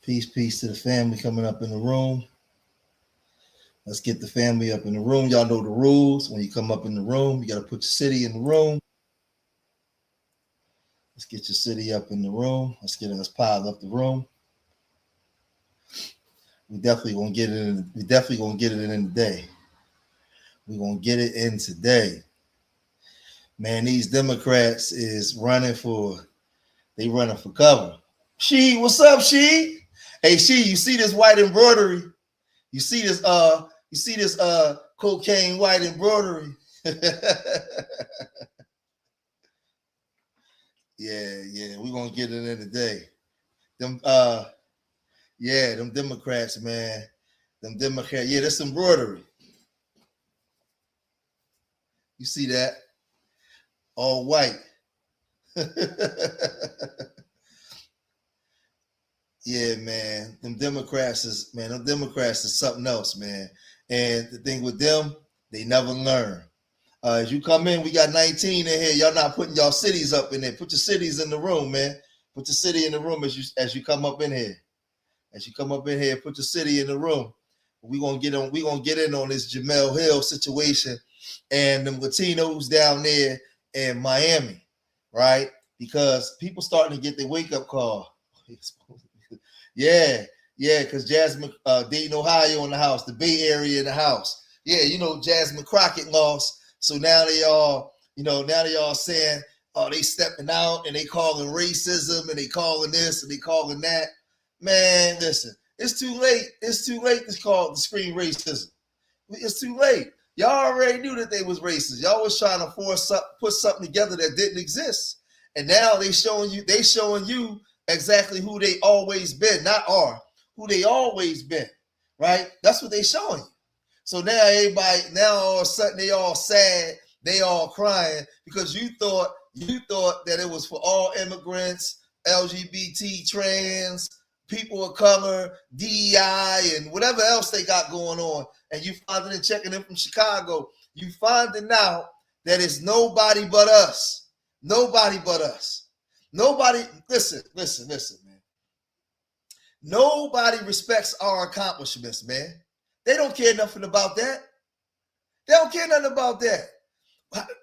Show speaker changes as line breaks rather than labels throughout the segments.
Peace to the family coming up in the room. Let's get the family up in the room. Y'all know the rules. When you come up in the room, you got to put your city in the room. Let's get your city up in the room. Let's pile up the room. We definitely gonna get it in. We definitely gonna get it in today. We gonna get it in today. Man, these Democrats is running for. They running for cover. She, what's up, She? Hey, She, you see this white embroidery? You see this cocaine white embroidery? yeah, we're gonna get it in today. Them them Democrats, man. Them Democrats, yeah, that's embroidery. You see that? All white. Yeah, man. Them Democrats is something else, man. And the thing with them, they never learn. As you come in, we got 19 in here. Y'all not putting y'all cities up in there. Put your cities in the room, man. Put your city in the room as you come up in here. As you come up in here, put your city in the room. We're gonna get in on this Jamal Hill situation and them Latinos down there in Miami, right? Because people starting to get their wake-up call. Yeah, because Jasmine Dayton, Ohio in the house, the Bay Area in the house. Yeah, Jasmine Crockett lost. So now they all saying, they stepping out and they calling racism and they calling this and they calling that. Man, listen, it's too late. It's too late to scream racism. It's too late. Y'all already knew that they was racist. Y'all was trying to put something together that didn't exist. And now they showing you exactly who they always been, who they always been, right? That's what they showing you. So now all of a sudden they all sad, they all crying because you thought that it was for all immigrants, LGBT, trans, people of color, DEI, and whatever else they got going on. And you finding and checking in from Chicago, you finding out that it's nobody but us. Nobody but us. Nobody, listen, man. Nobody respects our accomplishments, man. They don't care nothing about that. They don't care nothing about that.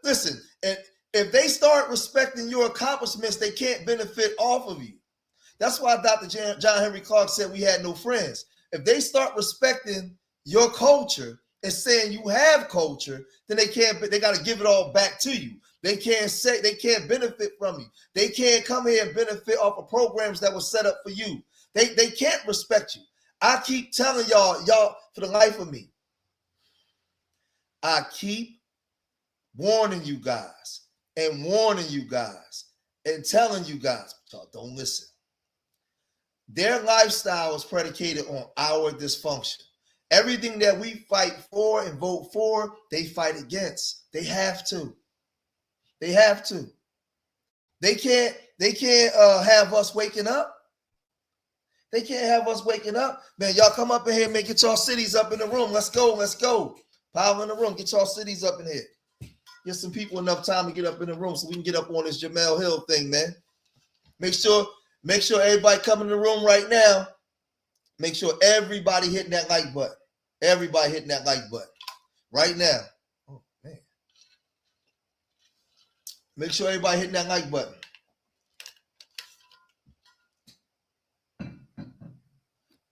Listen, and if they start respecting your accomplishments, they can't benefit off of you. That's why Dr. John Henry Clark said we had no friends. If they start respecting your culture and saying you have culture, then they got to give it all back to you. They can't benefit from you. They can't come here and benefit off of programs that were set up for you. They can't respect you. I keep telling y'all for the life of me. I keep warning you guys and telling you guys, but y'all don't listen. Their lifestyle is predicated on our dysfunction. Everything that we fight for and vote for, they fight against. They have to. They have to. They can't have us waking up. They can't have us waking up. Man, y'all come up in here and get y'all cities up in the room. Let's go. Pile in the room. Get y'all cities up in here. Get some people enough time to get up in the room so we can get up on this Jamal Hill thing, man. Make sure everybody come in the room right now. Make sure everybody hitting that like button. Everybody hitting that like button right now. Oh, man. Make sure everybody hitting that like button.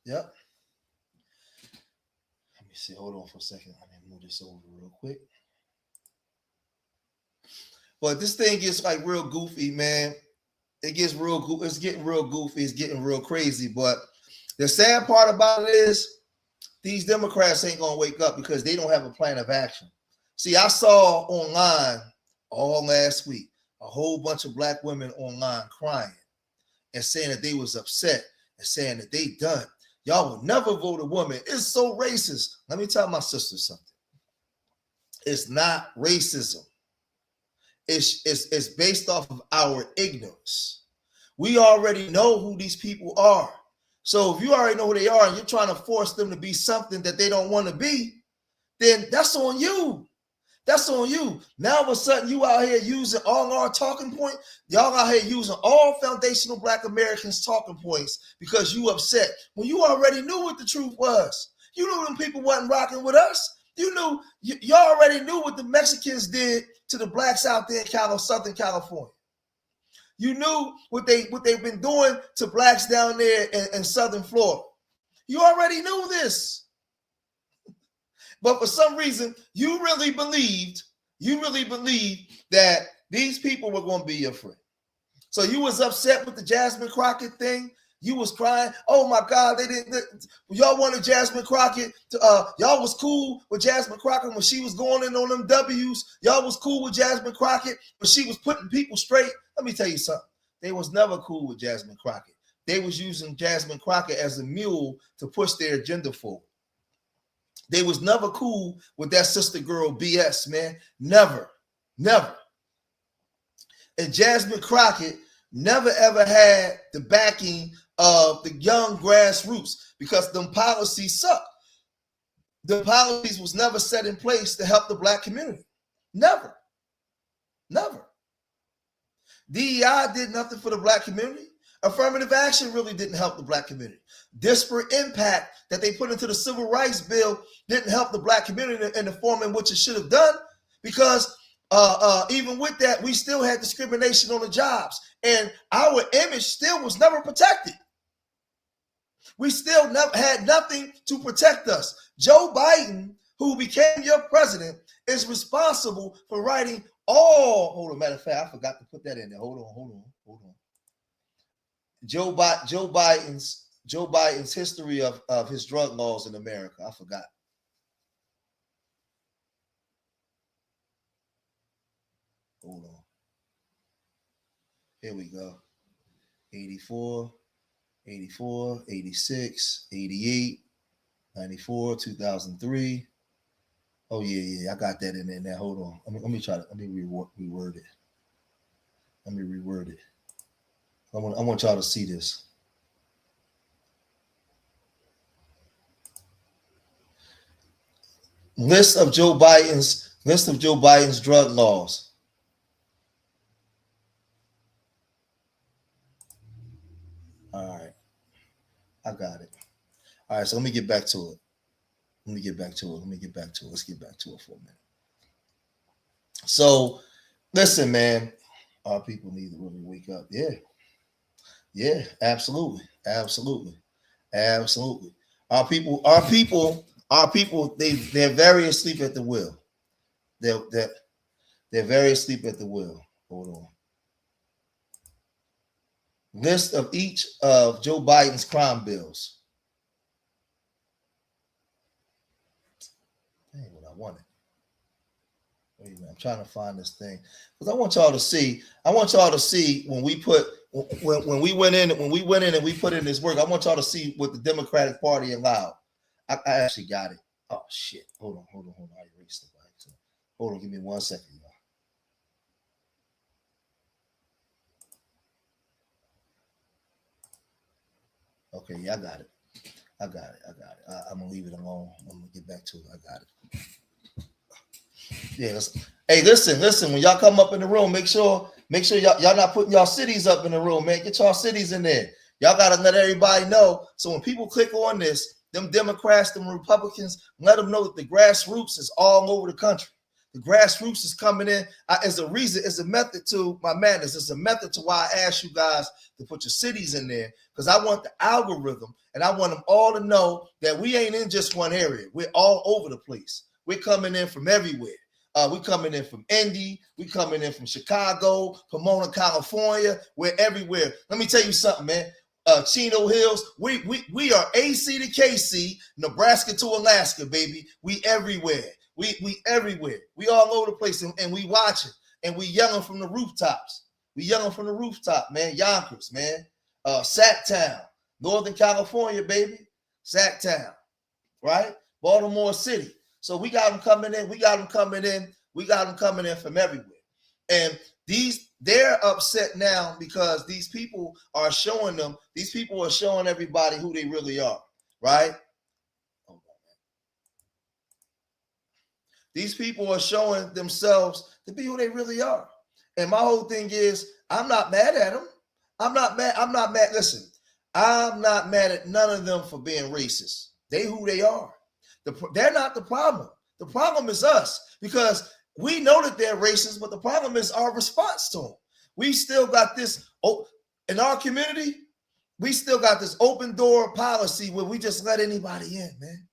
Yep. Let me see. Hold on for a second. I need to move this over real quick. But this thing gets like real goofy, man. It gets real goofy. It's getting real goofy. It's getting real crazy. But the sad part about it is these Democrats ain't going to wake up because they don't have a plan of action. See, I saw online all last week a whole bunch of black women online crying and saying that they was upset and saying that they done. Y'all will never vote a woman. It's so racist. Let me tell my sister something. It's not racism. It's based off of our ignorance. We already know who these people are. So if you already know who they are and you're trying to force them to be something that they don't want to be, then that's on you. That's on you. Now all of a sudden you out here using all our talking point. Y'all out here using all foundational Black Americans talking points because you upset when you already knew what the truth was. You knew them people wasn't rocking with us. You knew y'all already knew what the Mexicans did to the blacks out there in Southern California. You knew what they've been doing to blacks down there in Southern Florida. You already knew this. But for some reason, you really believed that these people were going to be your friend. So you was upset with the Jasmine Crockett thing. You was crying. Oh my God, y'all wanted Jasmine Crockett to, y'all was cool with Jasmine Crockett when she was going in on them W's. Y'all was cool with Jasmine Crockett when she was putting people straight. Let me tell you something. They was never cool with Jasmine Crockett. They was using Jasmine Crockett as a mule to push their agenda forward. They was never cool with that sister girl BS, man. Never. And Jasmine Crockett never ever had the backing of the young grassroots because them policies suck. The policies was never set in place to help the Black community. Never. DEI did nothing for the Black community. Affirmative action really didn't help the Black community. Disparate impact that they put into the Civil Rights Bill didn't help the Black community in the form in which it should have done, because even with that, we still had discrimination on the jobs, and our image still was never protected. We still never had nothing to protect us. Joe Biden, who became your president, is responsible for writing all. Hold on, matter of fact, I forgot to put that in there. Hold on. Joe Biden's history of his drug laws in America. I forgot. Hold on. Here we go. 84, 86, 88, 94, 2003. Oh, yeah. I got that in there now. Hold on. Let me reword it. I want y'all to see this. List of Joe Biden's drug laws. All right. I got it. All right, so let me get back to it. Let's get back to it for a minute. So, listen, man. Our people need to really wake up. Yeah, absolutely. Our people, they're very asleep at the wheel. They're very asleep at the wheel. Hold on. List of each of Joe Biden's crime bills. Dang, what I wanted. Wait a minute, I'm trying to find this thing because I want y'all to see when we went in and we put in this work. I want y'all to see what the Democratic Party allowed. I actually got it. Oh shit! Hold on. I erased it. Hold on, give me 1 second, y'all. Okay, yeah, I got it. I'm gonna leave it alone. I'm gonna get back to it. I got it. Yeah. Hey, listen. When y'all come up in the room, make sure y'all not putting y'all cities up in the room, man. Get y'all cities in there. Y'all gotta let everybody know. So when people click on this, them Democrats, them Republicans, let them know that the grassroots is all over the country. The grassroots is coming in as a reason, as a method to my madness. It's a method to why I asked you guys to put your cities in there, because I want the algorithm and I want them all to know that we ain't in just one area. We're all over the place. We're coming in from everywhere. We're coming in from Indy. We're coming in from Chicago, Pomona, California. We're everywhere. Let me tell you something, man. Chino Hills, we are AC to KC, Nebraska to Alaska, baby. We everywhere. We everywhere. We all over the place, and we watching, and we yelling from the rooftops. We yelling from the rooftop, man. Yonkers, man. Sacktown, Northern California, baby. Sacktown, right? Baltimore City. So we got them coming in. We got them coming in from everywhere. And they're upset now because these people are showing everybody who they really are, right? These people are showing themselves to be who they really are. And my whole thing is, I'm not mad at them. I'm not mad. Listen, I'm not mad at none of them for being racist. They who they are. They're not the problem. The problem is us, because we know that they're racist, but the problem is our response to them. We still got this, in our community, we still got this open door policy where we just let anybody in, man.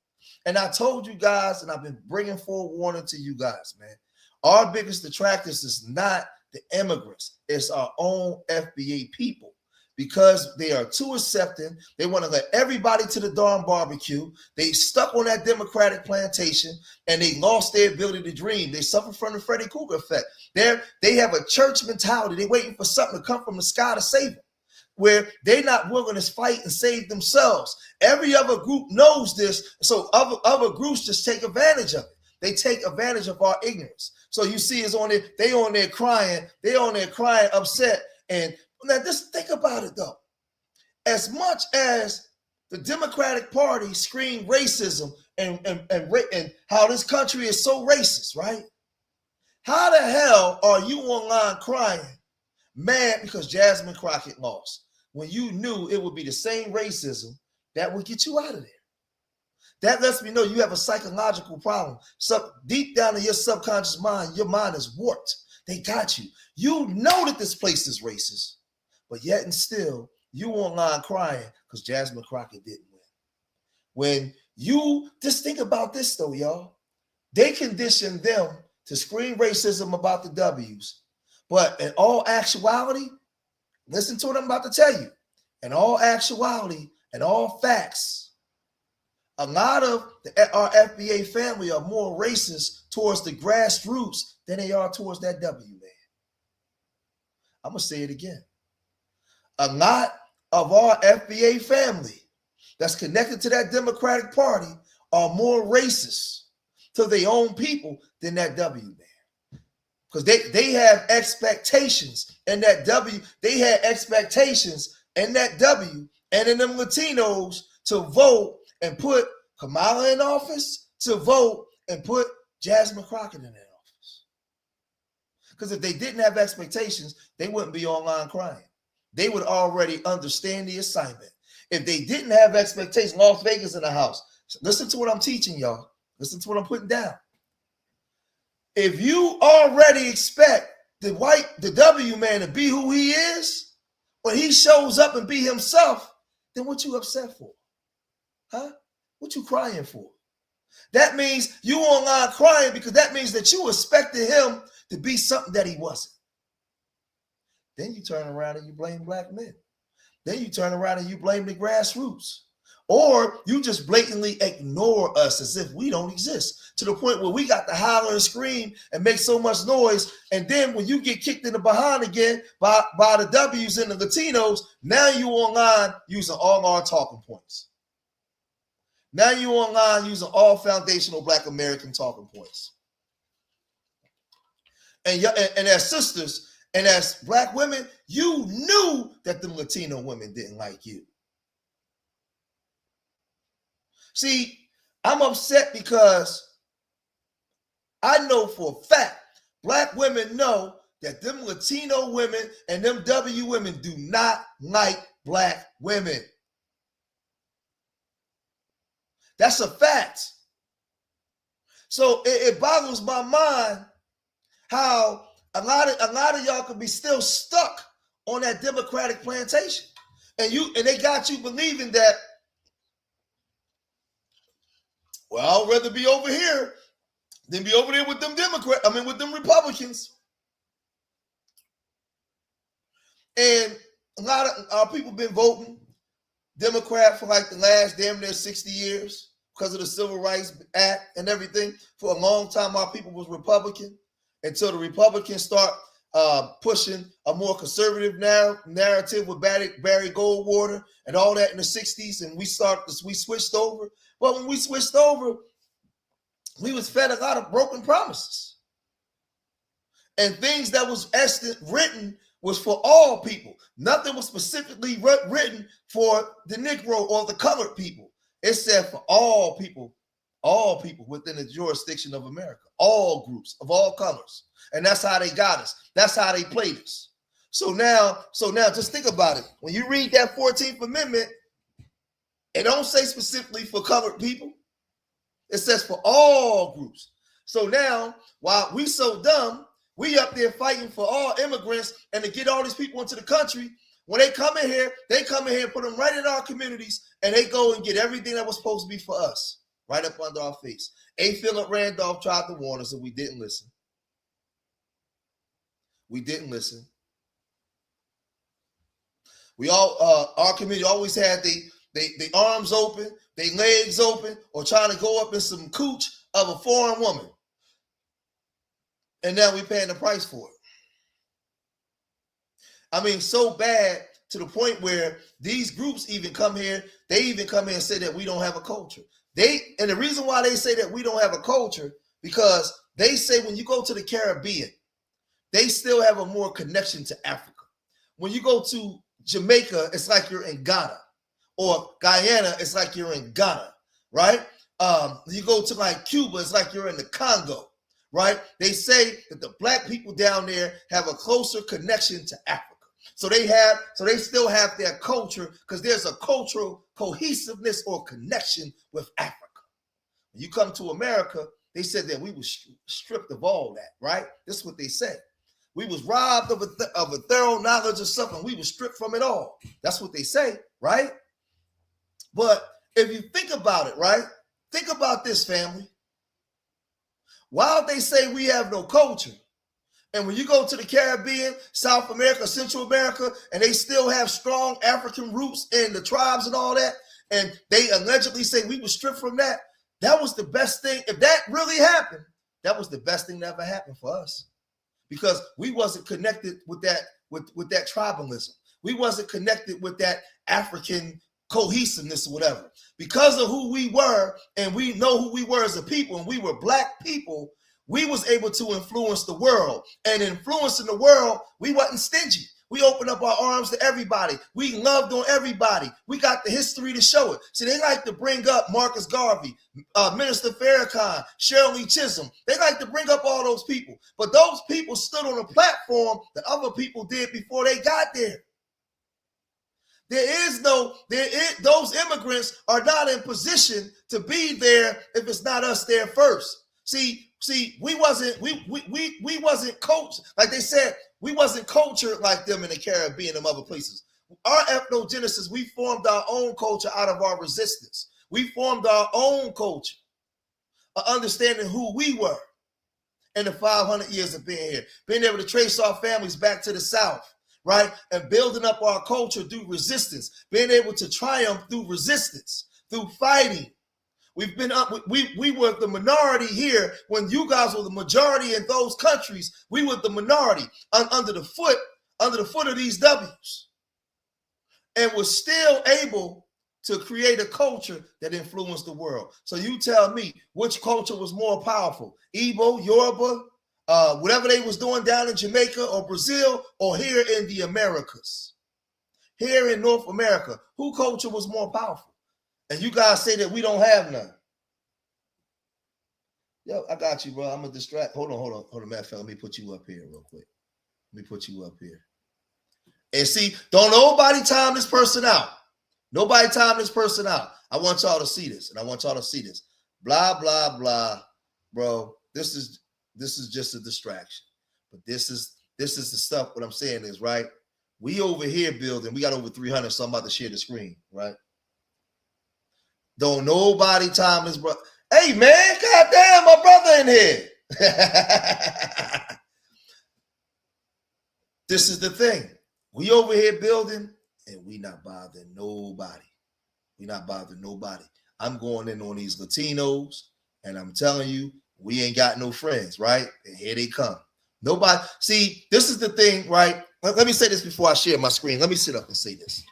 And I told you guys, and I've been bringing forewarning to you guys, man. Our biggest detractors is not the immigrants. It's our own FBA people, because they are too accepting. They want to let everybody to the darn barbecue. They stuck on that Democratic plantation, and they lost their ability to dream. They suffer from the Freddy Krueger effect. They have a church mentality. They're waiting for something to come from the sky to save them, where they're not willing to fight and save themselves. Every other group knows this, so other groups just take advantage of it. They take advantage of our ignorance. So you see, they on there crying, upset. And now just think about it though. As much as the Democratic Party screamed racism and how this country is so racist, right? How the hell are you online crying, mad because Jasmine Crockett lost, when you knew it would be the same racism that would get you out of there? That lets me know you have a psychological problem. So deep down in your subconscious mind, your mind is warped. They got you. You know that this place is racist, but yet and still, you online crying because Jasmine Crockett didn't win. When you just think about this though, y'all, they conditioned them to scream racism about the W's, but in all actuality, listen to what I'm about to tell you. In all actuality and all facts, a lot of our FBA family are more racist towards the grassroots than they are towards that W, man. I'm going to say it again. A lot of our FBA family that's connected to that Democratic Party are more racist to their own people than that W, man. Because they have expectations in that W. They had expectations in that W and in them Latinos to vote and put Kamala in office, to vote and put Jasmine Crockett in that office. Because if they didn't have expectations, they wouldn't be online crying. They would already understand the assignment. If they didn't have expectations, Las Vegas in the house. Listen to what I'm teaching y'all. Listen to what I'm putting down. If you already expect the W man to be who he is, when he shows up and be himself, then what you upset for? Huh? What you crying for? That means you online crying because that means that you expected him to be something that he wasn't. Then you turn around and you blame black men. Then you turn around and you blame the grassroots. Or you just blatantly ignore us as if we don't exist, to the point where we got to holler and scream and make so much noise. And then when you get kicked in the behind again by the W's and the Latinos, now you online using all our talking points. Now you online using all foundational Black American talking points. And as sisters and as Black women, you knew that the Latino women didn't like you. See, I'm upset because I know for a fact Black women know that them Latino women and them W women do not like Black women. That's a fact. So it boggles my mind how a lot of y'all could be still stuck on that Democratic plantation, and they got you believing that, well, I'd rather be over here than be over there with them with them Republicans. And a lot of our people been voting Democrat for like the last damn near 60 years because of the Civil Rights Act and everything. For a long time, our people was Republican until the Republicans start pushing a more conservative narrative with Barry Goldwater and all that in the 60s, and we switched over. But when we switched over, we was fed a lot of broken promises. And things that was written was for all people. Nothing was specifically written for the Negro or the colored people. It said for all people all people within the jurisdiction of America, all groups of all colors. And that's how they got us. That's how they played us. So now just think about it. When you read that 14th Amendment, it don't say specifically for colored people. It says for all groups. So now, while we so dumb, we up there fighting for all immigrants and to get all these people into the country. When they come in here and put them right in our communities, and they go and get everything that was supposed to be for us right up under our face. A. Philip Randolph tried to warn us, and we didn't listen. We didn't listen. We all, our community always had the arms open, they legs open, or trying to go up in some cooch of a foreign woman. And now we're paying the price for it. I mean, so bad to the point where these groups even come here, they even come here and say that we don't have a culture. And the reason why they say that we don't have a culture, because they say when you go to the Caribbean, they still have a more connection to Africa. When you go to Jamaica, it's like you're in Ghana, or Guyana, it's like you're in Ghana, right? You go to like Cuba, it's like you're in the Congo, right? They say that the black people down there have a closer connection to Africa. So they still have their culture, because there's a cultural cohesiveness or connection with Africa. When you come to America, they said that we were stripped of all that, right? This is what they say. We was robbed of a thorough knowledge of something. We were stripped from it all. That's what they say, right? But if you think about it, right? Think about this, family. While they say we have no culture, and when you go to the Caribbean, South America, Central America, and they still have strong African roots in the tribes and all that, and they allegedly say we were stripped from that, that was the best thing. If that really happened, that was the best thing that ever happened for us. Because we wasn't connected with that, with that tribalism. We wasn't connected with that African cohesiveness or whatever. Because of who we were, and we know who we were as a people, and we were black people, we was able to influence the world. And influencing the world, we wasn't stingy. We opened up our arms to everybody. We loved on everybody. We got the history to show it. See, they like to bring up Marcus Garvey, Minister Farrakhan, Shirley Chisholm. They like to bring up all those people. But those people stood on a platform that other people did before they got there. Those immigrants are not in position to be there if it's not us there first. See, we wasn't coached, like they said, we wasn't cultured like them in the Caribbean and other places. Our ethnogenesis, we formed our own culture out of our resistance. We formed our own culture, understanding who we were in the 500 years of being here, being able to trace our families back to the South, right? And building up our culture through resistance, being able to triumph through resistance, through fighting. We've been up. We were the minority here when you guys were the majority in those countries. We were the minority under the foot of these W's, and was still able to create a culture that influenced the world. So you tell me which culture was more powerful: Igbo, Yoruba, whatever they was doing down in Jamaica or Brazil, or here in the Americas, here in North America. Who culture was more powerful? And you guys say that we don't have none. Yo, I got you, bro. I'm gonna distract. Hold on. Matter of fact, let me put you up here real quick. Let me put you up here. And see, don't nobody time this person out. Nobody time this person out. I want y'all to see this, and I want y'all to see this. Blah, blah, blah. Bro, this is just a distraction. But this is the stuff. What I'm saying is, right, we over here building, we got over 300, so I'm about to share the screen, right? Don't nobody time this, bro. Hey, man, goddamn, my brother in here. This is the thing. We over here building, and we not bothering nobody. We not bothering nobody. I'm going in on these Latinos, and I'm telling you, we ain't got no friends, right? And here they come. Nobody. See, this is the thing, right? Let me say this before I share my screen. Let me sit up and say this.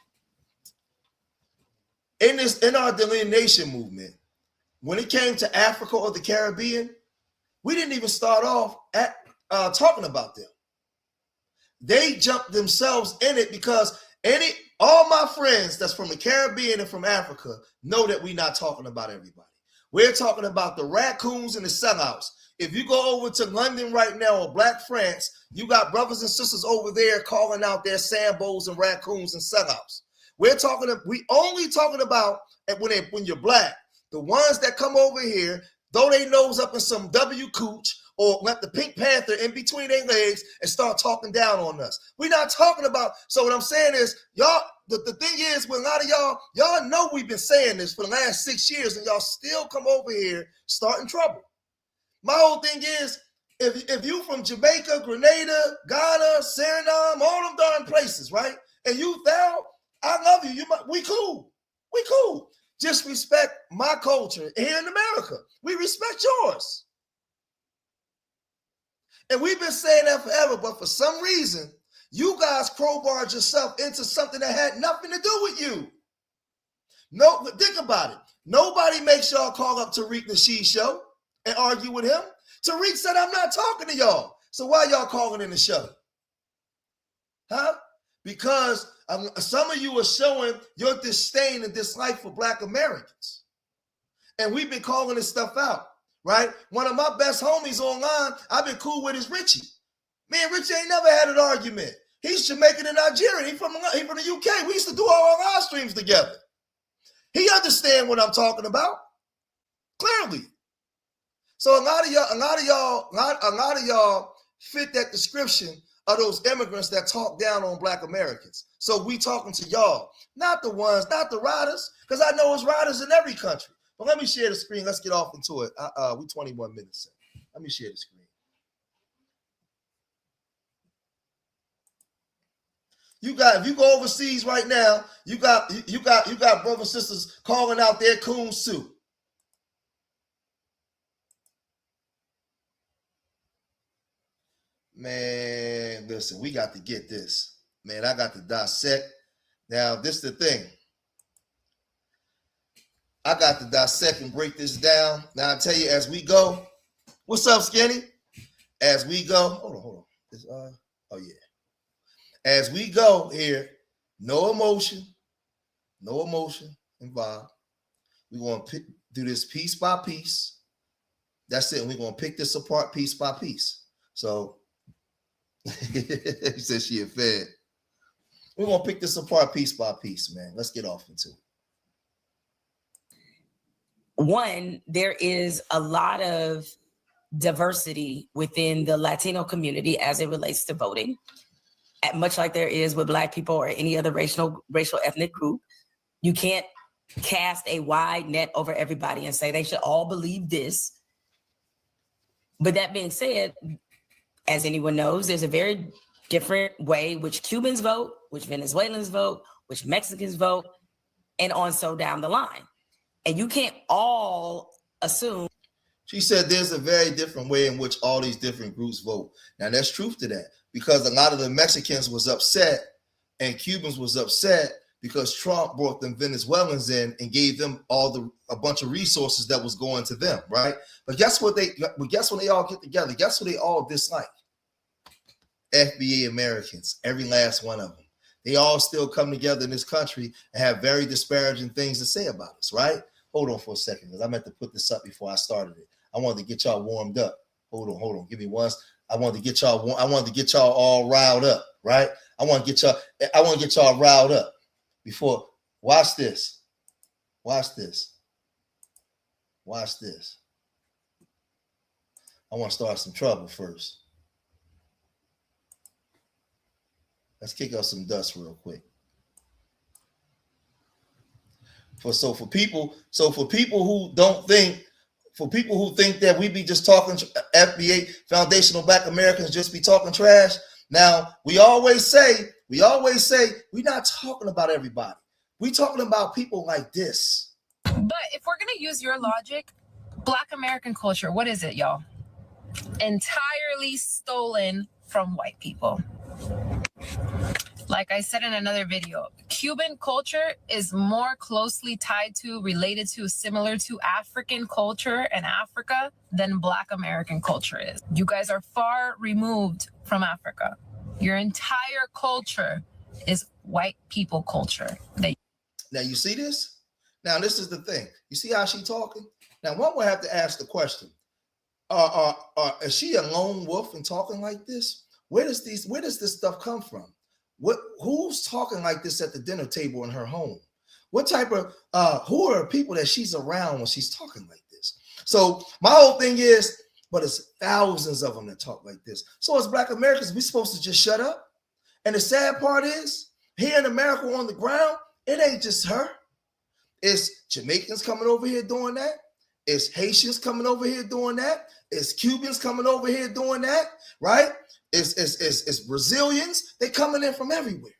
In our delineation movement, when it came to Africa or the Caribbean, we didn't even start off at talking about them. They jumped themselves in it because all my friends that's from the Caribbean and from Africa know that we're not talking about everybody. We're talking about the raccoons and the sellouts. If you go over to London right now or Black France, you got brothers and sisters over there calling out their Sambos and raccoons and sellouts. We only talking about when you're Black. The ones that come over here, throw their nose up in some W cooch or let the Pink Panther in between their legs and start talking down on us. We're not talking about, so what I'm saying is, y'all, the thing is, with a lot of y'all know we've been saying this for the last 6 years, and y'all still come over here starting trouble. My whole thing is, if you from Jamaica, Grenada, Ghana, Suriname, all them darn places, right? And you foul, I love you. We cool. We cool. Just respect my culture here in America. We respect yours. And we've been saying that forever, but for some reason, you guys crowbarred yourself into something that had nothing to do with you. No, think about it. Nobody makes y'all call up Tariq Nasheed's show and argue with him. Tariq said, I'm not talking to y'all. So why y'all calling in the show? Huh? Because some of you are showing your disdain and dislike for Black Americans. And we've been calling this stuff out, right? One of my best homies online I've been cool with is Richie. Man, Richie ain't never had an argument. He's Jamaican and Nigerian. He from the UK. We used to do all our live streams together. He understands what I'm talking about. Clearly. So a lot of y'all fit that description of those immigrants that talk down on Black Americans. So we talking to y'all, not the riders, because I know it's riders in every country. But let me share the screen. Let's get off into it. We 21 minutes in. Let me share the screen. If you go overseas right now, you got brothers and sisters calling out their coon suit. Man, listen, we got to get this. Man, I got to dissect. Now, this is the thing. I got to dissect and break this down. Now, I tell you, as we go, what's up, Skinny? As we go, hold on. Oh, yeah. As we go here, no emotion involved. We're going to do this piece by piece. That's it. We're going to pick this apart piece by piece. So, he said she a fed. We're going to pick this apart piece by piece, man. Let's get off into it.
One, there is a lot of diversity within the Latino community as it relates to voting, much like there is with Black people or any other racial ethnic group. You can't cast a wide net over everybody and say they should all believe this. But that being said, as anyone knows, there's a very different way which Cubans vote, which Venezuelans vote, which Mexicans vote, and on so down the line. And you can't all assume.
She said there's a very different way in which all these different groups vote. Now, there's truth to that, because a lot of the Mexicans was upset and Cubans was upset because Trump brought them Venezuelans in and gave them a bunch of resources that was going to them, right? But guess when they all get together, guess what they all dislike? FBA Americans, every last one of them. They all still come together in this country and have very disparaging things to say about us, right? Hold on for a second, because I meant to put this up before I started it. I wanted to get y'all warmed up. Hold on. Give me one. I wanted to get y'all all riled up, right? I want to get y'all riled up before. Watch this. I want to start some trouble first. Let's kick up some dust real quick. For people who think that we be just talking FBA, foundational Black Americans just be talking trash. Now, we always say we're not talking about everybody. We talking about people like this.
But if we're gonna use your logic, Black American culture, what is it, y'all? Entirely stolen from white people. Like I said in another video, Cuban culture is more closely related to, similar to African culture and Africa than Black American culture is. You guys are far removed from Africa. Your entire culture is white people culture.
Now you see this? Now, this is the thing. You see how she talking? Now, one would have to ask the question: is she a lone wolf and talking like this? Where does this stuff come from? Who's talking like this at the dinner table in her home? What type of who are people that she's around when she's talking like this? So my whole thing is, but it's thousands of them that talk like this. So as Black Americans, we supposed to just shut up? And the sad part is, here in America on the ground, it ain't just her. It's Jamaicans coming over here doing that. It's Haitians coming over here doing that. It's Cubans coming over here doing that, right? It's Brazilians. They coming in from everywhere,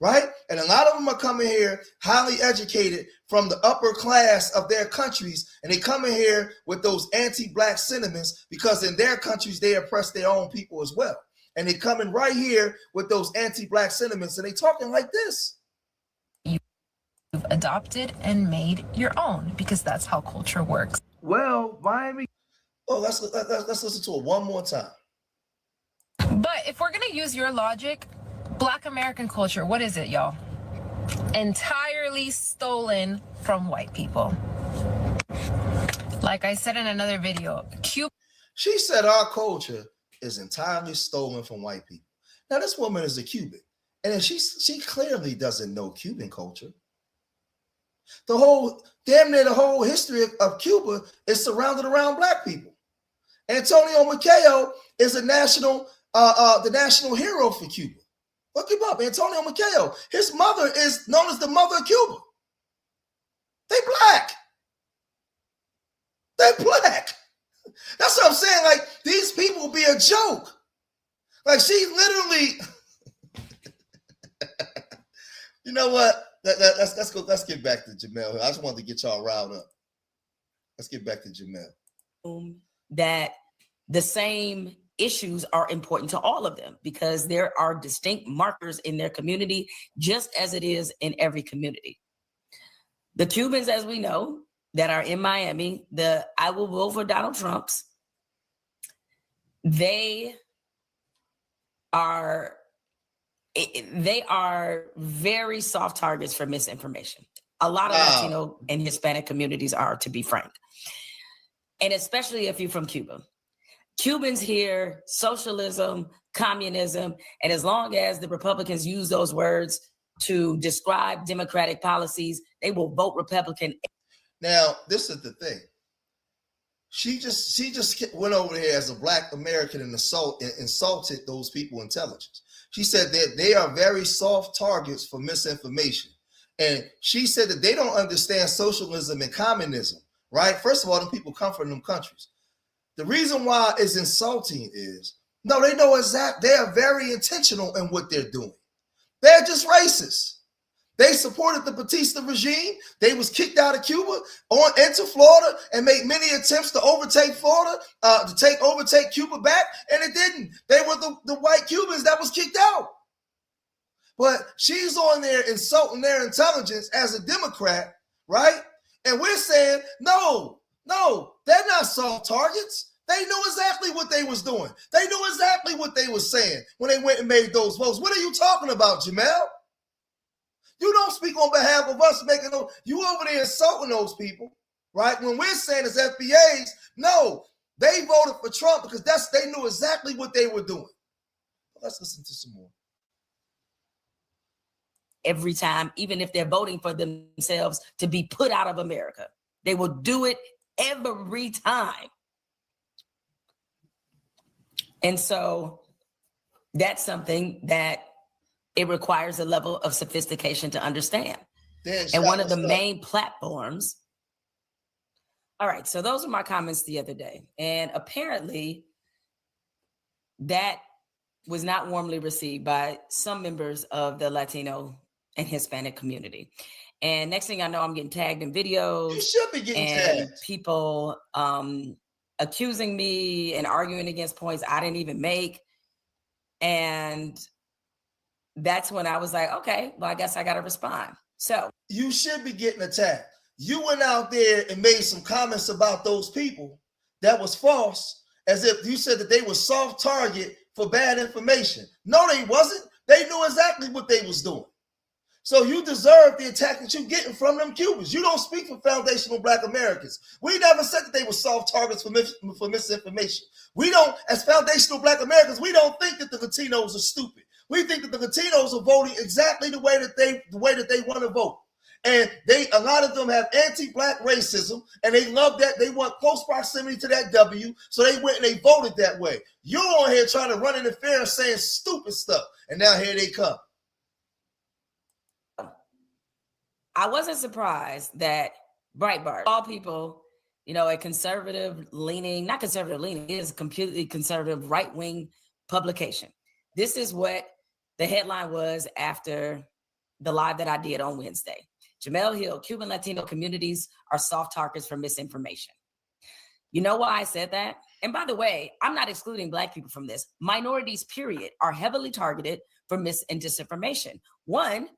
right? And a lot of them are coming here highly educated from the upper class of their countries, and they come in here with those anti-Black sentiments because in their countries they oppress their own people as well. And they coming right here with those anti-Black sentiments, and they talking like this.
You've adopted and made your own, because that's how culture works.
Well, Miami. Oh, let's listen to it one more time.
But if we're gonna use your logic, Black American culture, what is it, y'all? Entirely stolen from white people. Like I said in another video,
she said our culture is entirely stolen from white people. Now, this woman is a Cuban, and she clearly doesn't know Cuban culture. Damn near the whole history of Cuba is surrounded around Black people. Antonio Maceo is the national hero for Cuba. Look him up, Antonio Maceo. His mother is known as the mother of Cuba. They Black. They're Black. That's what I'm saying. Like, these people be a joke. Like, she literally. You know what? Let's go. Let's get back to Jamal. I just wanted to get y'all riled up. Let's get back to Jamal.
That the same issues are important to all of them because there are distinct markers in their community, just as it is in every community. The Cubans, as we know, that are in Miami, the I will vote for Donald Trumps, they are very soft targets for misinformation. A lot of Latino and Hispanic communities are, to be frank. And especially if you're from Cuba. Cubans hear socialism, communism, and as long as the Republicans use those words to describe democratic policies, they will vote Republican.
Now, this is the thing. She just went over here as a Black American and insulted those people intelligence. She said that they are very soft targets for misinformation. And she said that they don't understand socialism and communism, right? First of all, them people come from them countries. The reason why it's insulting is, no, they know exactly. They are very intentional in what they're doing. They're just racist. They supported the Batista regime. They was kicked out of Cuba into Florida and made many attempts to overtake Florida, to overtake Cuba back, and it didn't. They were the white Cubans that was kicked out. But she's on there insulting their intelligence as a Democrat, right? And we're saying, no, they're not soft targets. They knew exactly what they was doing. They knew exactly what they was saying when they went and made those votes. What are you talking about, Jamal? You don't speak on behalf of us making those. You over there insulting those people, right? When we're saying as FBAs, no, they voted for Trump because they knew exactly what they were doing. Let's listen to some more.
Every time, even if they're voting for themselves to be put out of America, they will do it every time. And so that's something that it requires a level of sophistication to understand. And one of the main platforms. All right, so those are my comments the other day. And apparently that was not warmly received by some members of the Latino and Hispanic community. And next thing I know, I'm getting tagged in videos.
You should be getting tagged.
People accusing me and arguing against points I didn't even make. And that's when I was like, okay, well, I guess I got to respond. So
you should be getting attacked. You went out there and made some comments about those people that was false, as if you said that they were soft target for bad information. No, they wasn't. They knew exactly what they was doing. So you deserve the attack that you're getting from them Cubans. You don't speak for foundational Black Americans. We never said that they were soft targets for misinformation. We don't, as foundational Black Americans, we don't think that the Latinos are stupid. We think that the Latinos are voting exactly the way that they want to vote. And a lot of them have anti-Black racism, and they love that. They want close proximity to that W, so they went and they voted that way. You're on here trying to run interference, saying stupid stuff, and now here they come.
I wasn't surprised that Breitbart, all people, a conservative leaning, not conservative leaning, it is a completely conservative right-wing publication. This is what the headline was after the live that I did on Wednesday. Jamal Hill, Cuban Latino communities are soft targets for misinformation. You know why I said that? And by the way, I'm not excluding Black people from this. Minorities, period, are heavily targeted for mis and disinformation. One,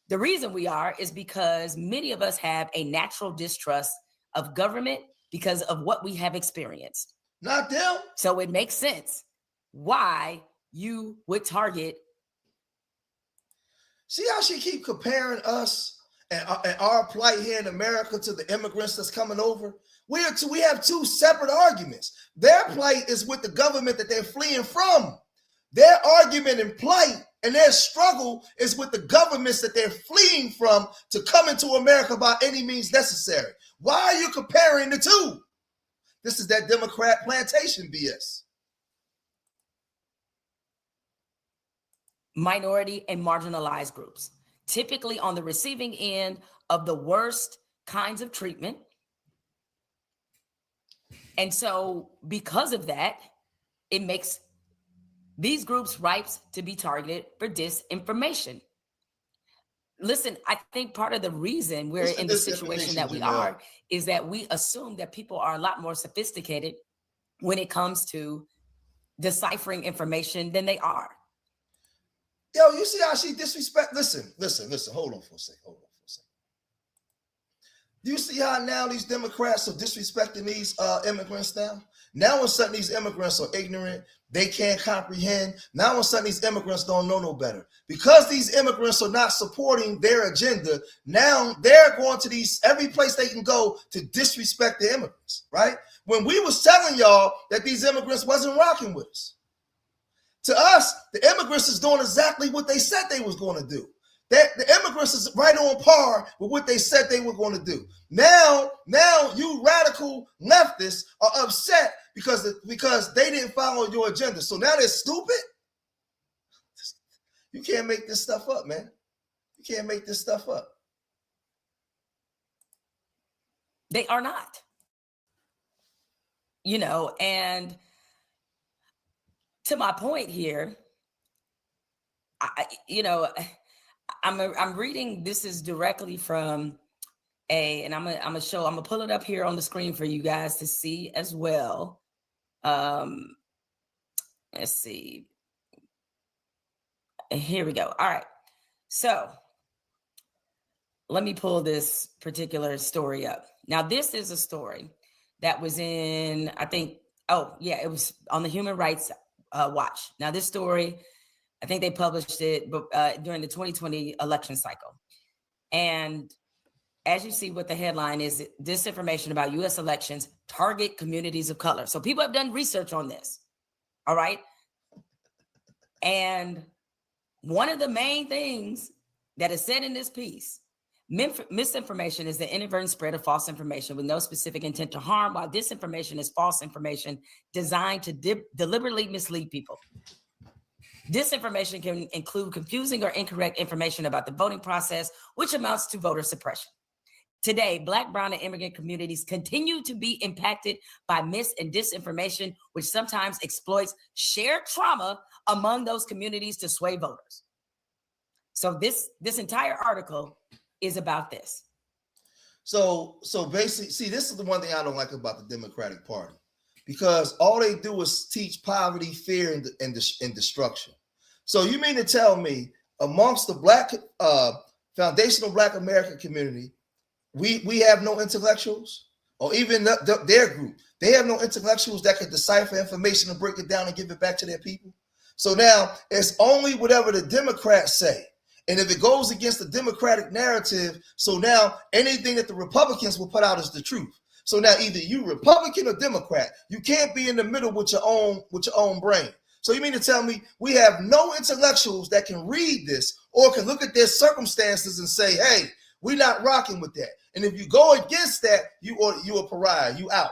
the reason we are is because many of us have a natural distrust of government because of what we have experienced.
Not them.
So it makes sense why you would target.
See how she keep comparing us and our plight here in America to the immigrants that's coming over? We have two separate arguments. Their plight is with the government that they're fleeing from. Their argument and plight and their struggle is with the governments that they're fleeing from to come into America by any means necessary. Why are you comparing the two? This is that Democrat plantation BS.
Minority and marginalized groups, typically on the receiving end of the worst kinds of treatment. And so because of that, it makes these groups ripe to be targeted for disinformation. Listen, I think part of the reason we're in the situation that we are is that we assume that people are a lot more sophisticated when it comes to deciphering information than they are.
Yo, you see how she disrespect? Listen. Hold on for a second. Do you see how now these Democrats are disrespecting these immigrants now? Now all of a sudden these immigrants are ignorant. They can't comprehend. Now all of a sudden these immigrants don't know no better. Because these immigrants are not supporting their agenda, now they're going to every place they can go to disrespect the immigrants, right? When we was telling y'all that these immigrants wasn't rocking with us. To us, the immigrants is doing exactly what they said they was going to do. The immigrants is right on par with what they said they were going to do. Now you radical leftists are upset because they didn't follow your agenda. So now they're stupid. You can't make this stuff up, man. You can't make this stuff up.
They are not. And to my point here, I'm reading, this is directly from and I'm gonna pull it up here on the screen for you guys to see as well. Let's see. Here we go. All right. So let me pull this particular story up. Now, this is a story that was in, I think, it was on the Human Rights Watch. Now, this story, I think they published it during the 2020 election cycle. And as you see what the headline is, disinformation about U.S. elections target communities of color. So people have done research on this. All right. And one of the main things that is said in this piece, misinformation is the inadvertent spread of false information with no specific intent to harm, while disinformation is false information designed to deliberately mislead people. Disinformation can include confusing or incorrect information about the voting process, which amounts to voter suppression. Today, Black, Brown, and immigrant communities continue to be impacted by mis and disinformation, which sometimes exploits shared trauma among those communities to sway voters. So this entire article is about this.
So basically, see, this is the one thing I don't like about the Democratic Party, because all they do is teach poverty, fear, and destruction. So you mean to tell me amongst the Black foundational Black American community, we have no intellectuals, or even their group, they have no intellectuals that could decipher information and break it down and give it back to their people? So now it's only whatever the Democrats say. And if it goes against the Democratic narrative, so now anything that the Republicans will put out is the truth. So now either you Republican or Democrat. You can't be in the middle with your own brain. So you mean to tell me we have no intellectuals that can read this or can look at their circumstances and say, hey, we're not rocking with that. And if you go against that, you a pariah, you out.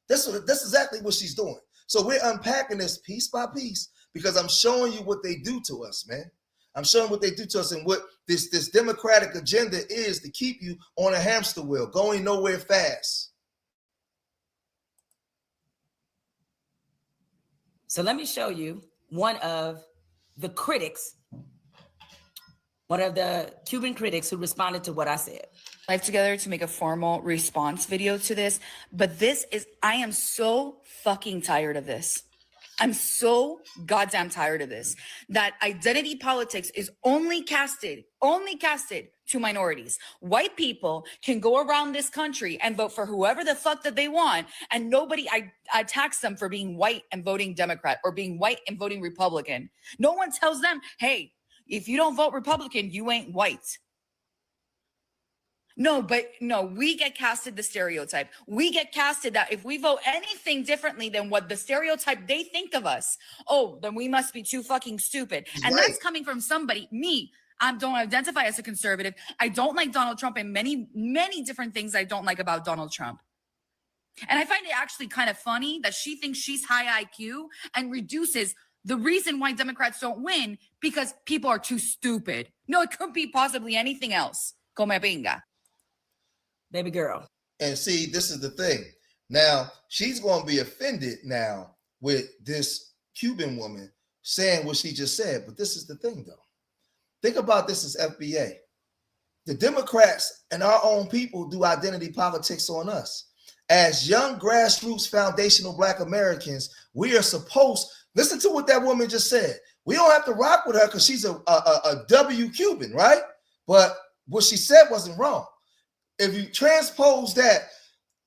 That's exactly what she's doing. So we're unpacking this piece by piece because I'm showing you what they do to us, man. I'm showing what they do to us and what this Democratic agenda is to keep you on a hamster wheel, going nowhere fast.
So let me show you one of the critics, one of the Cuban critics who responded to what I said.
Live together to make a formal response video to this, but I am so fucking tired of this. I'm so goddamn tired of this, that identity politics is only casted to minorities. White people can go around this country and vote for whoever the fuck that they want, and nobody attacks them for being white and voting Democrat or being white and voting Republican. No one tells them, hey, if you don't vote Republican, you ain't white. No, we get casted the stereotype. We get casted that if we vote anything differently than what the stereotype they think of us, oh, then we must be too fucking stupid. And
right.
That's coming from somebody, me. I don't identify as a conservative. I don't like Donald Trump and many, many different things I don't like about Donald Trump. And I find it actually kind of funny that she thinks she's high IQ and reduces the reason why Democrats don't win because people are too stupid. No, it could be possibly anything else. Come pinga.
Baby girl.
And see, this is the thing. Now, she's going to be offended now with this Cuban woman saying what she just said. But this is the thing, though. Think about this as FBA. The Democrats and our own people do identity politics on us. As young grassroots foundational Black Americans, we are supposed, listen to what that woman just said. We don't have to rock with her because she's a W Cuban, right? But what she said wasn't wrong. If you transpose that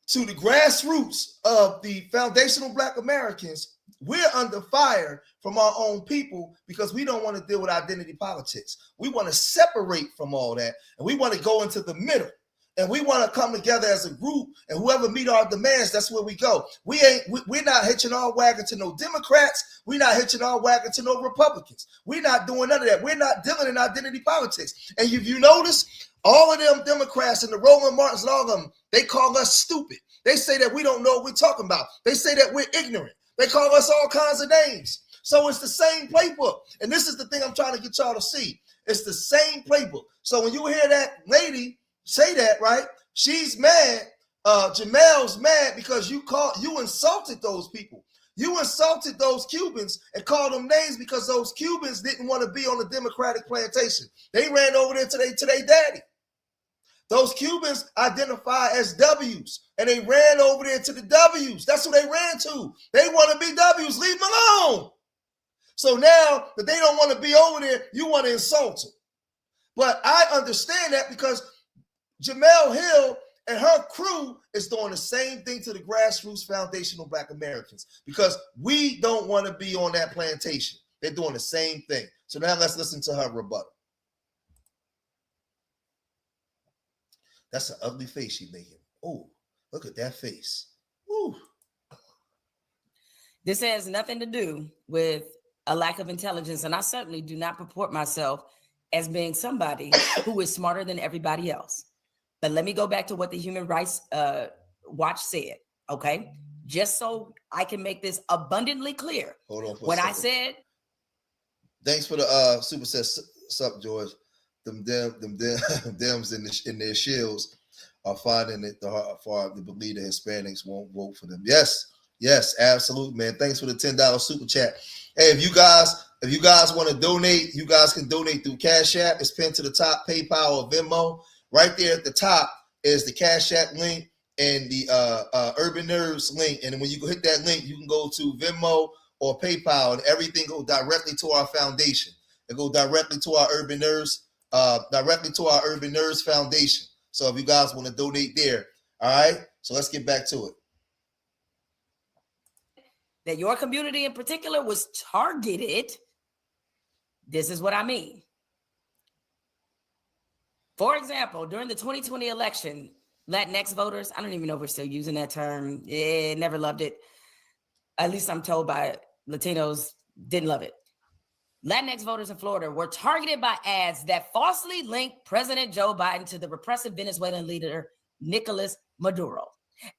to the grassroots of the foundational Black Americans, we're under fire from our own people because we don't want to deal with identity politics. We want to separate from all that, and we want to go into the middle, and we want to come together as a group, and whoever meet our demands, that's where we go. We're not hitching our wagon to no Democrats. We're not hitching our wagon to no Republicans. We're not doing none of that. We're not dealing in identity politics. And if you notice, all of them Democrats and the Roland Martins and all of them, they call us stupid. They say that we don't know what we're talking about. They say that we're ignorant. They call us all kinds of names. So it's the same playbook. And this is the thing I'm trying to get y'all to see. It's the same playbook. So when you hear that lady say that, right, she's mad. Jamal's mad because you insulted those people. You insulted those Cubans and called them names because those Cubans didn't want to be on the Democratic plantation. They ran over there to their daddy. Those Cubans identify as W's, and they ran over there to the W's. That's who they ran to. They want to be W's. Leave them alone. So now that they don't want to be over there, you want to insult them. But I understand that because Jamel Hill and her crew is doing the same thing to the grassroots foundational Black Americans because we don't want to be on that plantation. They're doing the same thing. So now let's listen to her rebuttal. That's an ugly face she's making. Oh, look at that face. Ooh.
This has nothing to do with a lack of intelligence, and I certainly do not purport myself as being somebody who is smarter than everybody else. But let me go back to what the Human Rights Watch said, okay? Just so I can make this abundantly clear.
Hold on.
When I said,
thanks for the super set sup, George. Them Dems in their shields are finding it hard to believe the Hispanics won't vote for them. Yes, absolutely, man. Thanks for the $10 super chat. Hey, if you guys want to donate, you guys can donate through Cash App. It's pinned to the top, PayPal or Venmo. Right there at the top is the Cash App link and the Urban Nerves link. And when you hit that link, you can go to Venmo or PayPal, and everything goes directly to our foundation. It goes directly to our Urban Nerves, Foundation. So if you guys want to donate there, all right. So let's get back to it.
that your community in particular was targeted. This is what I mean. For example, during the 2020 election, Latinx voters, I don't even know if we're still using that term. Never loved it. At least I'm told by Latinos, didn't love it. Latinx voters in Florida were targeted by ads that falsely linked President Joe Biden to the repressive Venezuelan leader, Nicolas Maduro.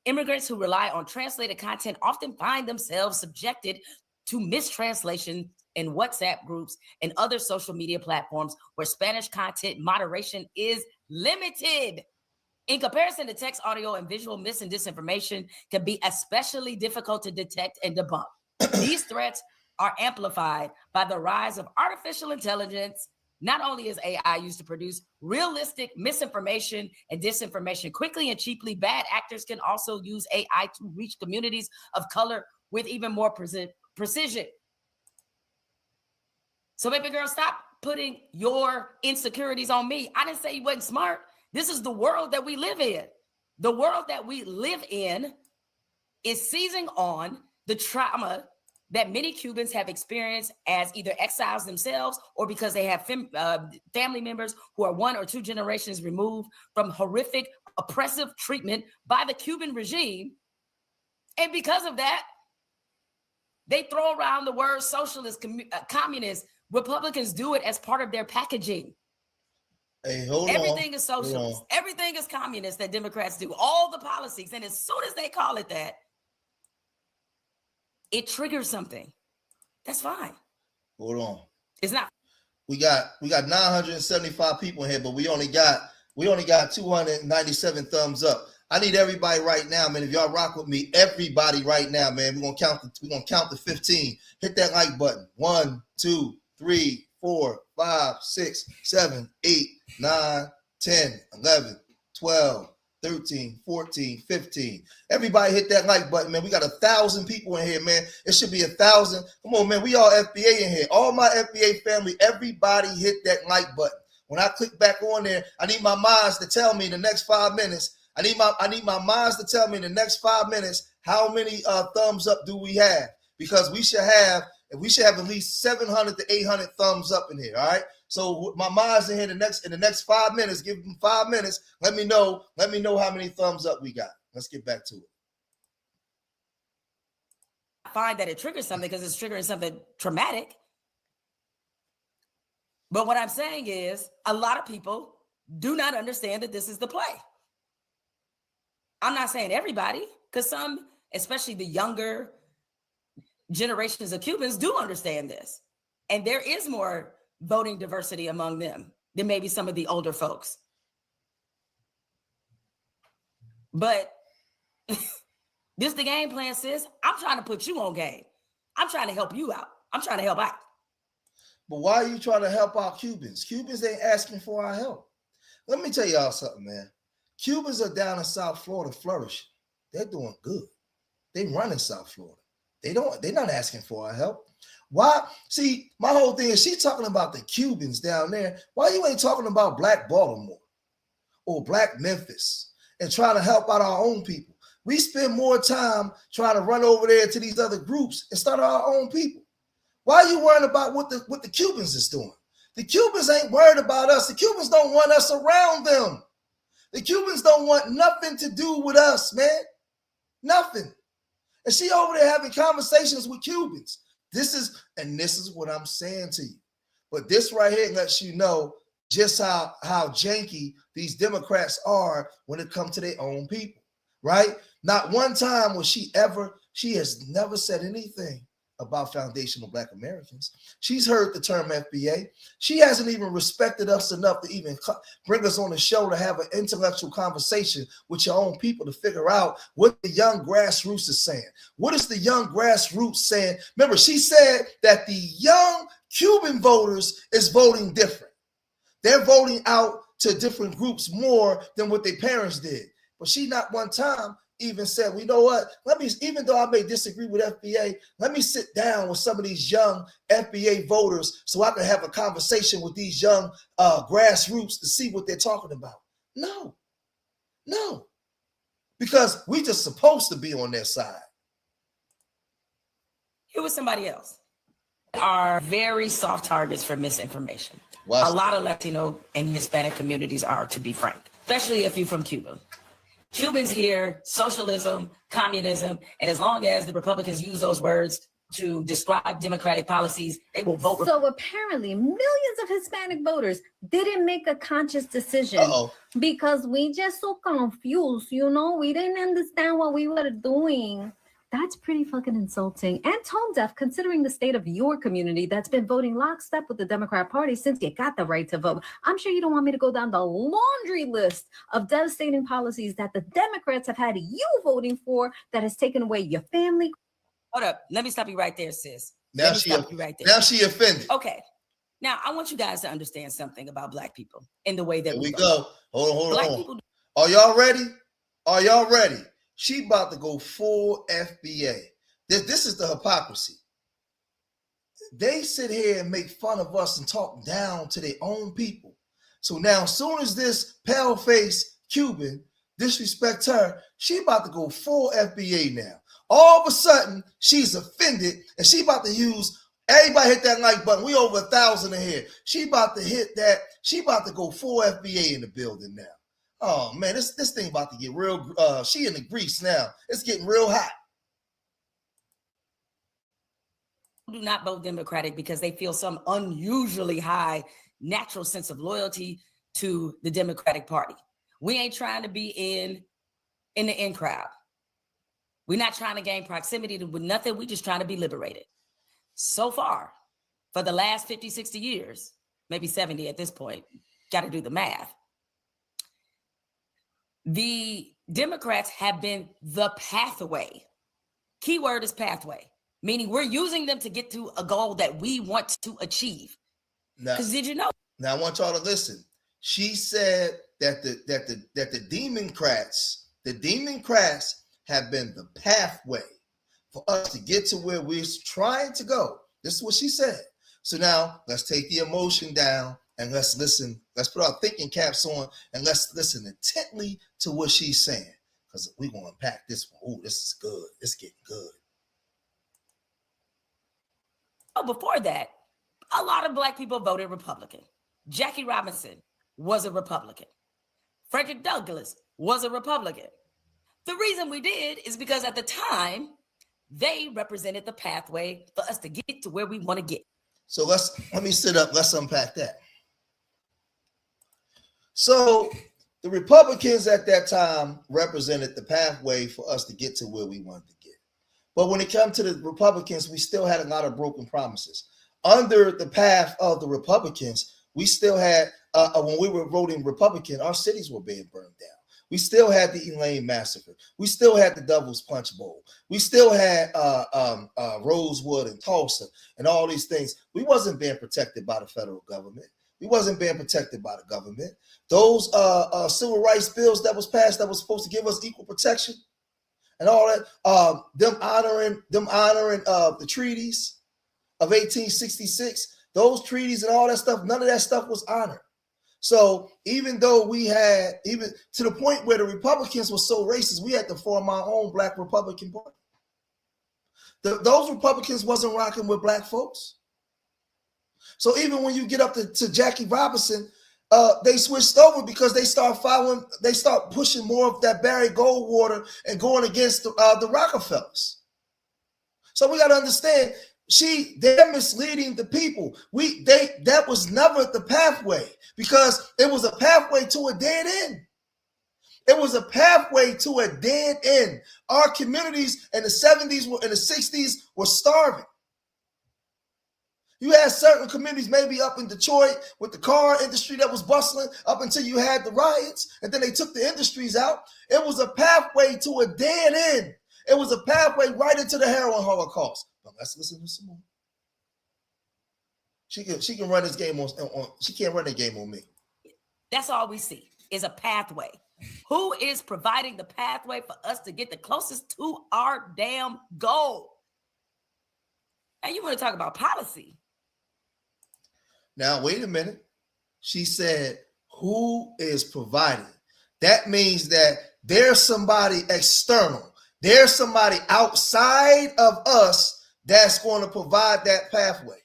Immigrants who rely on translated content often find themselves subjected to mistranslation in WhatsApp groups and other social media platforms where Spanish content moderation is limited. In comparison to text, audio, and visual mis and disinformation can be especially difficult to detect and debunk. These threats are amplified by the rise of artificial intelligence. Not only is AI used to produce realistic misinformation and disinformation quickly and cheaply, bad actors can also use AI to reach communities of color with even more precision. So baby girl, stop putting your insecurities on me. I didn't say you wasn't smart. This is the world that we live in. The world that we live in is seizing on the trauma that many Cubans have experienced as either exiles themselves or because they have family members who are 1 or 2 generations removed from horrific, oppressive treatment by the Cuban regime. And because of that, they throw around the word socialist, communist. Republicans do it as part of their packaging.
Hey,
Everything is socialist. Everything is communist that Democrats do. All the policies. And as soon as they call it that, it triggers something. That's fine.
Hold on.
It's not.
We got 975 people in here, but we only got 297 thumbs up. I need everybody right now, man. If y'all rock with me, everybody right now, man. We're gonna count to 15. Hit that like button. 1, 2, 3, 4, 5, 6, 7, 8, 9, 10, 11, 12, 13, 14, 15. Everybody hit that like button, man. We got 1,000 people in here, man. It should be 1,000. Come on, man. We all FBA in here. All my FBA family, everybody hit that like button. When I click back on there, I need my minds to tell me in the next 5 minutes. I need my minds to tell me in the next 5 minutes how many thumbs up do we have, because we should have at least 700 to 800 thumbs up in here. All right. So my minds in here in the next 5 minutes. Give them 5 minutes. Let me know how many thumbs up we got. Let's get back to it.
I find that it triggers something because it's triggering something traumatic. But what I'm saying is a lot of people do not understand that this is the play. I'm not saying everybody, because some, especially the younger generations of Cubans, do understand this. And there is more voting diversity among them than maybe some of the older folks. But this the game plan, sis. I'm trying to put you on game. I'm trying to help you out. I'm trying to help out.
But why are you trying to help out Cubans? Cubans ain't asking for our help. Let me tell y'all something, man. Cubans are down in South Florida flourishing. They're doing good. They run in South Florida. They're not asking for our help. Why? See, my whole thing is she's talking about the Cubans down there. Why you ain't talking about Black Baltimore or Black Memphis and trying to help out our own people? We spend more time trying to run over there to these other groups instead of our own people. Why are you worrying about what the Cubans is doing? The Cubans ain't worried about us. The Cubans don't want us around them. The Cubans don't want nothing to do with us, man. Nothing. And she over there having conversations with Cubans. This is what I'm saying to you. But this right here lets you know just how janky these Democrats are when it comes to their own people, right? Not one time was she has never said anything about foundational Black Americans. She's heard the term FBA. She hasn't even respected us enough to even bring us on the show to have an intellectual conversation with your own people to figure out what the young grassroots is saying. What is the young grassroots saying? Remember, she said that the young Cuban voters is voting different. They're voting out to different groups more than what their parents did. But she not one time even said, well, you know what? Even though I may disagree with FBA, let me sit down with some of these young FBA voters so I can have a conversation with these young grassroots to see what they're talking about. No, because we just supposed to be on their side.
It was somebody else. are very soft targets for misinformation.
Watch
A lot of Latino and Hispanic communities are, to be frank, especially if you're from Cuba. Cubans hear socialism, communism, and as long as the Republicans use those words to describe democratic policies, they will vote.
So apparently, millions of Hispanic voters didn't make a conscious decision because we just so confused, you know, we didn't understand what we were doing. That's pretty fucking insulting and tone deaf considering the state of your community that's been voting lockstep with the Democrat Party since you got the right to vote. I'm sure you don't want me to go down the laundry list of devastating policies that the Democrats have had you voting for that has taken away your family.
Hold up. Let me stop you right there, sis.
Now she offended.
Okay. Now I want you guys to understand something about Black people in the way that
we go. Hold
Black
on.
People.
Are y'all ready? Are y'all ready? She about to go full FBA. This is the hypocrisy. They sit here and make fun of us and talk down to their own people. So now, as soon as this pale-faced Cuban disrespects her, she about to go full FBA now. All of a sudden, she's offended, and she about to use, everybody hit that like button. We over 1,000 in here. She about to hit that. She about to go full FBA in the building now. Oh man, this thing about to get real. She in the grease now. It's getting real hot.
Do not vote Democratic because they feel some unusually high natural sense of loyalty to the Democratic Party. We ain't trying to be in the in crowd. We're not trying to gain proximity with nothing. We just trying to be liberated. So far, for the last 50, 60 years, maybe 70 at this point, got to do the math. The Democrats have been the pathway. Keyword is pathway, meaning we're using them to get to a goal that we want to achieve. Because did you know?
Now I want y'all to listen. She said that the Democrats have been the pathway for us to get to where we're trying to go. This is what she said. So now let's take the emotion down and let's listen. Let's put our thinking caps on and let's listen intently to what she's saying. Because we're going to unpack this one. Oh, this is good. It's getting good.
Oh, before that, a lot of Black people voted Republican. Jackie Robinson was a Republican. Frederick Douglass was a Republican. The reason we did is because at the time, they represented the pathway for us to get to where we want to get.
So let me sit up. Let's unpack that. So the Republicans at that time represented the pathway for us to get to where we wanted to get. But when it comes to the Republicans, we still had a lot of broken promises. Under the path of the Republicans, we still had, when we were voting Republican, our cities were being burned down. We still had the Elaine Massacre. We still had the Devil's Punch Bowl. We still had Rosewood and Tulsa and all these things. We wasn't being protected by the federal government. We wasn't being protected by the government. Those civil rights bills that was passed that was supposed to give us equal protection and all that, them honoring the treaties of 1866, those treaties and all that stuff, none of that stuff was honored. So even though we had, even to the point where the Republicans were so racist, we had to form our own Black Republican Party. Those Republicans wasn't rocking with Black folks. So even when you get up to Jackie Robinson, they switched over because they start pushing more of that Barry Goldwater and going against the Rockefellers. So we got to understand, they're misleading the people. That was never the pathway because it was a pathway to a dead end. It was a pathway to a dead end. Our communities in the 70s and the 60s were starving. You had certain communities maybe up in Detroit with the car industry that was bustling up until you had the riots, and then they took the industries out. It was a pathway to a dead end. It was a pathway right into the heroin holocaust. But let's listen to some more. She can run this game on she can't run the game on me.
That's all we see is a pathway. Who is providing the pathway for us to get the closest to our damn goal? And you want to talk about policy?
Now, wait a minute. She said, who is providing? That means that there's somebody external. There's somebody outside of us that's going to provide that pathway.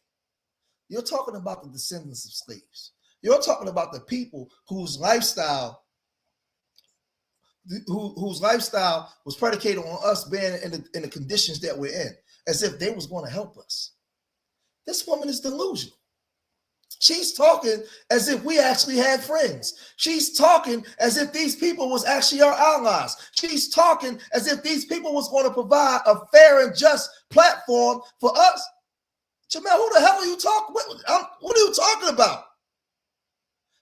You're talking about the descendants of slaves. You're talking about the people whose lifestyle was predicated on us being in the conditions that we're in, as if they was going to help us. This woman is delusional. She's talking as if we actually had friends. She's talking as if these people was actually our allies. She's talking as if these people was going to provide a fair and just platform for us. Jamal, who the hell are you talking? What are you talking about?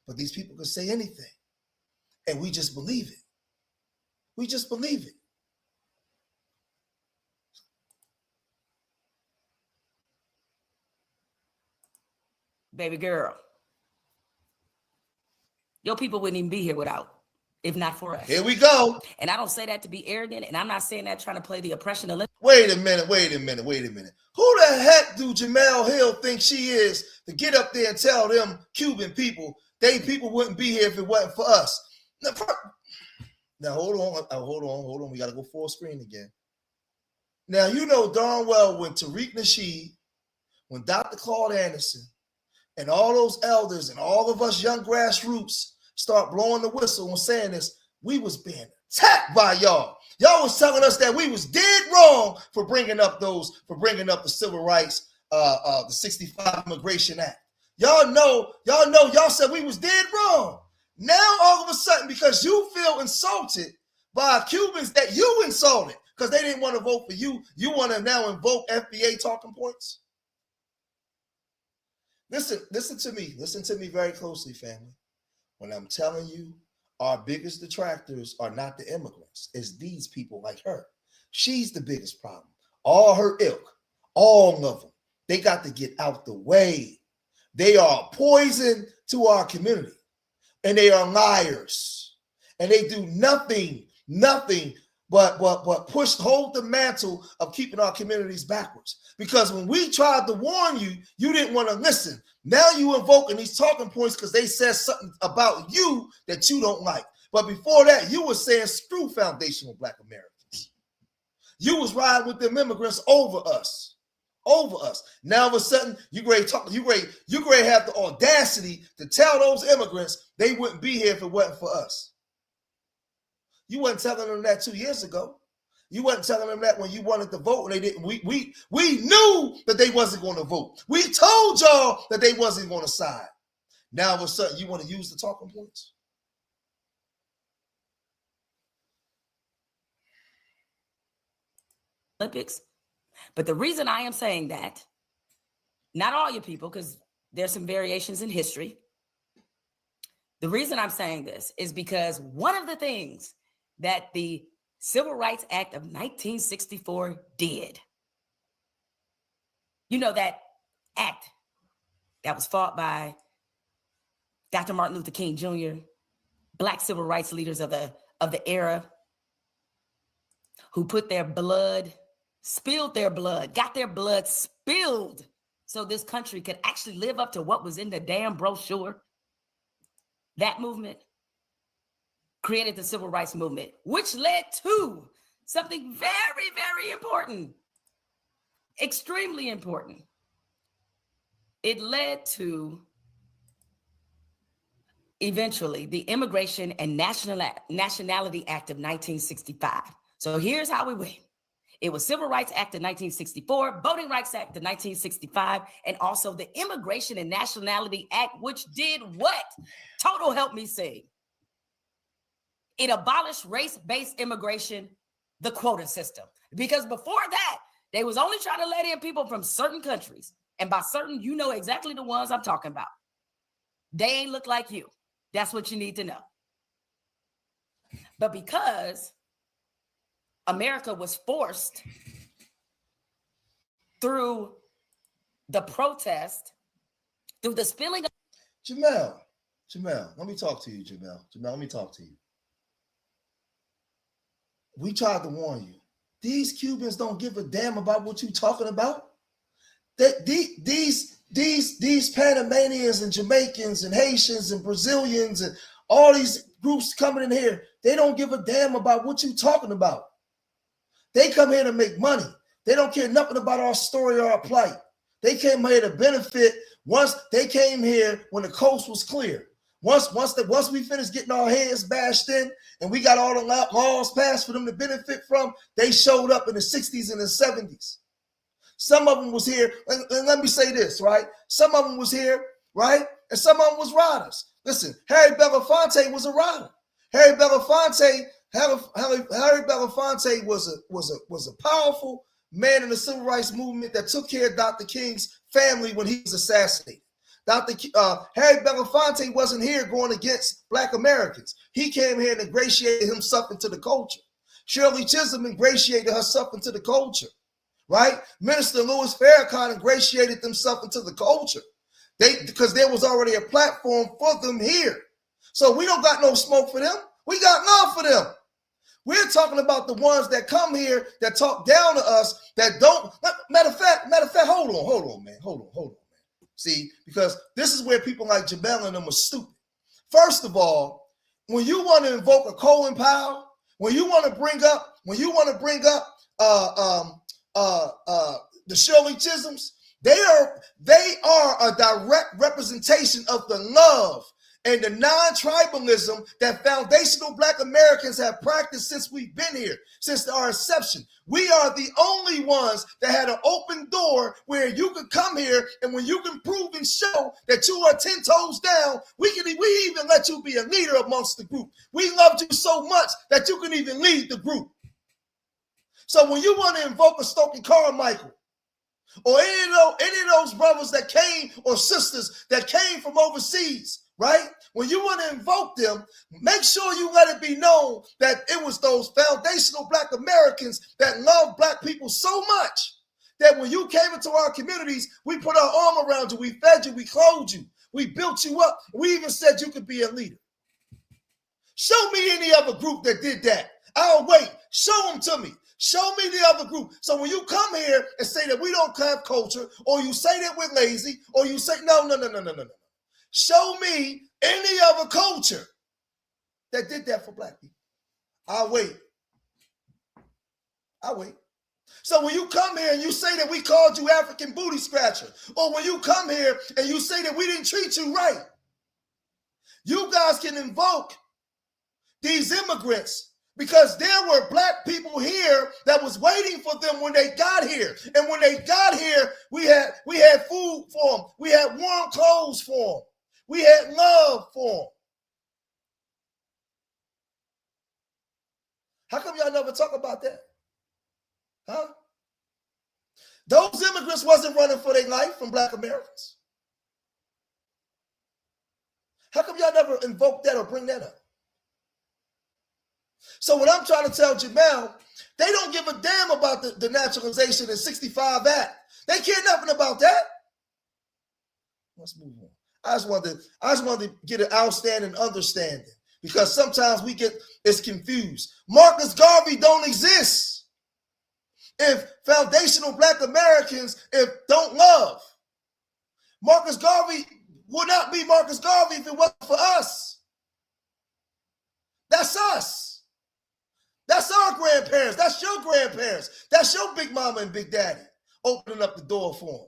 But these people can say anything, and we just believe it. We just believe it.
Baby girl, your people wouldn't even be here if not for us.
Here we go.
And I don't say that to be arrogant, and I'm not saying that trying to play the oppression of.
Wait a minute. Who the heck do Jamal Hill think she is to get up there and tell them Cuban people, they people wouldn't be here if it wasn't for us? Now hold on. We got to go full screen again. Now, you know darn well when Tariq Nasheed, when Dr. Claude Anderson, and all those elders and all of us young grassroots start blowing the whistle and saying this, we was being attacked by y'all. Y'all was telling us that we was dead wrong for bringing up the civil rights, the 65 Immigration Act. Y'all said we was dead wrong. Now, all of a sudden, because you feel insulted by Cubans that you insulted because they didn't want to vote for you, you want to now invoke FBA talking points? Listen to me. Listen to me very closely, family. When I'm telling you, our biggest detractors are not the immigrants. It's these people like her. She's the biggest problem. All her ilk, all of them, they got to get out the way. They are poison to our community. And they are liars. And they do nothing but hold the mantle of keeping our communities backwards. Because when we tried to warn you, you didn't want to listen. Now you invoking these talking points because they said something about you that you don't like. But before that, you were saying screw foundational Black Americans. You was riding with them immigrants over us. Now all of a sudden, you ready to have the audacity to tell those immigrants they wouldn't be here if it wasn't for us. You wasn't telling them that 2 years ago. You wasn't telling them that when you wanted to vote and they didn't. We knew that they wasn't going to vote. We told y'all that they wasn't going to side. Now all of a sudden you want to use the talking points?
Olympics. But the reason I am saying that, not all your people, because there's some variations in history. The reason I'm saying this is because one of the things that the Civil Rights Act of 1964 did, you know, that act that was fought by Dr. Martin Luther King Jr., Black civil rights leaders of the era, who put their blood, spilled their blood, got their blood spilled so this country could actually live up to what was in the damn brochure. That movement created the civil rights movement, which led to something very, very important, extremely important. It led to eventually the Immigration and Nationality Act of 1965. So here's how we went. It was Civil Rights Act of 1964, Voting Rights Act of 1965, and also the Immigration and Nationality Act, which did what? Total help me sing. It abolished race-based immigration, the quota system. Because before that, they was only trying to let in people from certain countries. And by certain, you know exactly the ones I'm talking about. They ain't look like you. That's what you need to know. But because America was forced through the protest, through the spilling of...
Jamal, let me talk to you, Jamal, let me talk to you. We tried to warn you. These Cubans don't give a damn about what you're talking about. These Panamanians and Jamaicans and Haitians and Brazilians and all these groups coming in here, they don't give a damn about what you're talking about. They come here to make money. They don't care nothing about our story or our plight. They came here to benefit. Once they came here when the coast was clear. Once we finished getting our heads bashed in and we got all the laws passed for them to benefit from, they showed up in the 60s and the 70s. Some of them was here, and let me say this, right? Some of them was here, right? And some of them was riders. Listen, Harry Belafonte was a rider. Harry Belafonte was a powerful man in the civil rights movement that took care of Dr. King's family when he was assassinated. Harry Belafonte wasn't here going against Black Americans. He came here and ingratiated himself into the culture. Shirley Chisholm ingratiated herself into the culture, right? Minister Louis Farrakhan ingratiated themselves into the culture. Because there was already a platform for them here. So we don't got no smoke for them. We got love for them. We're talking about the ones that come here that talk down to us that don't. Matter of fact, hold on, man. See, because this is where people like Jamal and them are stupid. First of all, when you want to invoke a Colin Powell, when you want to bring up the Shirley Chisholms, they are a direct representation of the love and the non-tribalism that foundational Black Americans have practiced since we've been here, since our inception. We are the only ones that had an open door where you could come here, and when you can prove and show that you are 10 toes down, we even let you be a leader amongst the group. We loved you so much that you can even lead the group. So when you want to invoke a Stokely Carmichael, or any of those brothers that came or sisters that came from overseas, right? When you want to invoke them, make sure you let it be known that it was those foundational Black Americans that love Black people so much that when you came into our communities, we put our arm around you, we fed you, we clothed you, we built you up, we even said you could be a leader. Show me any other group that did that. I'll wait. Show them to me. Show me the other group. So when you come here and say that we don't have culture, or you say that we're lazy, or you say, no. Show me any other culture that did that for Black people. I'll wait. So when you come here and you say that we called you African booty scratcher, or when you come here and you say that we didn't treat you right, you guys can invoke these immigrants, because there were Black people here that was waiting for them when they got here. And when they got here, we had food for them. We had warm clothes for them. We had love for them. How come y'all never talk about that? Huh? Those immigrants wasn't running for their life from Black Americans. How come y'all never invoke that or bring that up? So what I'm trying to tell Jamal, they don't give a damn about the Naturalization and 65 Act. They care nothing about that. Let's move on. I just wanted to get an outstanding understanding, because sometimes we get confused. Marcus Garvey don't exist if foundational Black Americans don't love. Marcus Garvey would not be Marcus Garvey if it wasn't for us. That's us. That's our grandparents. That's your grandparents. That's your big mama and big daddy opening up the door for them.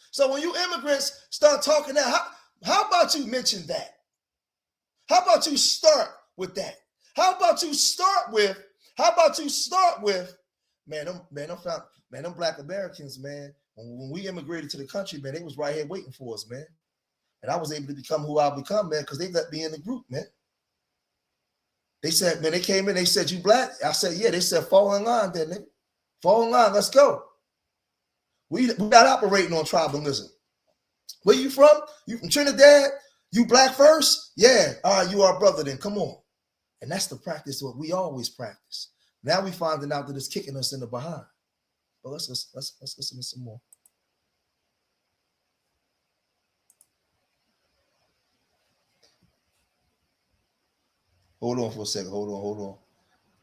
So when you immigrants start talking now, how about you mention that? How about you start with that? How about you start with, them Black Americans, man, when we immigrated to the country, man, they was right here waiting for us, man. And I was able to become who I become, man, because they let me in the group, man. They said, man, they came in, they said, you Black? I said, yeah. They said, fall in line then, nigga. Fall in line, let's go. We're not operating on tribalism. Where you from? You from Trinidad? You Black first? Yeah. All right, you our brother then, come on. And that's the practice what we always practice. Now we finding out that it's kicking us in the behind. But let's listen to some more. Hold on for a second. Hold on.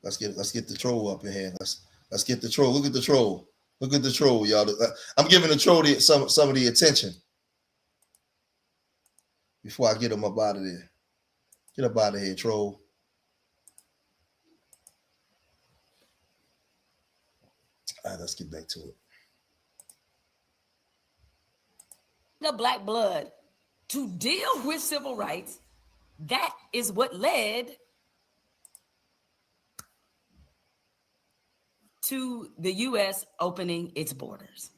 Let's get the troll up in here. Let's get the troll. Look at the troll. Look at the troll, y'all. I'm giving the troll some of the attention before I get him up out of there. Get up out of here, troll. All right, let's get back to it.
The black blood to deal with civil rights, that is what led to the U.S. opening its borders.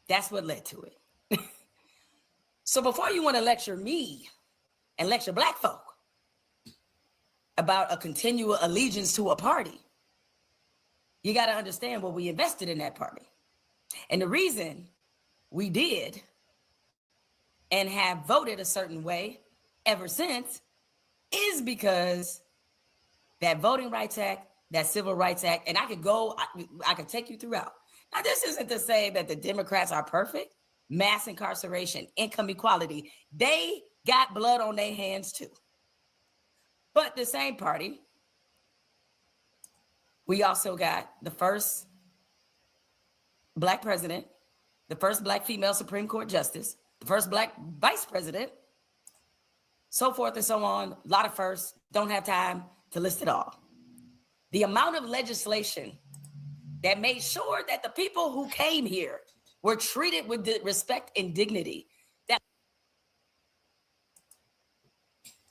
That's what led to it. So before you want to lecture me and lecture black folk about a continual allegiance to a party, you got to understand what we invested in that party. And the reason we did and have voted a certain way ever since is because that Voting Rights Act, that Civil Rights Act, and I could take you throughout. Now, this isn't to say that the Democrats are perfect. Mass incarceration, income equality, they got blood on their hands too. But the same party, we also got the first black president, the first black female Supreme Court justice, the first black vice president, so forth and so on. A lot of firsts, don't have time to list it all. The amount of legislation that made sure that the people who came here were treated with respect and dignity.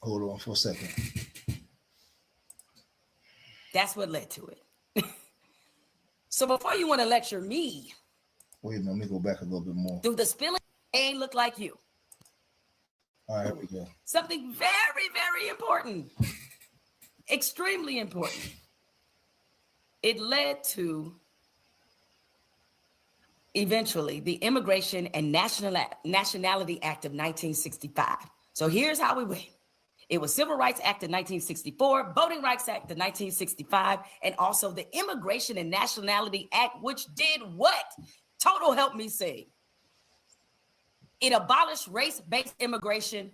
Hold on for a second.
That's what led to it. So before you want to lecture me,
wait a minute, let me go back a little bit more.
Do the spilling ain't look like you?
All right, here we go.
Something very, very important, extremely important. It led to eventually the Immigration and Nationality Act of 1965. So here's how we went. It was Civil Rights Act of 1964, Voting Rights Act of 1965, and also the Immigration and Nationality Act, which did what? Total help me sing. It abolished race-based immigration,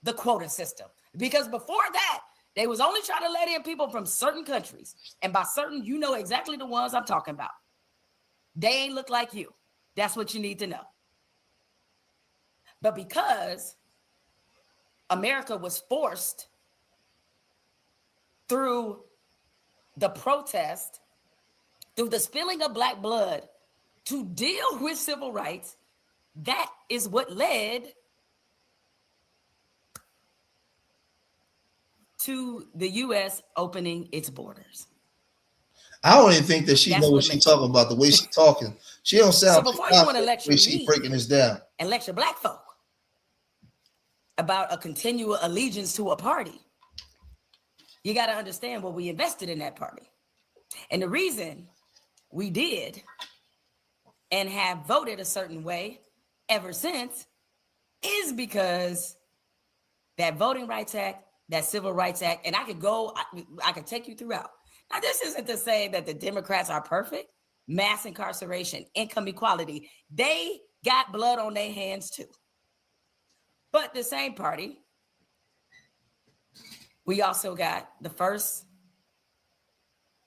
the quota system. Because before that, they was only trying to let in people from certain countries. And by certain, you know exactly the ones I'm talking about. They ain't look like you. That's what you need to know. But because America was forced through the protest, through the spilling of black blood to deal with civil rights, that is what led to the U.S. opening its borders.
I don't even think that she knows what she's talking about. The way she's talking, she don't sound.
So before you want to lecture me,
she's breaking this down
and lecture black folk about a continual allegiance to a party, you got to understand what we invested in that party. And the reason we did and have voted a certain way ever since is because that Voting Rights Act, that Civil Rights Act, and I could take you throughout. Now, this isn't to say that the Democrats are perfect. Mass incarceration, income equality, they got blood on their hands too. But the same party, we also got the first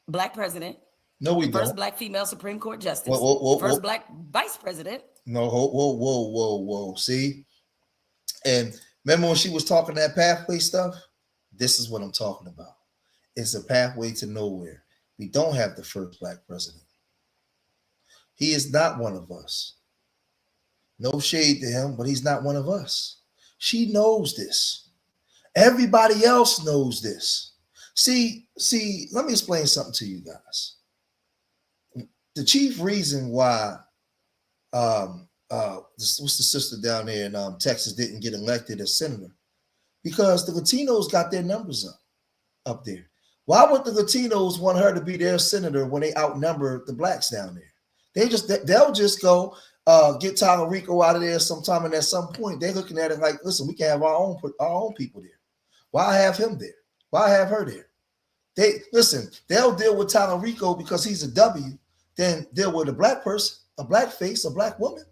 black president.
No, we don't.
First black female Supreme Court justice. First black vice president.
No, whoa. See? And remember when she was talking that pathway stuff? This is what I'm talking about. It's a pathway to nowhere. We don't have the first black president. He is not one of us. No shade to him, but he's not one of us. She knows this. Everybody else knows this. See, let me explain something to you guys. The chief reason why what's the sister down there in Texas didn't get elected as senator, because the Latinos got their numbers up there. Why would the Latinos want her to be their senator when they outnumber the blacks down there? They'll just go get Rico out of there sometime, and at some point they're looking at it like, listen, we can have our own people there. Why have him there? Why have her there? They'll deal with Rico because he's a W, then deal with a black person, a black face, a black woman.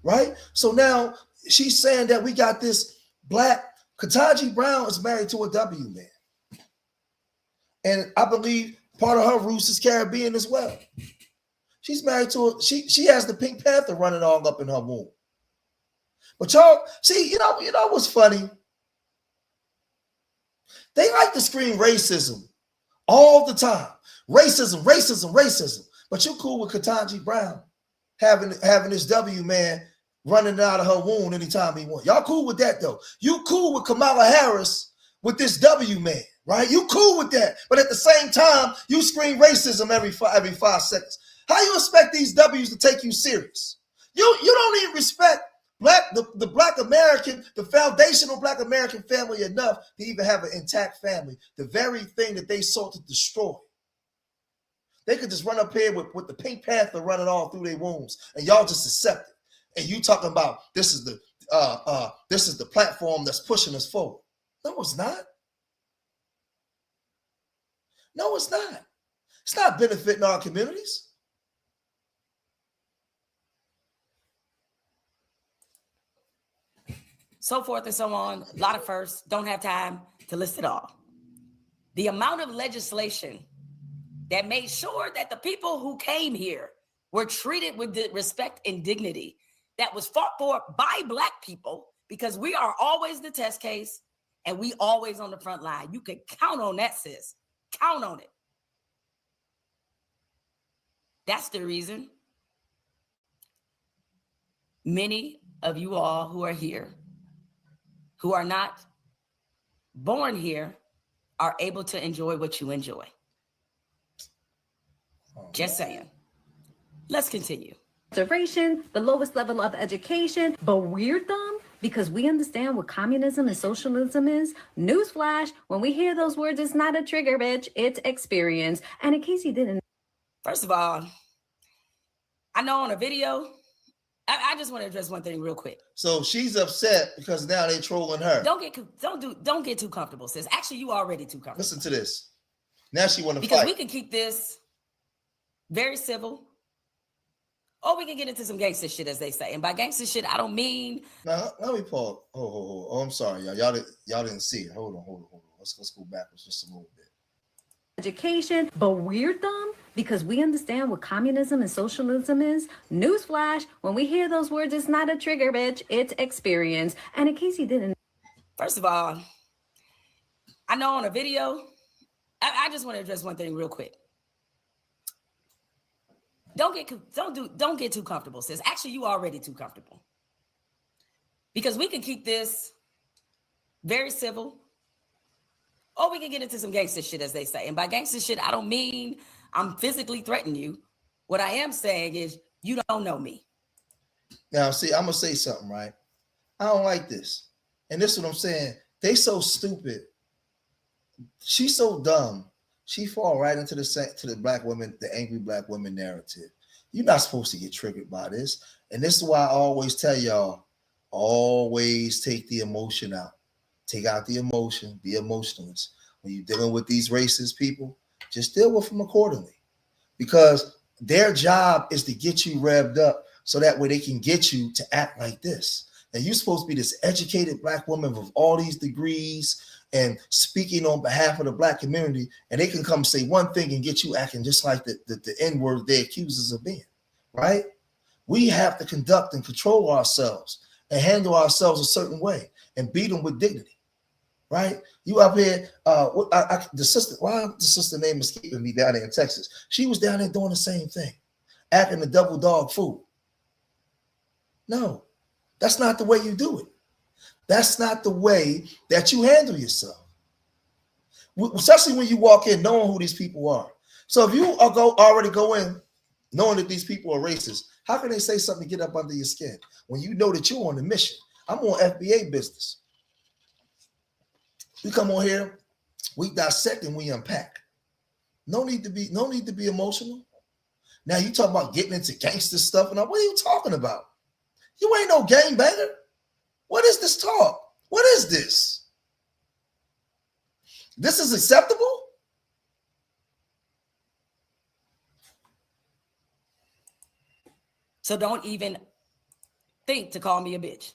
Right? So now she's saying that we got this black. Ketanji Brown is married to a W man. And I believe part of her roots is Caribbean as well. She's married to she has the Pink Panther running all up in her womb. But y'all, see, you know what's funny? They like to scream racism all the time. Racism, racism, racism. But you cool with Ketanji Brown having this W man running out of her wound anytime he wants. Y'all cool with that though. You cool with Kamala Harris with this W man, right? You cool with that. But at the same time, you scream racism every 5 seconds. How you expect these W's to take you serious? You don't even respect the Black American, the foundational Black American family enough to even have an intact family. The very thing that they sought to destroy. They could just run up here with the Pink Panther running all through their wombs, and y'all just accept it. And you talking about this is the platform that's pushing us forward. No, it's not. No, it's not. It's not benefiting our communities.
So forth and so on. A lot of firsts. Don't have time to list it all. The amount of legislation that made sure that the people who came here were treated with respect and dignity that was fought for by Black people, because we are always the test case and we always on the front line. You can count on that, sis. Count on it. That's the reason many of you all who are here, who are not born here, are able to enjoy what you enjoy. Just saying. Let's continue.
Observation, the lowest level of education, but we're dumb because we understand what communism and socialism is. Newsflash, when we hear those words, it's not a trigger, bitch, it's experience. And in case you didn't.
First of all, I know on a video, I just want to address one thing real quick.
So she's upset because now they trolling her.
Don't get too comfortable, sis. Actually, you already too comfortable.
Listen to this. Now she want to fight.
Because we can keep this very civil, or we can get into some gangster shit, as they say. And by gangster shit, I don't mean.
Now let me pause. Oh, I'm sorry, y'all. Y'all didn't see it. Hold on. Let's go backwards just a little bit.
Education, but we're dumb because we understand what communism and socialism is. Newsflash, when we hear those words, it's not a trigger, bitch, it's experience. And in case you didn't.
First of all, I know on a video, I just want to address one thing real quick. Don't get too comfortable, sis. Actually, you already too comfortable. Because we can keep this very civil, or we can get into some gangster shit, as they say. And by gangster shit, I don't mean I'm physically threatening you. What I am saying is you don't know me.
Now, see, I'm going to say something, right? I don't like this. And this is what I'm saying. They so stupid. She's so dumb. She fall right into the Black women, the angry Black women narrative. You're not supposed to get triggered by this. And this is why I always tell y'all, always take the emotion out. Take out the emotion, be emotionless. When you're dealing with these racist people, just deal with them accordingly. Because their job is to get you revved up so that way they can get you to act like this. And you're supposed to be this educated Black woman with all these degrees and speaking on behalf of the Black community, and they can come say one thing and get you acting just like the N-word they accuse us of being, right? We have to conduct and control ourselves and handle ourselves a certain way and beat them with dignity, right? You up here, the sister name is keeping me down there in Texas. She was down there doing the same thing, acting a double dog fool. No, that's not the way you do it. That's not the way that you handle yourself, especially when you walk in knowing who these people are. So if you already go in knowing that these people are racist, how can they say something to get up under your skin when you know that you're on a mission? I'm on FBA business. We come on here, we dissect and we unpack. No need to be emotional. Now you talk about getting into gangster stuff, and what are you talking about? You ain't no gangbanger. What is this talk? What is this? This is acceptable?
So don't even think to call me a bitch.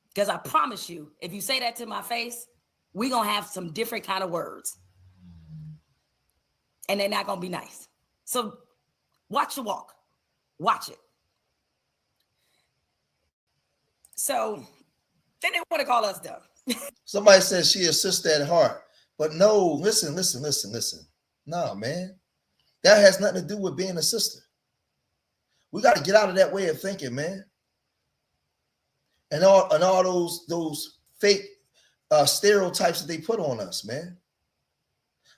Because I promise you, if you say that to my face, we're going to have some different kind of words. And they're not going to be nice. So watch your walk. Watch it. So then they want to call us dumb.
Somebody says she a sister at heart. But no, listen. No, man. That has nothing to do with being a sister. We got to get out of that way of thinking, man. And all those fake stereotypes that they put on us, man.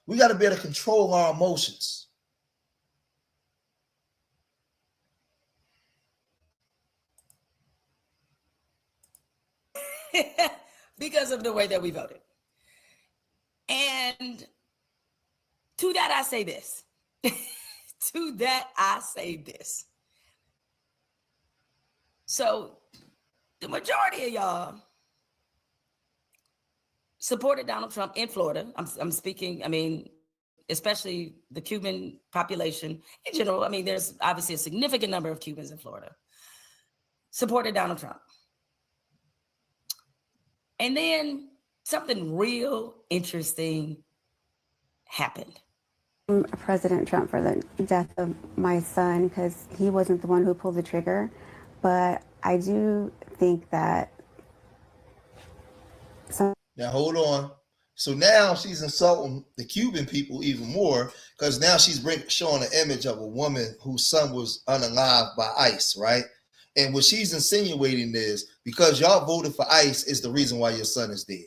We got to be able to control our emotions.
Because of the way that we voted. And to that I say this. To that I say this. So the majority of y'all supported Donald Trump in Florida. I'm speaking, I mean, especially the Cuban population in general. I mean, there's obviously a significant number of Cubans in Florida. Supported Donald Trump. And then something real interesting happened.
President Trump for the death of my son because he wasn't the one who pulled the trigger. But I do think that
Now, hold on. So now she's insulting the Cuban people even more because now she's showing an image of a woman whose son was unalived by ICE, right? And what she's insinuating is because y'all voted for ICE is the reason why your son is dead.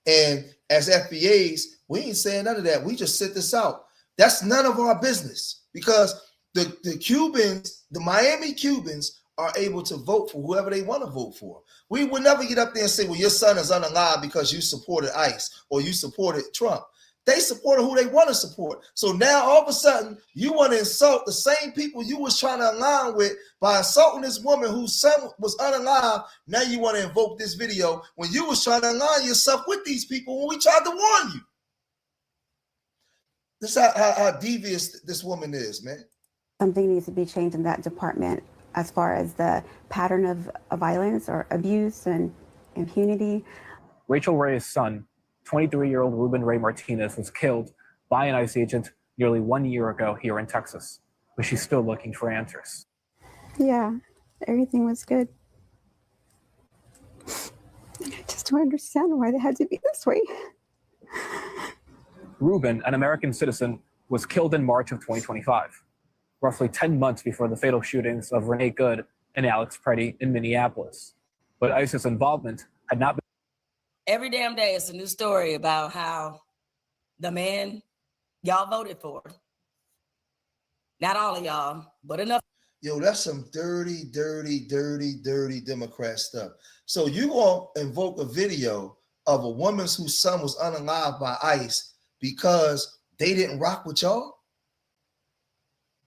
And as FBAs, we ain't saying none of that. We just sit this out. That's none of our business because the Cubans, the Miami Cubans, are able to vote for whoever they want to vote for. We would never get up there and say, well, your son is unalive because you supported ICE or you supported Trump. They supported who they want to support. So now all of a sudden you want to insult the same people you was trying to align with by insulting this woman whose son was unalive. Now you want to invoke this video when you was trying to align yourself with these people when we tried to warn you. This is how devious this woman is, man.
Something needs to be changed in that department as far as the pattern of violence or abuse and impunity.
Rachel Ray's son, 23-year-old Ruben Ray Martinez, was killed by an ICE agent nearly 1 year ago here in Texas, but she's still looking for answers.
Yeah, everything was good. I just don't understand why they had to be this way.
Ruben, an American citizen, was killed in March of 2025, roughly 10 months before the fatal shootings of Renee Good and Alex Preddy in Minneapolis. But ICE's involvement had not been.
Every damn day it's a new story about how the man y'all voted for, not all of y'all, but enough.
Yo, that's some dirty Democrat stuff. So you gonna invoke a video of a woman whose son was unalived by ICE because they didn't rock with y'all?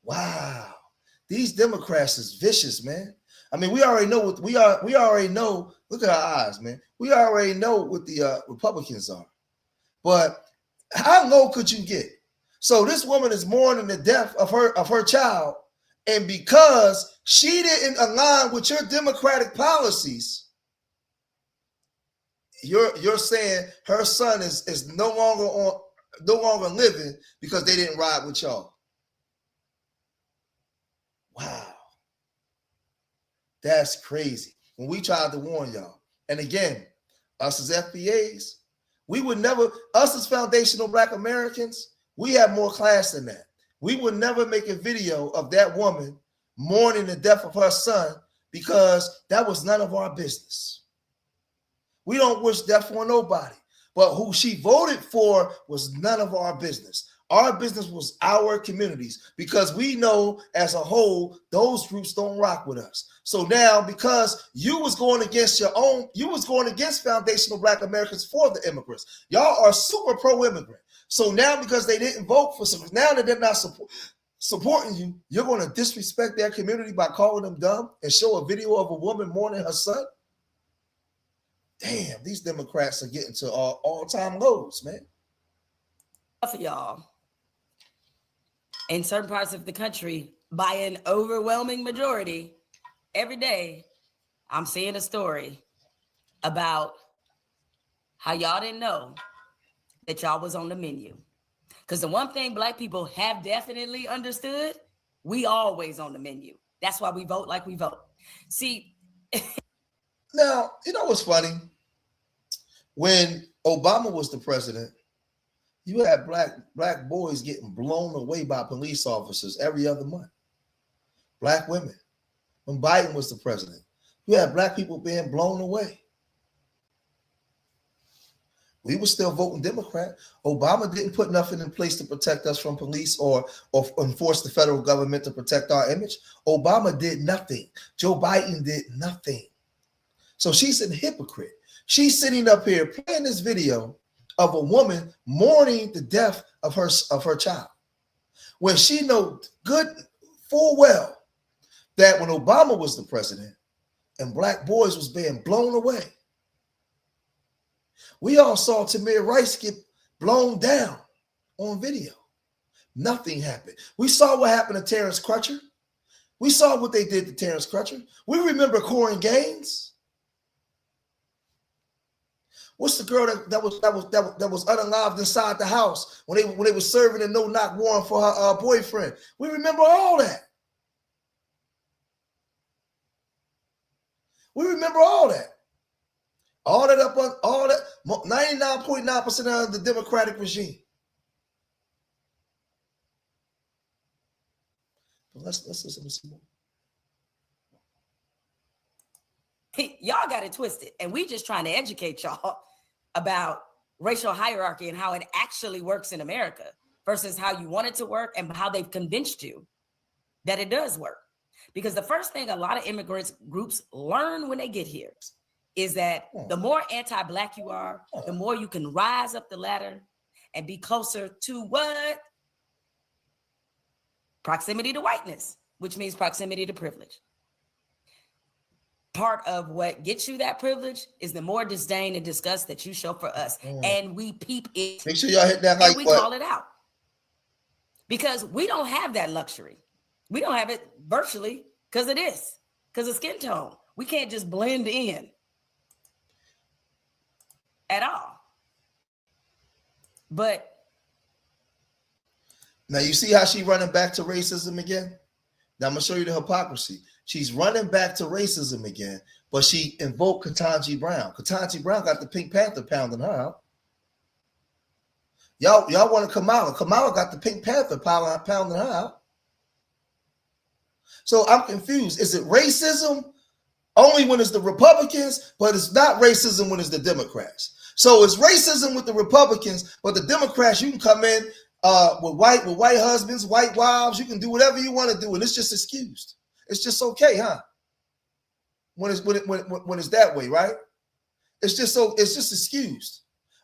Wow, these Democrats is vicious, man. I mean, we already know what we already know. Look at our eyes, man. We already know what the Republicans are. But how low could you get? So this woman is mourning the death of her child, and because she didn't align with your Democratic policies, you're saying her son is no longer living because they didn't ride with y'all. Wow. That's crazy. When we tried to warn y'all, and again, us as FBAs, we would never, us as foundational Black Americans, we have more class than that. We would never make a video of that woman mourning the death of her son because that was none of our business. We don't wish death on nobody, but who she voted for was none of our business. Our business was our communities because we know as a whole, those groups don't rock with us. So now, because you was going against foundational Black Americans for the immigrants, y'all are super pro-immigrant. So now because they didn't vote for some, now that they're not supporting you, you're going to disrespect their community by calling them dumb and show a video of a woman mourning her son? Damn, these Democrats are getting to all-time lows, man.
For y'all, in certain parts of the country, by an overwhelming majority, every day, I'm seeing a story about how y'all didn't know that y'all was on the menu. Because the one thing Black people have definitely understood, we always on the menu. That's why we vote like we vote. See.
Now, you know what's funny? When Obama was the president, You had black boys getting blown away by police officers every other month. Black women. When Biden was the president, you had black people being blown away. We were still voting Democrat. Obama didn't put nothing in place to protect us from police or enforce the federal government to protect our image. Obama did nothing. Joe Biden did nothing. So she's a hypocrite. She's sitting up here playing this video of a woman mourning the death of her child, when she knows good full well that when Obama was the president and black boys was being blown away, we all saw Tamir Rice get blown down on video. Nothing happened. We saw what happened to Terrence Crutcher. We saw what they did to Terrence Crutcher. We remember Corin Gaines. What's the girl that was unalived inside the house when they were serving a no-knock warrant for her boyfriend? We remember all that. We remember all that. All that up on all that 99.9% of the Democratic regime. But let's listen to some more.
Y'all got it twisted, and we just trying to educate y'all about racial hierarchy and how it actually works in America versus how you want it to work and how they've convinced you that it does work. Because the first thing a lot of immigrants groups learn when they get here is that the more anti-black you are, the more you can rise up the ladder and be closer to what? Proximity to whiteness, which means proximity to privilege. Part of what gets you that privilege is the more disdain and disgust that you show for us. And we peep it.
Make sure y'all hit that like
button. We call it out. Because we don't have that luxury. We don't have it virtually because of skin tone. We can't just blend in at all. But
now you see how she running back to racism again? Now I'm gonna show you the hypocrisy. She's running back to racism again, but she invoked Ketanji Brown. Ketanji Brown got the Pink Panther pounding her out. Y'all want Kamala. Kamala got the Pink Panther pounding her out. So I'm confused. Is it racism only when it's the Republicans, but it's not racism when it's the Democrats? So it's racism with the Republicans, but the Democrats, you can come in with white husbands, white wives. You can do whatever you want to do, and it's just excused. It's just okay, huh? When it's that way, right? It's just excused.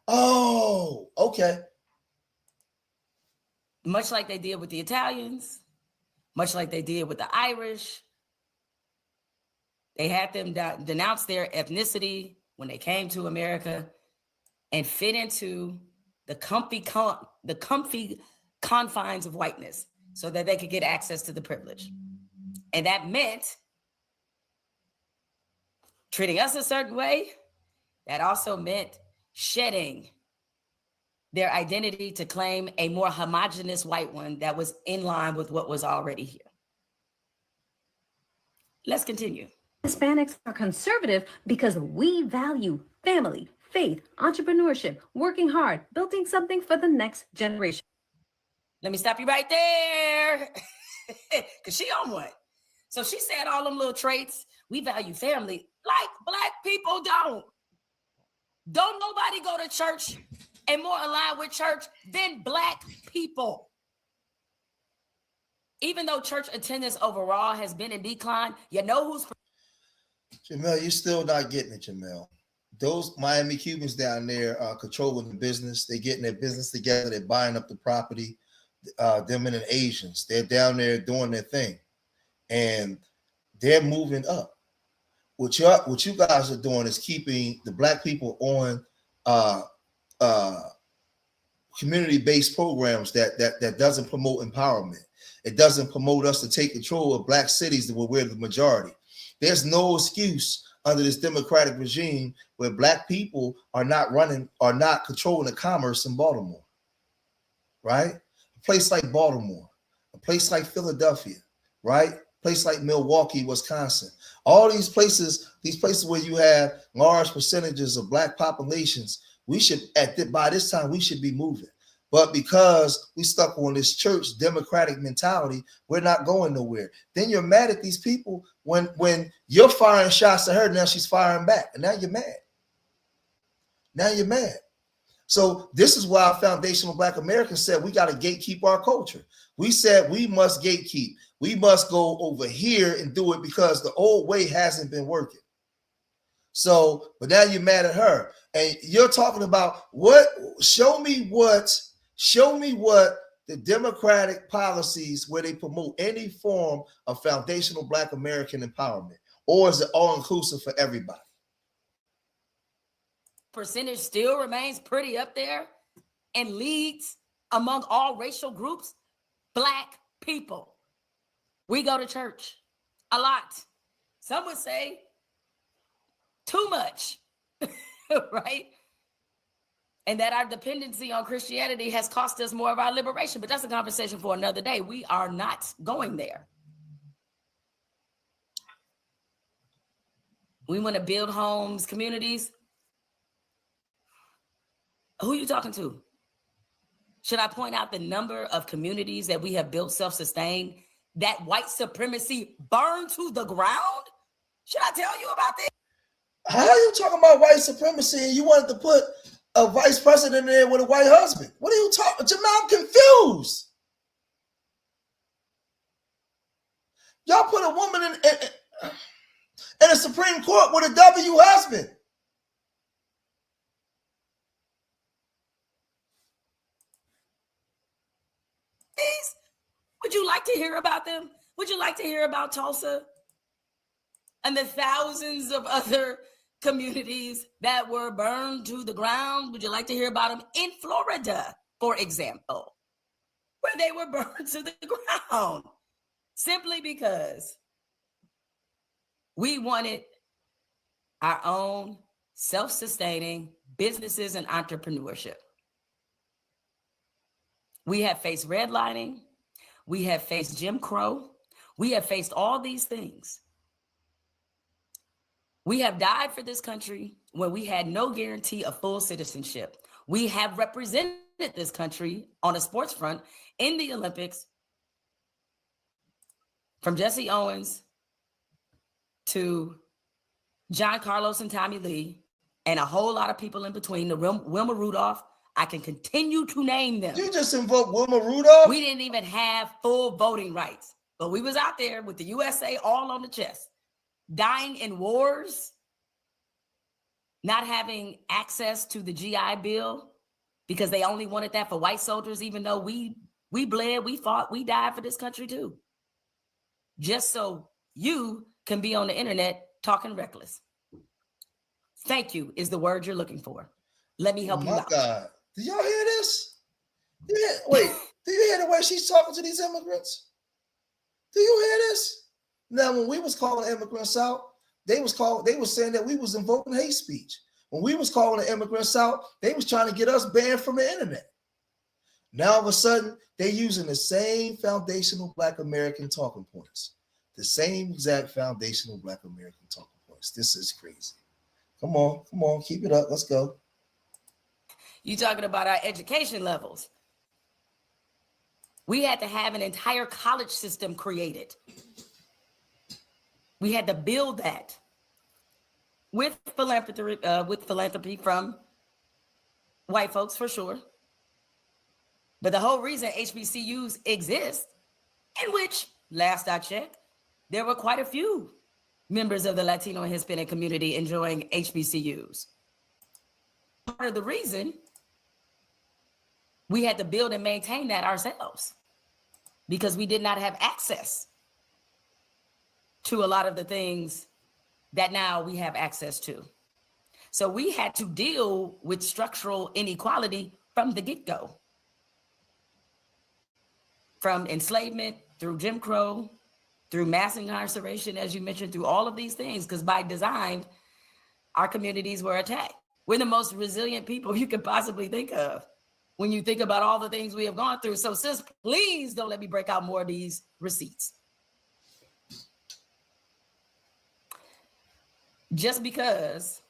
Oh, okay.
Much like they did with the Italians, much like they did with the Irish, they had them denounce their ethnicity when they came to America and fit into the comfy confines of whiteness so that they could get access to the privilege. And that meant treating us a certain way. That also meant shedding their identity to claim a more homogenous white one that was in line with what was already here. Let's continue.
Hispanics are conservative because we value family, faith, entrepreneurship, working hard, building something for the next generation.
Let me stop you right there. Because she on one. So she said all them little traits. We value family like black people don't. Don't nobody go to church and more aligned with church than black people. Even though church attendance overall has been in decline, you know who's...
Jamel, you're still not getting it, Jamel. Those Miami Cubans down there are controlling the business. They're getting their business together. They're buying up the property. Them and the Asians, they're down there doing their thing. And they're moving up. What you guys are doing is keeping the black people on community-based programs that doesn't promote empowerment. It doesn't promote us to take control of black cities where we're the majority. There's no excuse under this democratic regime where black people are not controlling the commerce in Baltimore, right? A place like Baltimore, a place like Philadelphia, right? Place like Milwaukee, Wisconsin, all these places where you have large percentages of black populations, we should by this time we should be moving. But because we stuck on this church democratic mentality, we're not going nowhere. Then you're mad at these people when you're firing shots at her. Now she's firing back, and now you're mad. Now you're mad. So this is why foundational Black Americans said we got to gatekeep our culture. We said we must gatekeep. We must go over here and do it because the old way hasn't been working. So, but now you're mad at her, and you're talking about what? Show me what the democratic policies where they promote any form of foundational Black American empowerment, or is it all inclusive for everybody?
Percentage still remains pretty up there and leads among all racial groups. Black people. We go to church a lot. Some would say too much, right? And that our dependency on Christianity has cost us more of our liberation. But that's a conversation for another day. We are not going there. We want to build homes, communities. Who are you talking to? Should I point out the number of communities that we have built self-sustained that white supremacy burned to the ground? Should I tell you about this?
How are you talking about white supremacy and you wanted to put a vice president in there with a white husband? What are you talking? Jamal, I'm confused. Y'all put a woman in a Supreme Court with a W husband.
Would you like to hear about them? Would you like to hear about Tulsa and the thousands of other communities that were burned to the ground? Would you like to hear about them in Florida, for example, where they were burned to the ground simply because we wanted our own self-sustaining businesses and entrepreneurship? We have faced redlining. We have faced Jim Crow. We have faced all these things. We have died for this country when we had no guarantee of full citizenship. We have represented this country on a sports front in the Olympics, from Jesse Owens to John Carlos and Tommy Lee, and a whole lot of people in between, the Wilma Rudolph. I can continue to name them.
You just invoked Wilma Rudolph?
We didn't even have full voting rights, but we was out there with the USA all on the chest, dying in wars, not having access to the GI Bill because they only wanted that for white soldiers, even though we bled, we fought, we died for this country too. Just so you can be on the internet talking reckless. Thank you is the word you're looking for. Let me help you out.
God. Do y'all hear this? Wait, do you hear the way she's talking to these immigrants? Do you hear this? Now, when we was calling immigrants out, they was saying that we was invoking hate speech. When we was calling the immigrants out, they was trying to get us banned from the internet. Now, all of a sudden, they're using the same foundational Black American talking points. The same exact foundational Black American talking points. This is crazy. Come on, keep it up. Let's go.
You talking about our education levels. We had to have an entire college system created. We had to build that with philanthropy from white folks for sure. But the whole reason HBCUs exist, in which, last I checked, there were quite a few members of the Latino and Hispanic community enjoying HBCUs. Part of the reason we had to build and maintain that ourselves because we did not have access to a lot of the things that now we have access to. So we had to deal with structural inequality from the get-go. From enslavement through Jim Crow, through mass incarceration, as you mentioned, through all of these things, because by design, our communities were attacked. We're the most resilient people you could possibly think of when you think about all the things we have gone through. So sis, please don't let me break out more of these receipts. Just because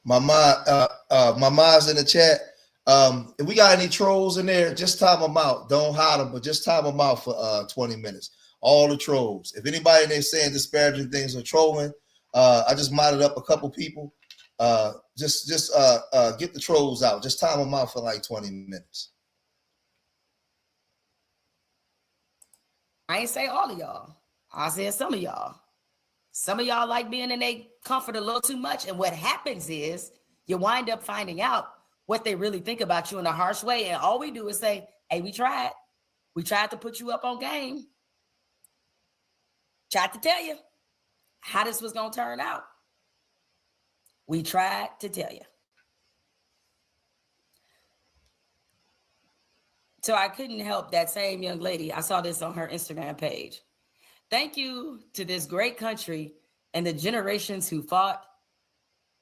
my mom's in the chat. If we got any trolls in there, just time them out. Don't hide them, but just time them out for 20 minutes. All the trolls. If anybody in there saying disparaging things or trolling, I just modded up a couple people. Just get the trolls out. Just time them out for like 20 minutes.
I ain't say all of y'all. I said some of y'all. Some of y'all like being in their comfort a little too much. And what happens is you wind up finding out what they really think about you in a harsh way. And all we do is say, hey, we tried. We tried to put you up on game. Tried to tell you how this was going to turn out. We tried to tell you. So I couldn't help that same young lady. I saw this on her Instagram page. Thank you to this great country and the generations who fought,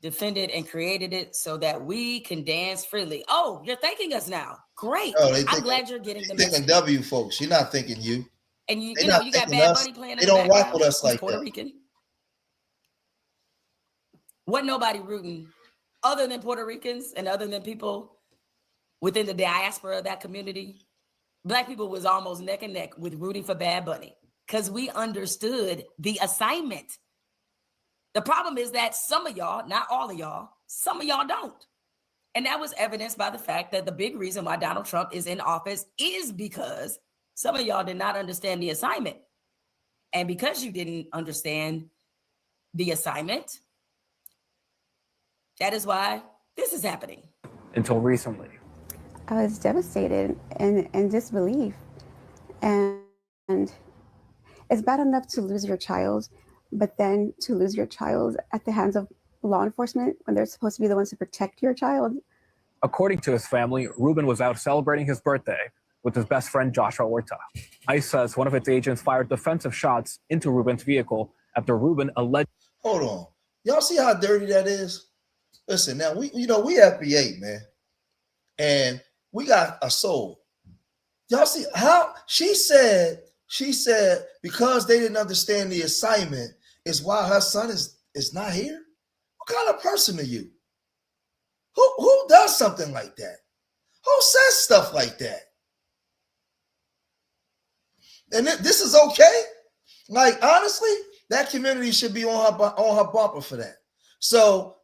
defended, and created it so that we can dance freely. Oh, you're thanking us now. Great.
Oh,
I'm glad you're getting the
message. Thinking W, folks. You're not thinking you.
And you know, you got Bad Bunny playing in the
background. They don't rock with us
He's
like
Puerto
that.
Rican. Wasn't nobody rooting other than Puerto Ricans and other than people within the diaspora of that community. Black people was almost neck and neck with rooting for Bad Bunny because we understood the assignment. The problem is that some of y'all, not all of y'all, some of y'all don't. And that was evidenced by the fact that the big reason why Donald Trump is in office is because some of y'all did not understand the assignment. And because you didn't understand the assignment, that is why this is happening.
Until recently.
I was devastated and in disbelief. And it's bad enough to lose your child, but then to lose your child at the hands of law enforcement when they're supposed to be the ones to protect your child.
According to his family, Ruben was out celebrating his birthday with his best friend, Joshua Orta. ICE says one of its agents fired defensive shots into Ruben's vehicle after Ruben alleged.
Hold on. Y'all see how dirty that is? Listen, now we FBA, man. And we got a soul. Y'all see how she said because they didn't understand the assignment is why her son is not here? What kind of person are you? Who does something like that? Who says stuff like that? And this is okay? Like, honestly, that community should be on her bumper for that. So,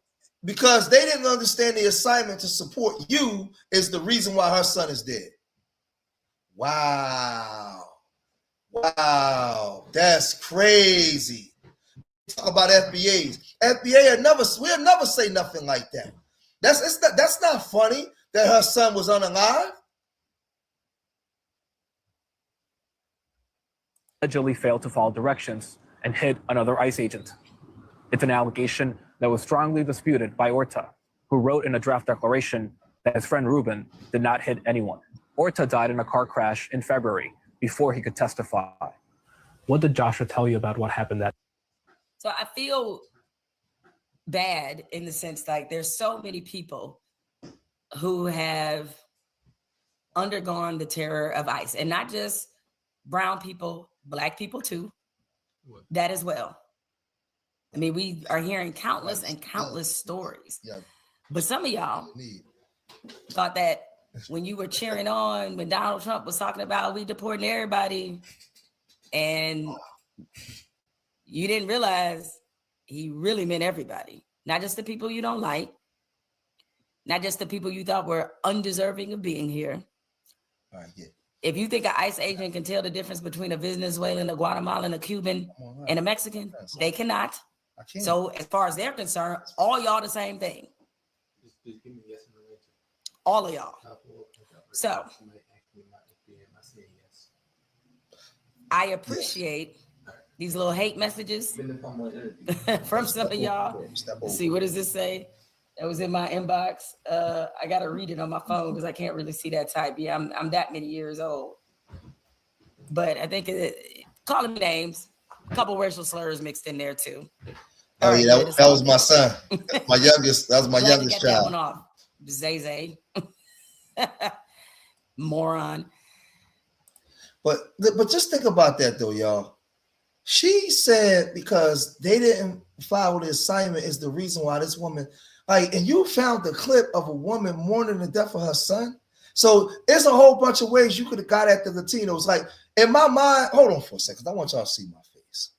because they didn't understand the assignment to support you is the reason why her son is dead. Wow. Wow. That's crazy. Talk about FBAs. FBA we'll never say nothing like that. That's not funny that her son was unalive.
Allegedly failed to follow directions and hit another ICE agent. It's an allegation that was strongly disputed by Orta, who wrote in a draft declaration that his friend Ruben did not hit anyone. Orta died in a car crash in February before he could testify. What did Joshua tell you about what happened that?
So I feel bad in the sense like there's so many people who have undergone the terror of ICE, and not just brown people, black people too, that as well. I mean, we are hearing countless and countless stories. Yeah. But some of y'all thought that when you were cheering on, when Donald Trump was talking about we deporting everybody, and you didn't realize he really meant everybody, not just the people you don't like, not just the people you thought were undeserving of being here.
All right, yeah.
If you think an ICE agent can tell the difference between a Venezuelan, a Guatemalan, a Cuban, and a Mexican, they cannot. So as far as they're concerned, all y'all the same thing. All of y'all. So I appreciate these little hate messages from some of y'all. Let's see, what does this say? That was in my inbox. I got to read it on my phone because I can't really see that type. Yeah, I'm that many years old. But I think calling me names, a couple racial slurs mixed in there too.
Oh, right, yeah, that was my son. My youngest, that was my youngest child. That one off.
Zay. Moron.
But just think about that though, y'all. She said because they didn't follow the assignment is the reason why this woman, Like, and you found the clip of a woman mourning the death of her son. So it's a whole bunch of ways you could have got at the Latinos. Like, in my mind, hold on for a second. I want y'all to see my face.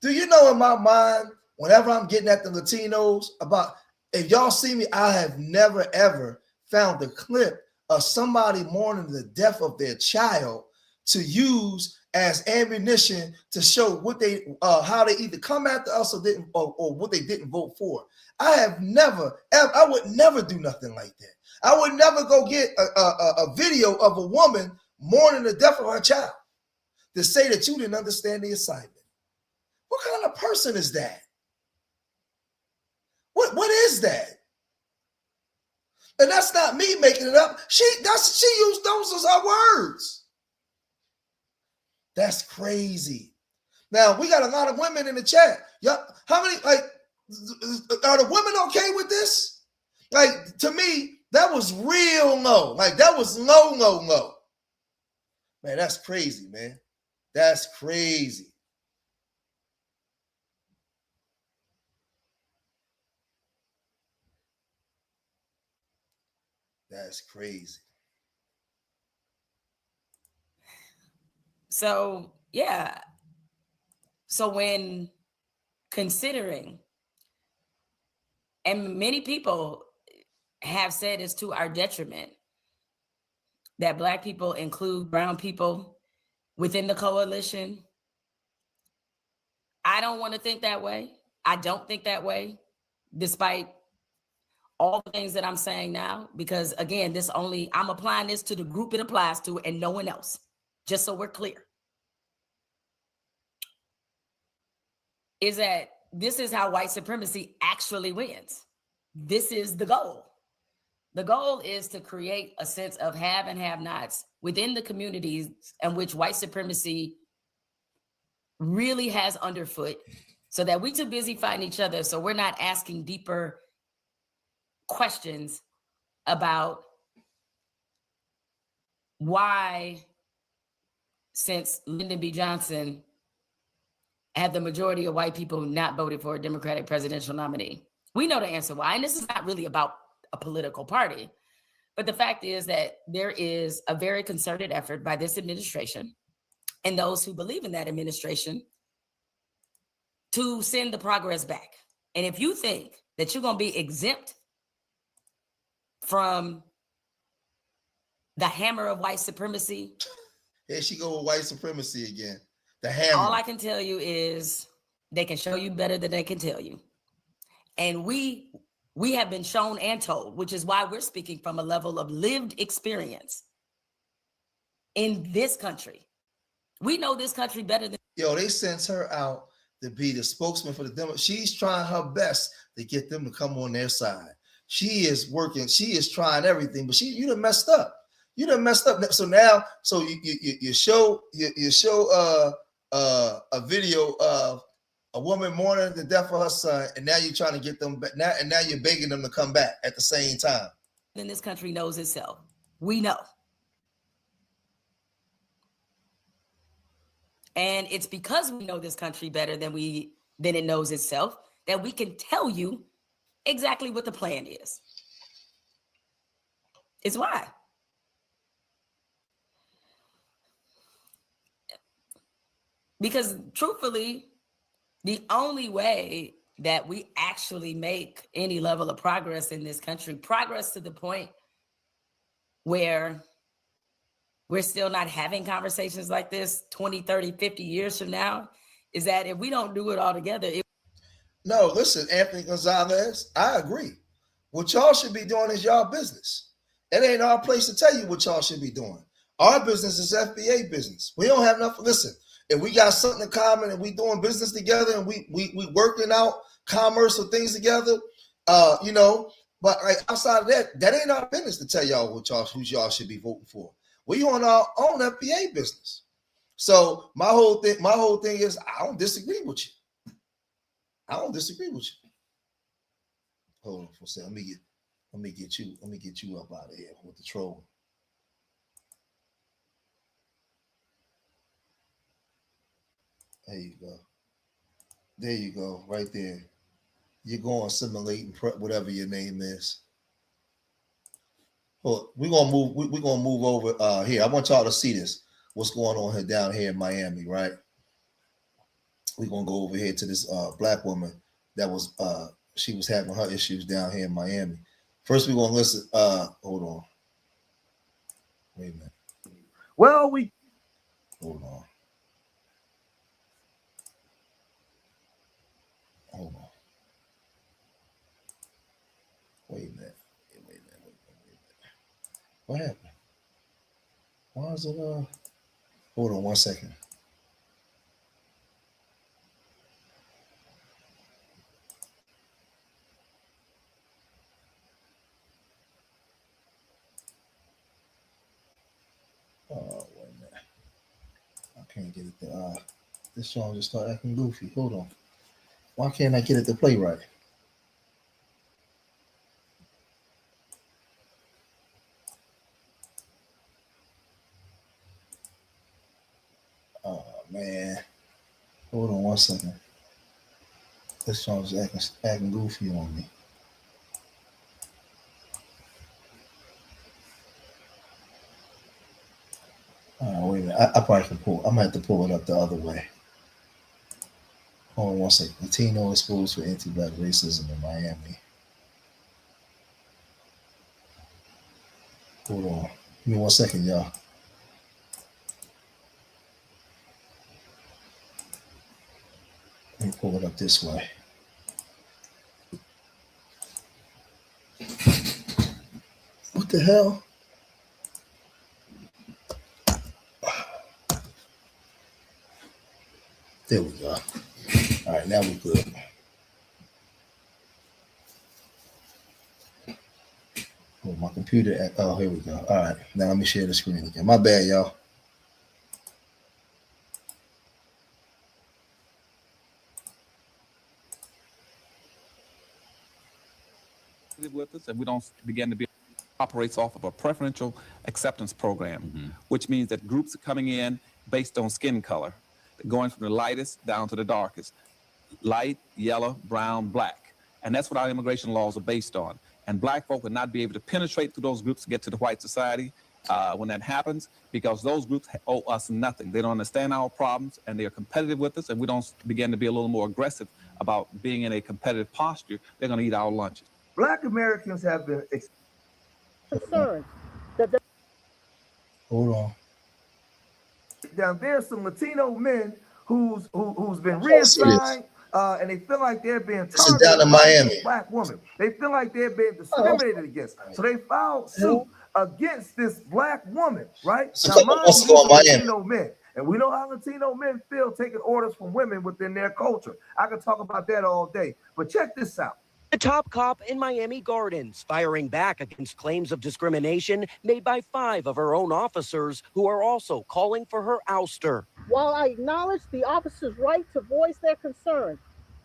Do you know in my mind, whenever I'm getting at the Latinos about, if y'all see me, I have never, ever found a clip of somebody mourning the death of their child to use as ammunition to show what they, how they either come after us or didn't, or what they didn't vote for. I have never, ever, I would never do nothing like that. I would never go get a video of a woman mourning the death of her child to say that you didn't understand the assignment. What kind of person is that? What is that? And that's not me making it up. She used those as her words. That's crazy. Now we got a lot of women in the chat. Yeah, how many, like, are the women okay with this? Like, to me, that was real low. Like, that was low. Man, that's crazy, man. That's crazy. That's crazy.
So, yeah. So when considering, and many people have said it's to our detriment that Black people include brown people within the coalition. I don't want to think that way. I don't think that way, despite all the things that I'm saying now, because again, I'm applying this to the group it applies to and no one else, just so we're clear. Is that this is how white supremacy actually wins. This is the goal. The goal is to create a sense of have and have nots within the communities in which white supremacy really has underfoot, so that we're too busy fighting each other. So we're not asking deeper questions about why, since Lyndon B. Johnson had the majority of white people not voted for a Democratic presidential nominee. We know the answer why, and this is not really about a political party, but the fact is that there is a very concerted effort by this administration and those who believe in that administration to send the progress back. And if you think that you're going to be exempt from the hammer of white supremacy.
Here she go with white supremacy again. The hammer.
All I can tell you is they can show you better than they can tell you. And we have been shown and told, which is why we're speaking from a level of lived experience in this country. We know this country better than.
Yo, they sent her out to be the spokesman for the Democrats. She's trying her best to get them to come on their side. She is working. She is trying everything, but you done messed up. You done messed up. So now, so you show a video of a woman mourning the death of her son, and now you're trying to get them back. Now you're begging them to come back at the same time.
Then this country knows itself. We know. And it's because we know this country better than it knows itself that we can tell you exactly what the plan is. It's why. Because truthfully, the only way that we actually make any level of progress in this country, progress to the point where we're still not having conversations like this 20, 30, 50 years from now, is that if we don't do it all together.
No, listen, Anthony Gonzalez, I agree. What y'all should be doing is y'all business. It ain't our place to tell you what y'all should be doing. Our business is FBA business. We don't have nothing. Listen, if we got something in common and we doing business together and we working out commerce or things together, but like outside of that ain't our business to tell y'all who y'all should be voting for. We on our own FBA business. So my whole thing is I don't disagree with you. Hold on for a second. Let me get you up out of here with the troll. There you go. Right there. you're going to assimilate and prep whatever your name is. Well, we're gonna move over here. I want y'all to see this. What's going on here down here in Miami, right? We're gonna go over here to this black woman that was she was having her issues down here in Miami. First, we're gonna listen. Hold on. Wait a minute.
Well,
hold on. Hold on. Wait a minute. What happened? Why is it hold on 1 second. Wait a minute. I can't get it to this song just started acting goofy. Hold on. Why can't I get it to play right? Oh man. Hold on 1 second. This song's acting goofy on me. Wait a minute. I probably can pull. I'm gonna have to pull it up the other way. Hold on 1 second. Latino exposed for anti-black racism in Miami. Hold on. Give me 1 second, y'all. Let me pull it up this way. What the hell? There we go. All right, now we're good. Oh, my computer. Oh, here we go. All right, now let me share the screen again. My bad, y'all.
With us, and we don't begin to be operates off of a preferential acceptance program, which means that groups are coming in based on skin color, going from the lightest down to the darkest, light, yellow, brown, black. And that's what our immigration laws are based on. And black folk will not be able to penetrate through those groups to get to the white society when that happens, because those groups owe us nothing. They don't understand our problems, and they are competitive with us, and we don't begin to be a little more aggressive about being in a competitive posture. They're going to eat our lunches.
Black Americans have been
concerned that
hold on.
Now there's some Latino men who's been reassigned, and they feel like they're being targeted
down in Miami.
by black women. They feel like they're being discriminated against. So they filed suit against this black woman, right?
So
now, mind
what's
you,
going on Miami?
Latino men. And we know how Latino men feel taking orders from women within their culture. I could talk about that all day. But check this out.
The top cop in Miami Gardens firing back against claims of discrimination made by 5 of her own officers who are also calling for her ouster.
while I acknowledge the officers' right to voice their concern,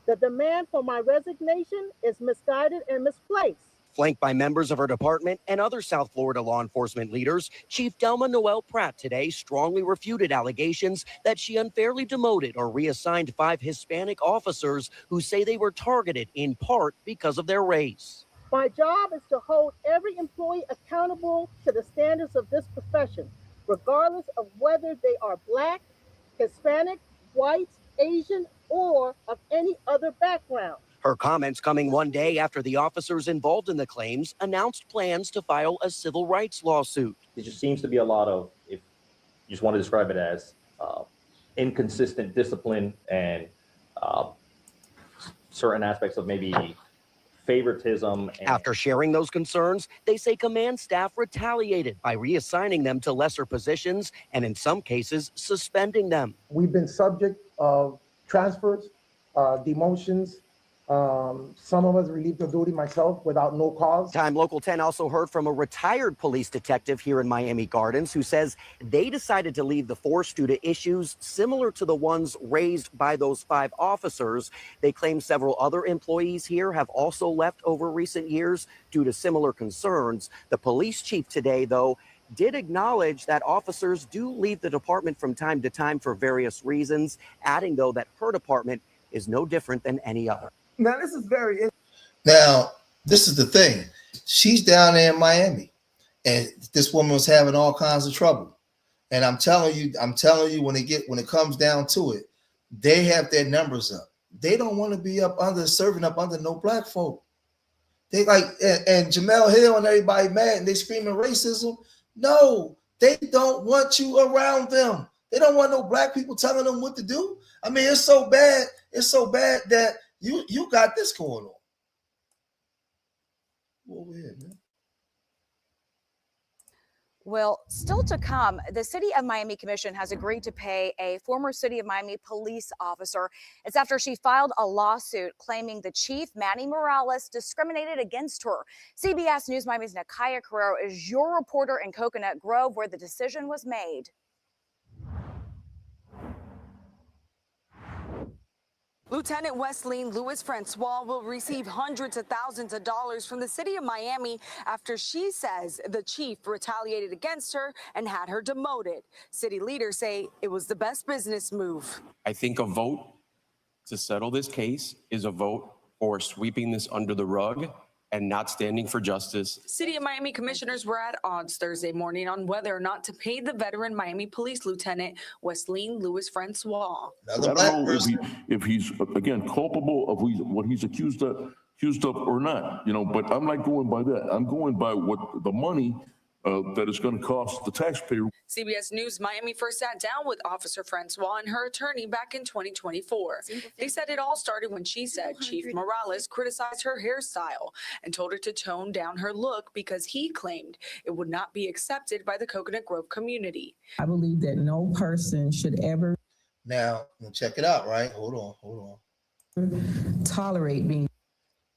the demand for my resignation is misguided and misplaced.
Flanked by members of her department and other South Florida law enforcement leaders, Chief Delma Noel Pratt today strongly refuted allegations that she unfairly demoted or reassigned 5 Hispanic officers who say they were targeted in part because of their race.
My job is to hold every employee accountable to the standards of this profession, regardless of whether they are Black, Hispanic, white, Asian, or of any other background.
Her comments coming one day after the officers involved in the claims announced plans to file a civil rights lawsuit.
It just seems to be a lot of, if you just want to describe it as inconsistent discipline and certain aspects of maybe favoritism.
After sharing those concerns, they say command staff retaliated by reassigning them to lesser positions and in some cases suspending them.
We've been subject of transfers, demotions, some of us relieved of duty, myself, without no cause.
Time Local 10 also heard from a retired police detective here in Miami Gardens who says they decided to leave the force due to issues similar to the ones raised by those 5 officers. They claim several other employees here have also left over recent years due to similar concerns. The police chief today, though, did acknowledge that officers do leave the department from time to time for various reasons, adding, though, that her department is no different than any other.
Now, this is very.
Now, this is the thing. She's down there in Miami, and this woman was having all kinds of trouble. And I'm telling you, when it comes down to it, they have their numbers up. They don't want to be serving up under no black folk. They like, and Jamal Hill and everybody mad and they screaming racism. No, they don't want you around them. They don't want no black people telling them what to do. I mean, it's so bad. It's so bad that you got this going on. Over here, man.
Well, still to come, the City of Miami Commission has agreed to pay a former City of Miami police officer. It's after she filed a lawsuit claiming the chief, Manny Morales, discriminated against her. CBS News Miami's Nakaya Carrero is your reporter in Coconut Grove, where the decision was made.
Lieutenant Wesleyan Lewis Francois will receive hundreds of thousands of dollars from the city of Miami after she says the chief retaliated against her and had her demoted. City leaders say it was the best business move.
I think a vote to settle this case is a vote for sweeping this under the rug and not standing for justice.
City of Miami commissioners were at odds Thursday morning on whether or not to pay the veteran Miami Police Lieutenant Wesleyan Lewis Francois.
I don't know if he's again culpable of what he's accused of or not, but I'm not going by that. I'm going by what the money that is going to cost the taxpayer.
CBS News Miami first sat down with Officer Francois and her attorney back in 2024. They said it all started when she said Chief Morales criticized her hairstyle and told her to tone down her look because he claimed it would not be accepted by the Coconut Grove community.
I believe that no person should ever.
Now, check it out, right? Hold on.
Tolerate being.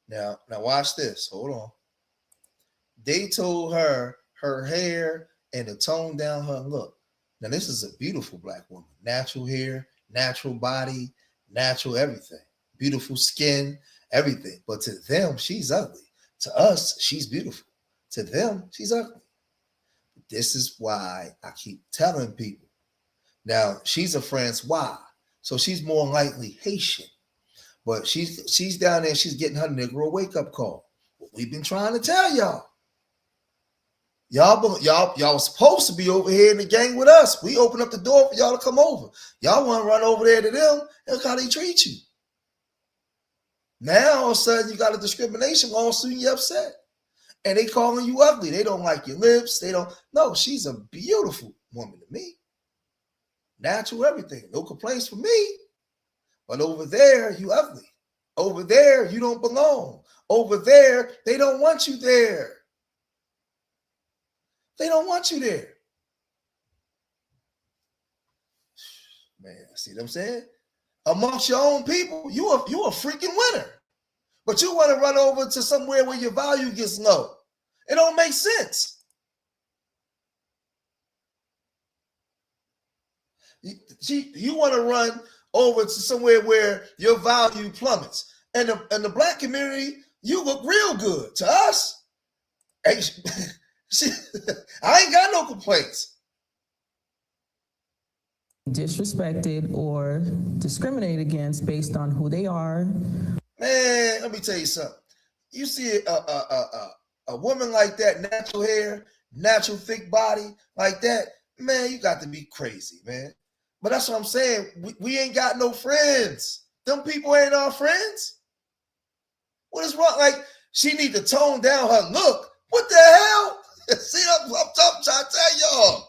Now watch this. Hold on. They told her hair and to tone down her look. Now, this is a beautiful black woman. Natural hair, natural body, natural everything. Beautiful skin, everything. But to them, she's ugly. To us, she's beautiful. To them, she's ugly. This is why I keep telling people. Now, she's a Francois, so she's more likely Haitian. But she's down there, she's getting her Negro wake-up call. What we've been trying to tell y'all. Y'all supposed to be over here in the gang with us. We open up the door for y'all to come over. Y'all want to run over there to them. Look how they treat you. Now all of a sudden you got a discrimination lawsuit and you're upset. And they calling you ugly. They don't like your lips. They don't. No, she's a beautiful woman to me. Natural everything. No complaints for me. But over there, you ugly. Over there, you don't belong. Over there, they don't want you there. They don't want you there. Man, see what I'm saying? Amongst your own people, you a freaking winner. But you want to run over to somewhere where your value gets low. It don't make sense. You want to run over to somewhere where your value plummets. And the black community, you look real good. To us, I ain't got no complaints.
Disrespected or discriminated against based on who they are.
Man, let me tell you something. You see a woman like that, natural hair, natural thick body like that, man, you got to be crazy, man. But that's what I'm saying. We ain't got no friends. Them people ain't our friends. What is wrong? Like, she need to tone down her look. What the hell? See, I'm trying to tell y'all.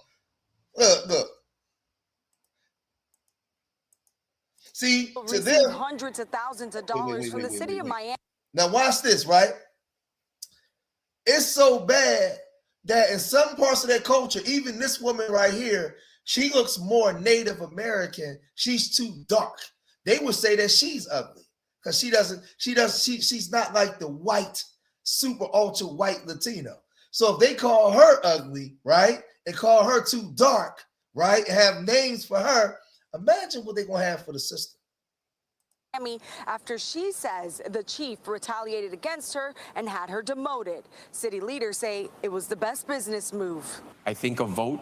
Look. See, to them,
hundreds of thousands of dollars from the city of Miami.
Now watch this, right? It's so bad that in some parts of their culture, even this woman right here, she looks more Native American. She's too dark. They would say that she's ugly because she's not like the white, super ultra white Latino. So if they call her ugly, right, and call her too dark, right, and have names for her, imagine what they're going to have for the sister.
After she says the chief retaliated against her and had her demoted. City leaders say it was the best business move.
I think a vote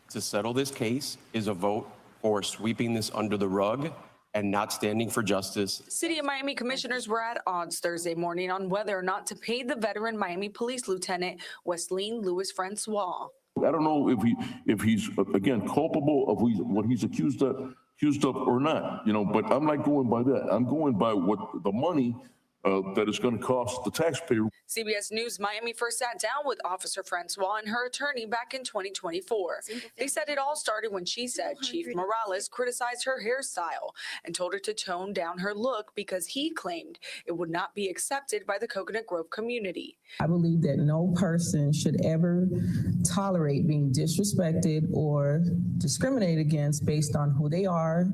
to settle this case is a vote for sweeping this under the rug and not standing for justice.
City of Miami commissioners were at odds Thursday morning on whether or not to pay the veteran Miami Police Lieutenant Wesley Louis Francois.
I don't know if he's again culpable of what he's accused of or not, but I'm not going by that. I'm going by what the money that is going to cost the taxpayer.
CBS News Miami first sat down with Officer Francois and her attorney back in 2024. They said it all started when she said Chief Morales criticized her hairstyle and told her to tone down her look because he claimed it would not be accepted by the Coconut Grove community.
I believe that no person should ever tolerate being disrespected or discriminated against based on who they are,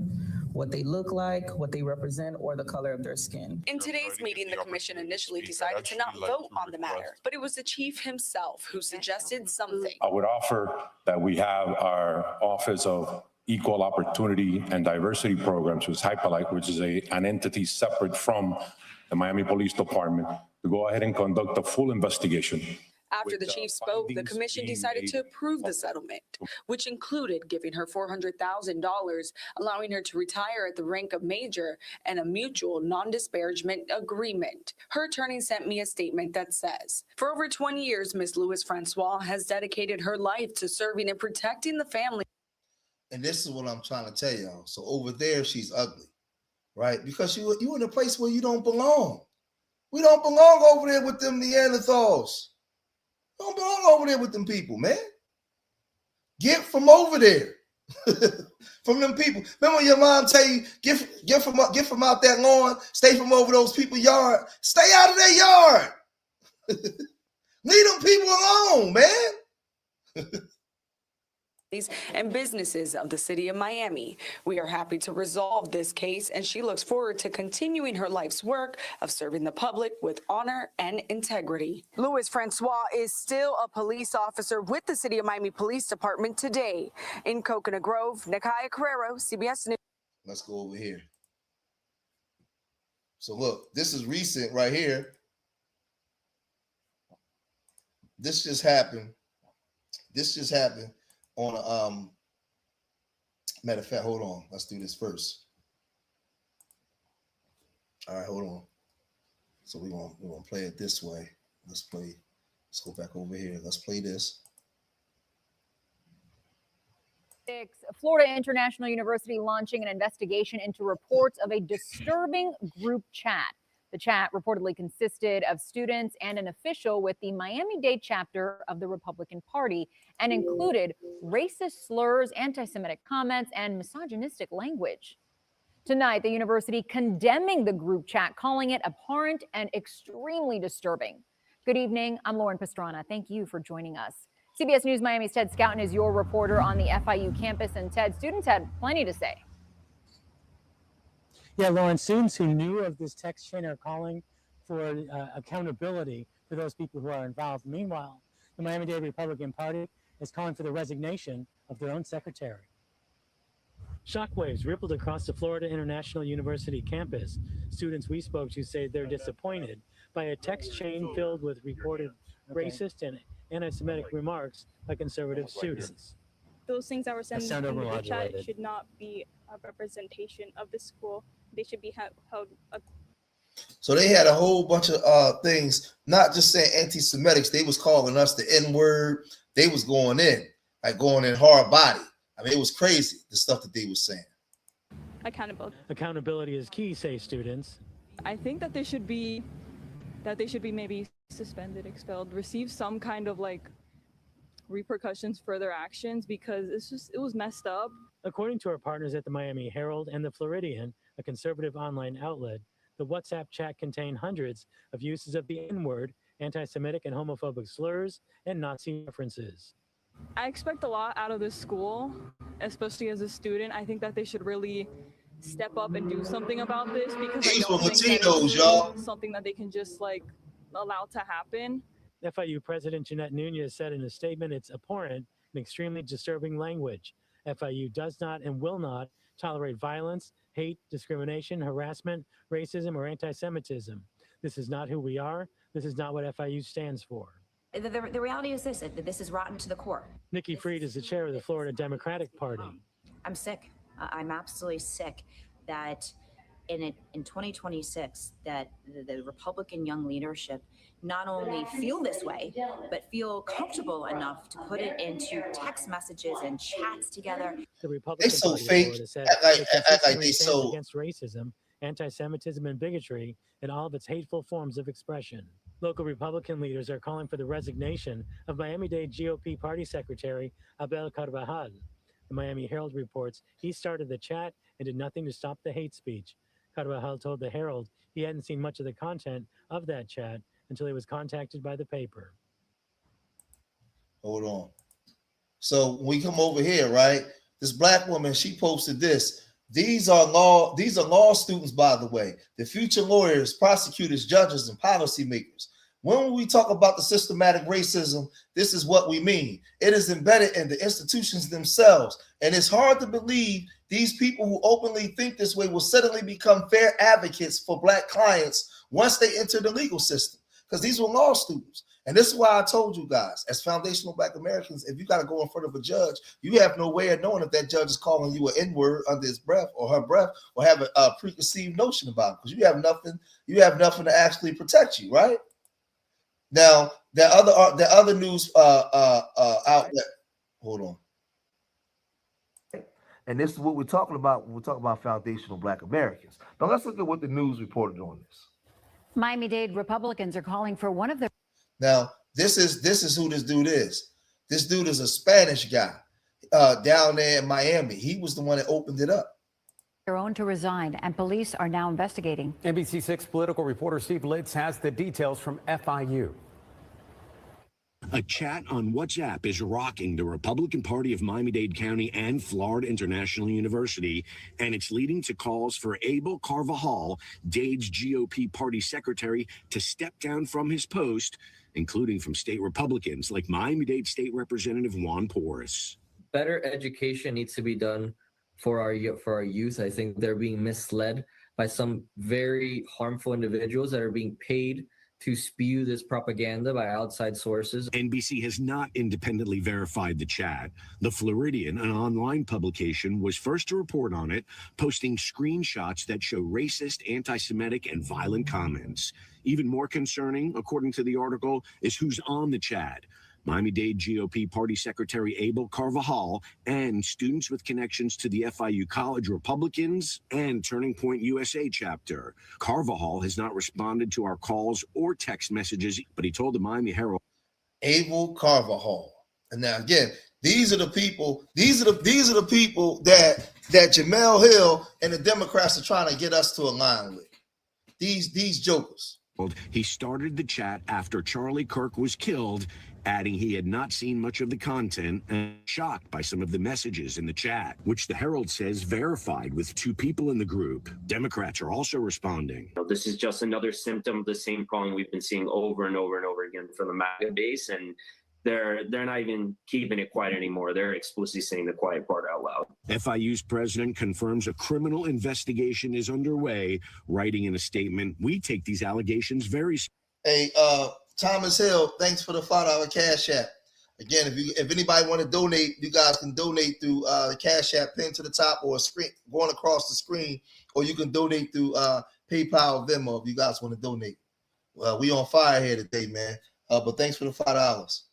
what they look like, what they represent, or the color of their skin.
In today's meeting, the commission initially decided to not vote on the matter, but it was the chief himself who suggested something.
I would offer that we have our Office of Equal Opportunity and Diversity Programs, which is HyperLight, which is an entity separate from the Miami Police Department, to go ahead and conduct a full investigation.
After the chief spoke, the commission decided to approve the settlement, which included giving her $400,000, allowing her to retire at the rank of major, and a mutual non-disparagement agreement. Her attorney sent me a statement that says, for over 20 years, Ms. Louis Francois has dedicated her life to serving and protecting the family.
And this is what I'm trying to tell y'all. So over there, she's ugly, right? Because you in a place where you don't belong. We don't belong over there with them Neanderthals. Don't belong over there with them people, man. Get from over there. From them people. Remember when your mom tell you, get from out that lawn, stay from over those people's yard. Stay out of their yard. Leave them people alone, man.
And businesses of the city of Miami. We are happy to resolve this case, and she looks forward to continuing her life's work of serving the public with honor and integrity. Louis Francois is still a police officer with the city of Miami Police Department today. In Coconut Grove, Nakaya Carrero, CBS News.
Let's go over here. So look, this is recent right here. This just happened. On a matter of fact, hold on. Let's do this first. All right, hold on. So we won't play it this way. Let's go back over here. Let's play this.
Florida International University launching an investigation into reports of a disturbing group chat. The chat reportedly consisted of students and an official with the Miami-Dade chapter of the Republican Party and included racist slurs, anti-Semitic comments, and misogynistic language. Tonight, the university condemning the group chat, calling it abhorrent and extremely disturbing. Good evening. I'm Lauren Pastrana. Thank you for joining us. CBS News Miami's Ted Scouten is your reporter on the FIU campus. And Ted, students had plenty to say.
Yeah, Lauren, students who knew of this text chain are calling for accountability for those people who are involved. Meanwhile, the Miami-Dade Republican Party is calling for the resignation of their own secretary. Shockwaves rippled across the Florida International University campus. Students we spoke to say they're disappointed by a text chain filled with recorded racist and anti-Semitic remarks by conservative students.
Those things that were sent in the group chat should not be a representation of the school. They should be held.
So they had a whole bunch of things, not just saying anti-Semitics. They was calling us the N-word. They was going in hard body. I mean, it was crazy, the stuff that they was saying.
Accountability.
Accountability is key, say students.
I think that they should be maybe suspended, expelled, receive some kind of repercussions for their actions, because it was messed up.
According to our partners at the Miami Herald and the Floridian, a conservative online outlet, the WhatsApp chat contained hundreds of uses of the N-word, anti-Semitic and homophobic slurs, and Nazi references.
I expect a lot out of this school, especially as a student. I think that they should really step up and do something about this, because I don't think
Latinos, y'all.
Something that they can just allow to happen.
FIU President Jeanette Nunez said in a statement, it's abhorrent and extremely disturbing language. FIU does not and will not tolerate violence, hate, discrimination, harassment, racism, or anti-Semitism. This is not who we are. This is not what FIU stands for.
The reality is that this is rotten to the core.
Nikki Fried is the chair of the Florida Democratic Party.
I'm sick. I'm absolutely sick that in 2026, that the Republican young leadership not only feel this way, but feel comfortable enough to put it into text messages and chats together.
The Republican
so
Party
fake.
of Florida said
Act like,
it
act like
consistently
they
stands
so.
against racism, anti-Semitism, and bigotry in all of its hateful forms of expression. Local Republican leaders are calling for the resignation of Miami-Dade GOP Party Secretary Abel Carvajal. The Miami Herald reports he started the chat and did nothing to stop the hate speech. Carvajal told the Herald he hadn't seen much of the content of that chat until he was contacted by the paper.
Hold on. So when we come over here, right? This black woman, she posted this. These are law students, by the way. The future lawyers, prosecutors, judges, and policymakers. When we talk about the systematic racism, this is what we mean. It is embedded in the institutions themselves. And it's hard to believe these people who openly think this way will suddenly become fair advocates for black clients once they enter the legal system. Because these were law students. And this is why I told you guys, as foundational black Americans, if you got to go in front of a judge, you have no way of knowing if that judge is calling you an N-word under his breath or her breath, or have a preconceived notion about it, because you have nothing to actually protect you, right? Now, the other news outlet. Hold on.
And this is what we're talking about when we're talking about foundational black Americans. Now let's look at what the news reported on this.
Miami-Dade Republicans are calling for one of their.
Now, this is who this dude is. This dude is a Spanish guy down there in Miami. He was the one that opened it up.
Their own to resign, and police are now investigating.
NBC6 political reporter Steve Litz has the details from FIU.
A chat on WhatsApp is rocking the Republican Party of Miami-Dade County and Florida International University, and it's leading to calls for Abel Carvajal, Dade's GOP party secretary, to step down from his post, including from state Republicans like Miami-Dade State Representative Juan Porras.
Better education needs to be done for our youth. I think they're being misled by some very harmful individuals that are being paid to spew this propaganda by outside sources.
NBC has not independently verified the chat. The Floridian, an online publication, was first to report on it, posting screenshots that show racist, anti-Semitic, and violent comments. Even more concerning, according to the article, is who's on the chat. Miami-Dade GOP Party Secretary Abel Carvajal and students with connections to the FIU College Republicans and Turning Point USA chapter. Carvajal has not responded to our calls or text messages, but he told the Miami Herald.
Abel Carvajal. And now again, these are the people that Jamal Hill and the Democrats are trying to get us to align with. These jokers.
He started the chat after Charlie Kirk was killed, adding he had not seen much of the content and shocked by some of the messages in the chat, which the Herald says verified with 2 people in the group. Democrats are also responding.
This is just another symptom of the same problem we've been seeing over and over and over again from the MAGA base, and they're not even keeping it quiet anymore. They're explicitly saying the quiet part out loud.
FIU's president confirms a criminal investigation is underway, writing in a statement, "We take these allegations very seriously."
Hey, Thomas Hill, thanks for the $5 Cash App. Again, if anybody want to donate, you guys can donate through the Cash App pinned to the top or a screen going across the screen, or you can donate through PayPal or Venmo if you guys want to donate. Well, we on fire here today, man. But thanks for the $5.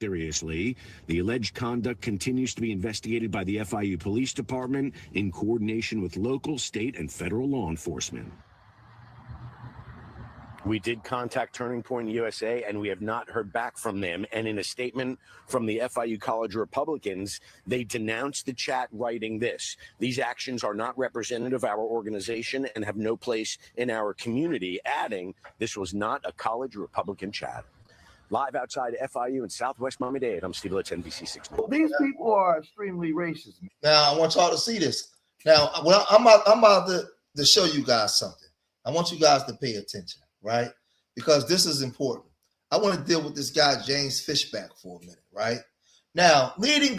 Seriously, the alleged conduct continues to be investigated by the FIU Police Department in coordination with local, state, and federal law enforcement. We did contact Turning Point USA, and we have not heard back from them. And in a statement from the FIU College Republicans, they denounced the chat, writing this: "These actions are not representative of our organization and have no place in our community," adding, "This was not a college Republican chat." Live outside FIU in Southwest Miami-Dade, I'm Steve Litz, NBC6.
Well, these people are extremely racist.
Now, I want y'all to see this. Now, I'm about to show you guys something. I want you guys to pay attention, right? Because this is important. I want to deal with this guy, James Fishback, for a minute, right? Now, leading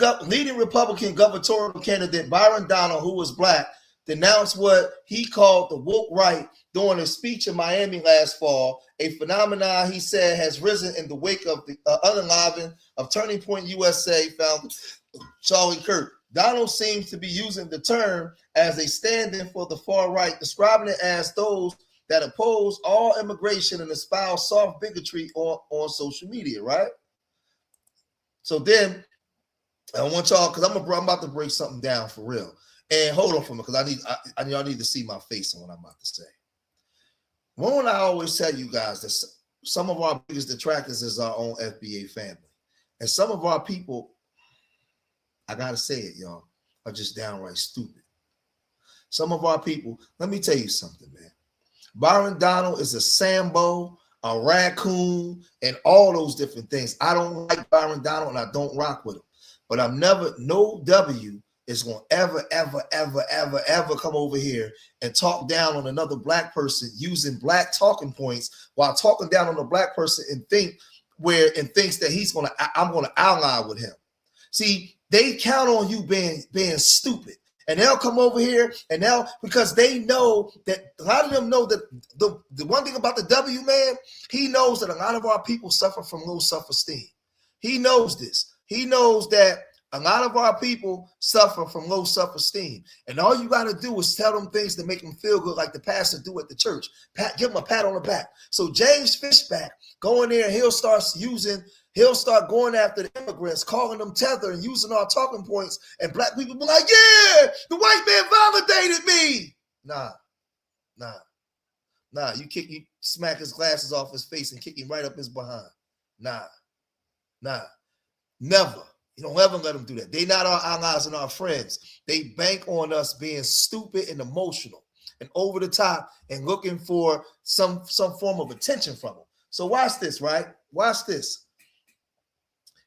Republican gubernatorial candidate Byron Donald, who was black, denounced what he called the woke right during a speech in Miami last fall, a phenomenon he said has risen in the wake of the unaliving of Turning Point USA founder Charlie Kirk. Donald seems to be using the term as a stand-in for the far right, describing it as those that oppose all immigration and espouse soft bigotry on social media, right? So then I want y'all, because I'm about to break something down for real. And hold on for me, because y'all need to see my face on what I'm about to say. One, I always tell you guys that some of our biggest detractors is our own FBA family. And some of our people, I gotta say it, y'all, are just downright stupid. Some of our people, let me tell you something, man. Byron Donald is a Sambo, a raccoon, and all those different things. I don't like Byron Donald and I don't rock with him. But I'm never, no W is going to ever come over here and talk down on another black person using black talking points while talking down on the black person and thinks that I'm going to ally with him. See, they count on you being stupid. And they'll come over here and because they know that a lot of them know that the one thing about the W man, he knows that a lot of our people suffer from low self-esteem. He knows this. He knows that a lot of our people suffer from low self-esteem. And all you got to do is tell them things to make them feel good, like the pastor do at the church. Give them a pat on the back. So James Fishback, go in there and he'll start going after the immigrants, calling them tether and using our talking points. And black people be like, yeah, the white man validated me. Nah. You smack his glasses off his face and kick him right up his behind. Nah. Never. You don't ever let them do that. They not our allies and our friends. They bank on us being stupid and emotional and over the top and looking for some form of attention from them. So watch this, right? Watch this.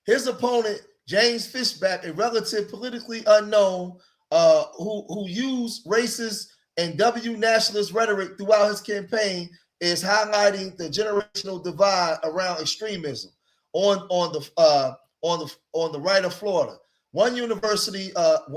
His opponent, James Fishback, a relative politically unknown who used racist and W nationalist rhetoric throughout his campaign, is highlighting the generational divide around extremism on the right of Florida. One University of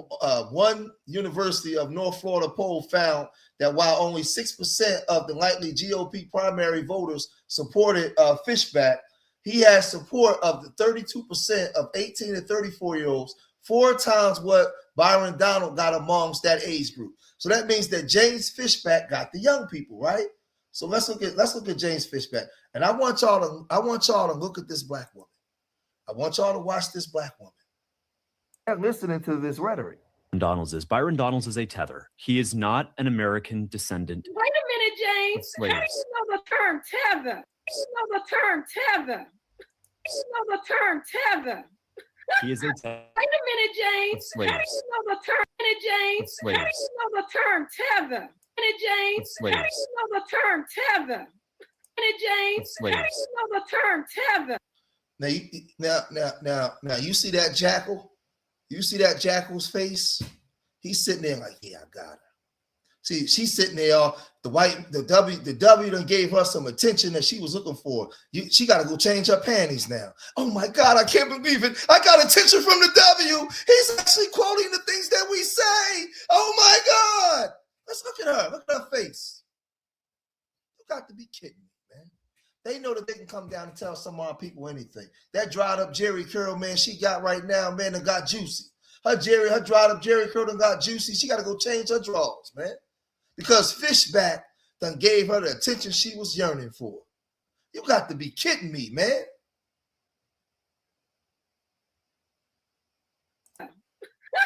North Florida poll found that while only 6% of the likely GOP primary voters supported Fishback, he has support of the 32% of 18 to 34-year-olds, 4 times what Byron Donald got amongst that age group. So that means that James Fishback got the young people, right? So let's look at James Fishback. And I want y'all to look at this black woman. I want y'all to watch this black woman. I'm listening to this rhetoric.
Byron Donalds is a tether. He is not an American descendant.
Wait a minute, James. How do you know the term tether?
He is a tether.
Wait a minute, James. How do you know the term James? How do you know the term tether? James. How do you know the term tether? James. How do you know the term tether?
Now, you see that jackal? You see that jackal's face? He's sitting there like, yeah, I got her. See, she's sitting there. The W done gave her some attention that she was looking for. She got to go change her panties now. Oh my God, I can't believe it. I got attention from the W. He's actually quoting the things that we say. Oh my God. Let's look at her. Look at her face. You got to be kidding me, man. They know that they can come down and tell some of our people anything. That dried up Jerry curl, man, she got right now, man, and got juicy. Her dried up Jerry curl and got juicy. She got to go change her drawers, man. Because Fishback done gave her the attention she was yearning for. You got to be kidding me, man.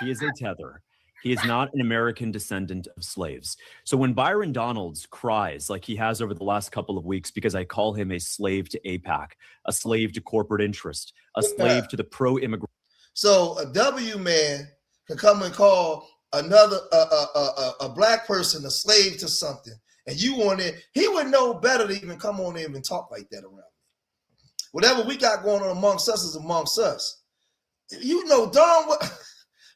He is a tether. He is not an American descendant of slaves. So when Byron Donalds cries like he has over the last couple of weeks because I call him a slave to AIPAC, a slave to corporate interest, a slave to the pro-immigrant.
So a W man can come and call another a black person a slave to something, and you want it, he would know better to even come on in and talk like that around me. Whatever we got going on amongst us is amongst us. You know darn what.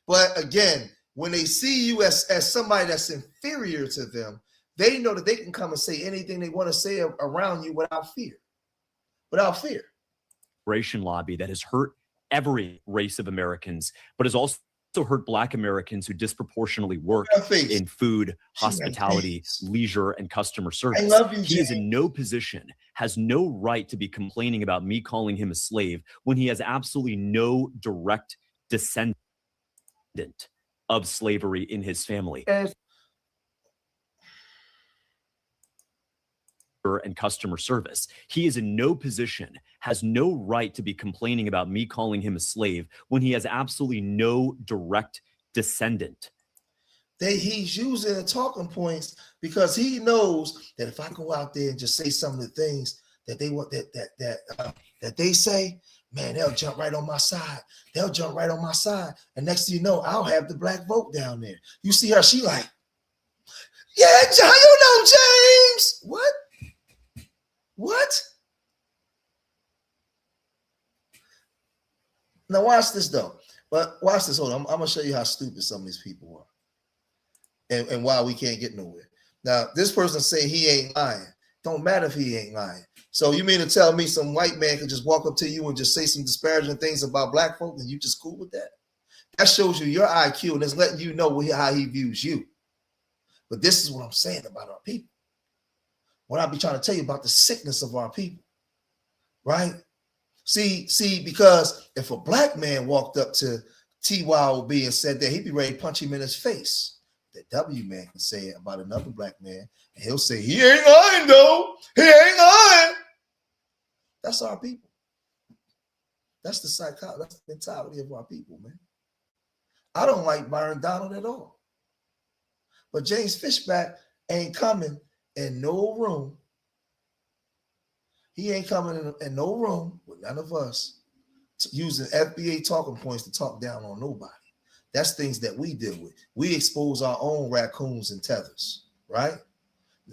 But again, when they see you as somebody that's inferior to them, they know that they can come and say anything they want to say around you without fear. Without fear.
Lobby that has hurt every race of Americans, but has also also hurt Black Americans who disproportionately work in food, hospitality, leisure, and customer service.
I love you,
he is
Jay.
in no position, has no right to be complaining about me calling him a slave when he has absolutely no direct descendant of slavery in his family. And customer service. He is in no position, has no right to be complaining about me calling him a slave when he has absolutely no direct descendant.
He's using the talking points because he knows that if I go out there and just say some of the things that they want that they say, man, they'll jump right on my side. They'll jump right on my side. And next thing you know, I'll have the Black vote down there. You see her, she like, yeah, you know, James. What? What? Now watch this though. But watch this. Hold on. I'm gonna show you how stupid some of these people are, and why we can't get nowhere. Now this person say he ain't lying. Don't matter if he ain't lying. So you mean to tell me some white man could just walk up to you and just say some disparaging things about Black folk, and you just cool with that? That shows you your IQ, and it's letting you know how he views you. But this is what I'm saying about our people. What I be trying to tell you about the sickness of our people, right? See, because if a Black man walked up to TYOB and said that, he'd be ready to punch him in his face. The W man can say it about another Black man, and he'll say, he ain't lying though. He ain't lying. That's our people. That's the psychology, that's the mentality of our people, man. I don't like Byron Donald at all. But James Fishback ain't coming in no room. He ain't coming in no room with none of us using FBA talking points to talk down on nobody. That's things that we deal with. We expose our own raccoons and tethers, right?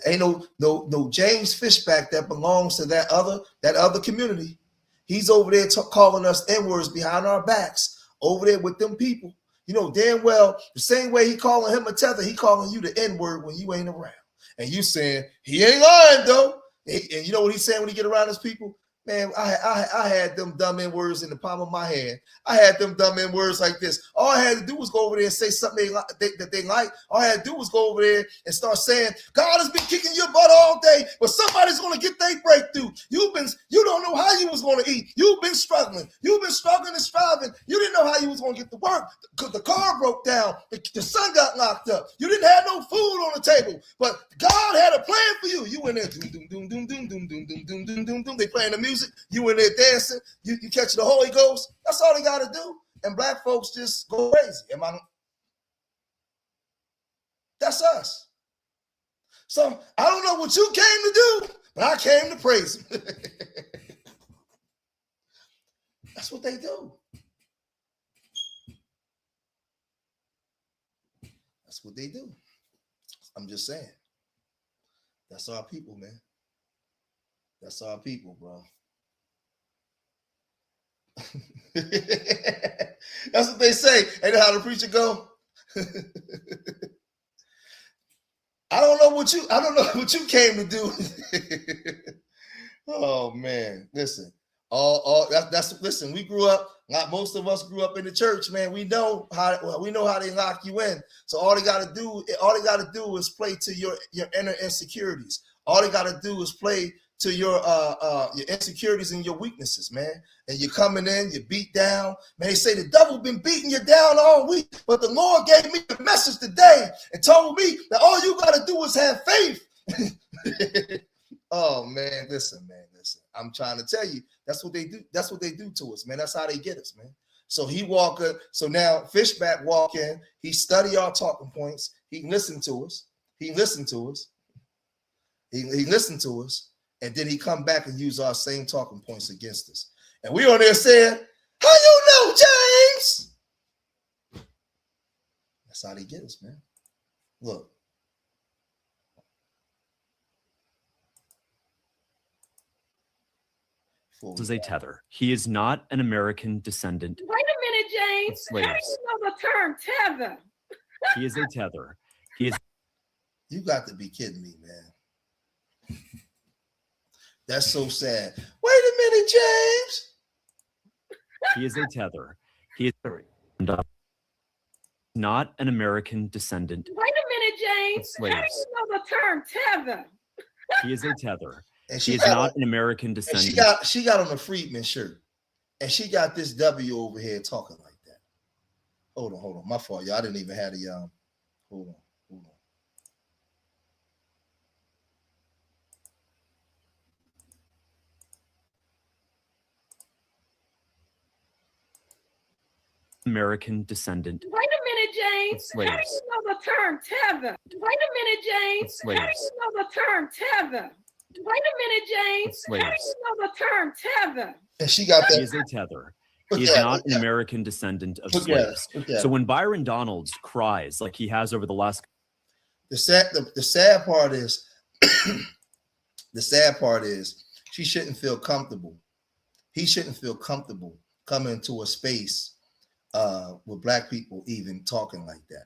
Ain't no James Fishback that belongs to that other community. He's over there calling us N-words behind our backs, over there with them people. You know damn well the same way he calling him a tether, he calling you the N-word when you ain't around. And you saying he ain't lying though. And you know what he's saying when he get around his people? Man, I had them dumb N-words in the palm of my hand. I had them dumb N-words like this. All I had to do was go over there and say something that they like. All I had to do was go over there and start saying, God has been kicking your butt all day, but somebody's going to get their breakthrough. You don't know how you was going to eat. You've been struggling. You've been struggling and striving. You didn't know how you was going to get to work because the car broke down. The son got locked up. You didn't have no food on the table, but God had a plan for you. You in there, doom, doom, doom, doom, doom, doom, doom, doom, doom, doom, doom, doom. They playing the music. You in there dancing, you catch the Holy Ghost. That's all they got to do. And Black folks just go crazy. That's us. So I don't know what you came to do, but I came to praise him. That's what they do. That's what they do. I'm just saying. That's our people, man. That's our people, bro. That's what they say. Ain't that how the preacher go? I don't know what you came to do. Oh man, listen. Listen, we grew up, not most of us grew up in the church, man. We know how they lock you in. So all they gotta do is play to your inner insecurities. All they gotta do is play to your insecurities and your weaknesses, man. And you're coming in, you're beat down. Man, they say the devil been beating you down all week, but the Lord gave me a message today and told me that all you got to do is have faith. Oh, man, listen. I'm trying to tell you, that's what they do. That's what they do to us, man. That's how they get us, man. So so now Fishback walk in, he study our talking points. He listened to us. He listened to us. And then he come back and use our same talking points against us. And we on there saying, how you know, James? That's how they get us, man. Look.
This is a tether. He is not an American descendant.
Wait a minute, James.
Slaves.
How do you know the term tether?
He is a tether. He is.
You got to be kidding me, man. That's so sad. Wait a minute, James.
He is a tether. He is. Not an American descendant
Wait a minute, James.
of slaves.
How do you know the term tether?
He is a tether.
And
He is not an American descendant.
She got on a Freedman shirt, and she got this W over here talking like that. Hold on. My fault, y'all. I didn't even have the hold on.
American descendant
Wait a minute, James.
of slaves.
How do you know the term tether? Wait a minute, James.
Of slaves.
How do you know the term tether? Wait a minute, James.
Of slaves.
How do you know the term tether?
And she got that.
He is a tether. He is not an American descendant of slaves. So when Byron Donalds cries like he has over the last,
the sad part is, she shouldn't feel comfortable. He shouldn't feel comfortable coming to a space with black people even talking like that,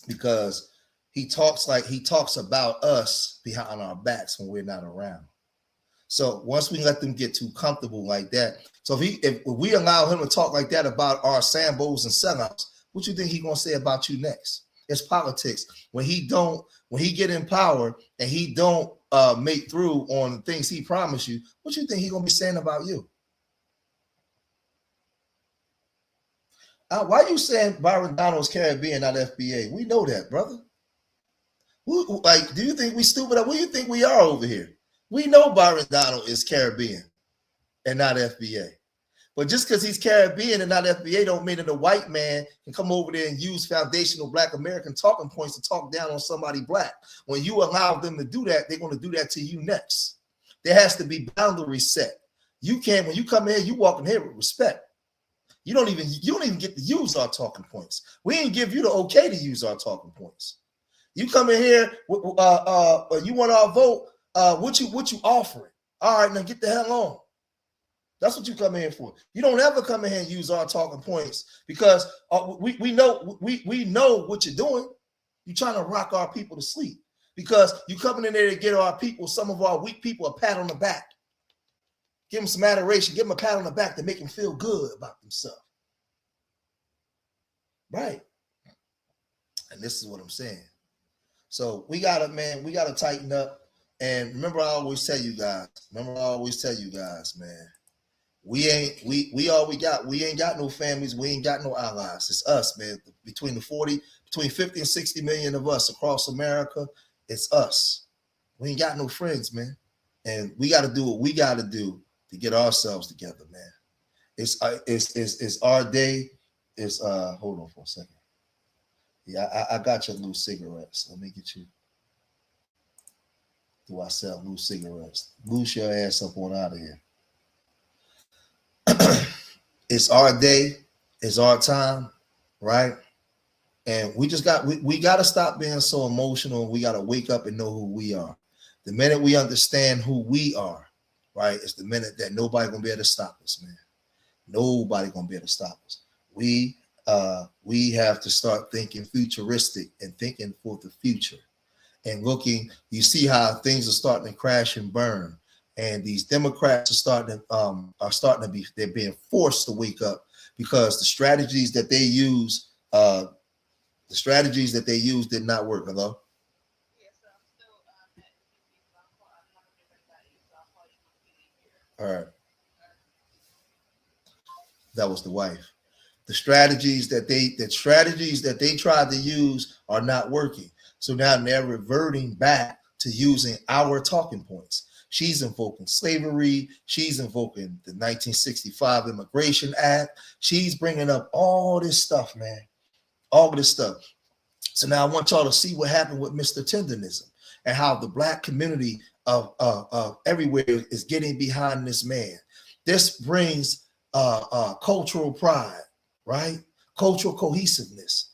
because he talks about us behind our backs when we're not around. So once we let them get too comfortable like that, so if we allow him to talk like that about our Sambos and sellouts, what you think he gonna say about you next? It's politics. When he get in power and he don't make through on the things he promised you, what you think he gonna be saying about you? Why are you saying Byron Donalds Caribbean, not FBA? We know that, brother. Do you think we stupid? What do you think we are over here? We know Byron Donald is Caribbean and not FBA. But just because he's Caribbean and not FBA don't mean that a white man can come over there and use foundational Black American talking points to talk down on somebody Black. When you allow them to do that, they're going to do that to you next. There has to be boundaries set. You can't, when you come in here, you walk in here with respect. You don't even get to use our talking points. We didn't give you the okay to use our talking points. You come in here, you want our vote. What you offering? All right, now get the hell on. That's what you come in here for. You don't ever come in here and use our talking points, because we know what you're doing. You're trying to rock our people to sleep, because you coming in there to get our people, some of our weak people, a pat on the back. Give them some adoration. Give them a pat on the back to make them feel good about themselves. Right. And this is what I'm saying. So we gotta tighten up. And remember, I always tell you guys, man, we all we got. We ain't got no families. We ain't got no allies. It's us, man. Between 50 and 60 million of us across America, it's us. We ain't got no friends, man. And we got to do what we got to do to get ourselves together, man. It's our day. It's hold on for a second. Yeah, I got your loose cigarettes. Let me get you. Do I sell loose cigarettes? Loose your ass up on out of here. It's our day. It's our time, right? And we got to stop being so emotional. We got to wake up and know who we are. The minute we understand who we are, right, it's the minute that nobody gonna be able to stop us, man. Nobody gonna be able to stop us. We have to start thinking futuristic and thinking for the future, and looking. You see how things are starting to crash and burn, and these Democrats are starting to be. They're being forced to wake up, because the strategies that they use, did not work. Hello. All right. That was the wife. The strategies that they tried to use are not working. So now they're reverting back to using our talking points. She's invoking slavery. She's invoking the 1965 Immigration Act. She's bringing up all this stuff, man. All of this stuff. So now I want y'all to see what happened with Mr. Tenderism and how the Black community of everywhere is getting behind this man. This brings cultural pride, right? Cultural cohesiveness,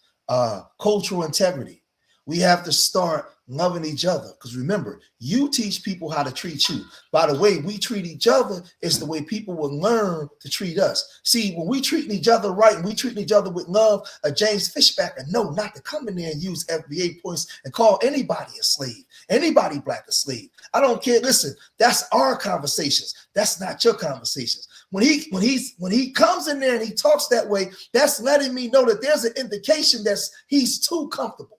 cultural integrity. We have to start loving each other. Because remember, you teach people how to treat you. By the way we treat each other is the way people will learn to treat us. See, when we treating each other right and we treating each other with love, a James Fishbacker know not to come in there and use FBA points and call anybody a slave, anybody black a slave. I don't care. Listen, that's our conversations. That's not your conversations. When he comes in there and he talks that way, that's letting me know that there's an indication that he's too comfortable.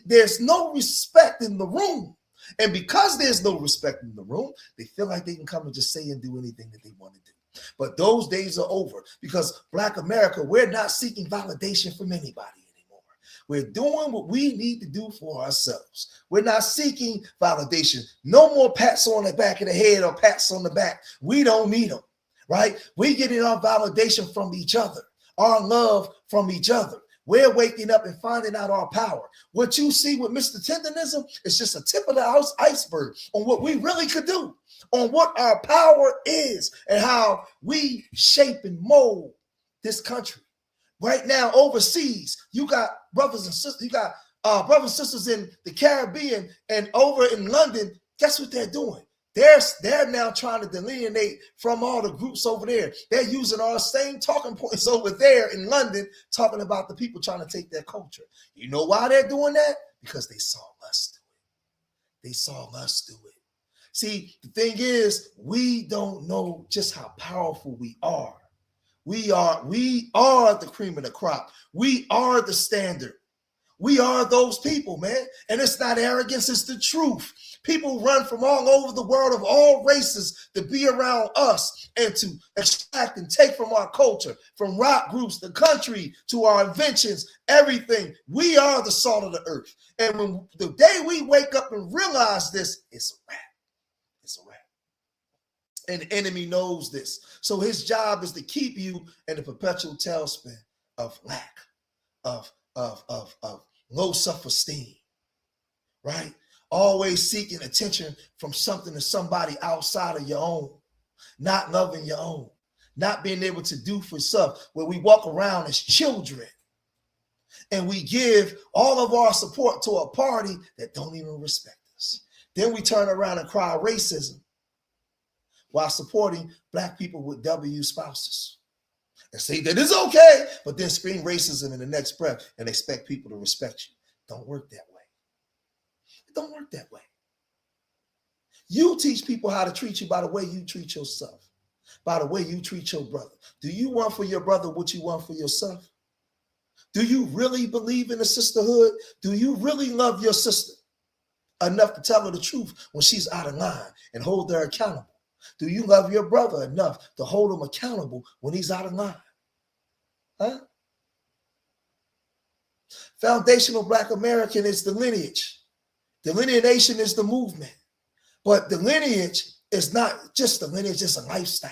There's no respect in the room. And because there's no respect in the room, they feel like they can come and just say and do anything that they want to do. But those days are over, because Black America, we're not seeking validation from anybody anymore. We're doing what we need to do for ourselves. We're not seeking validation. No more pats on the back of the head or pats on the back. We don't need them, right? We're getting our validation from each other, our love from each other. We're waking up and finding out our power. What you see with Mr. Tenderism is just a tip of the iceberg on what we really could do, on what our power is, and how we shape and mold this country. Right now, overseas, you got brothers and sisters. You got brothers and sisters in the Caribbean and over in London. Guess what they're doing? They're now trying to delineate from all the groups over there. They're using our same talking points over there in London, talking about the people trying to take their culture. You know why they're doing that? Because they saw us do it. They saw us do it. See, the thing is, we don't know just how powerful we are. We are the cream of the crop. We are the standard. We are those people, man. And it's not arrogance, it's the truth. People run from all over the world of all races to be around us and to extract and take from our culture, from rock groups, the country, to our inventions, everything. We are the salt of the earth. And when the day we wake up and realize this, it's a wrap. It's a wrap. And the enemy knows this. So his job is to keep you in a perpetual tailspin of lack, of low self-esteem, right? Always seeking attention from something to somebody outside of your own, not loving your own, not being able to do for self, where we walk around as children and we give all of our support to a party that don't even respect us. Then we turn around and cry racism while supporting Black people with W spouses and say that it's okay, but then scream racism in the next breath and expect people to respect you. Don't work that way. It don't work that way. You teach people how to treat you by the way you treat yourself, by the way you treat your brother. Do you want for your brother what you want for yourself? Do you really believe in a sisterhood? Do you really love your sister enough to tell her the truth when she's out of line and hold her accountable? Do you love your brother enough to hold him accountable when he's out of line? Huh? Foundational Black American is the lineage. Delineation is the movement. But the lineage is not just the lineage, it's a lifestyle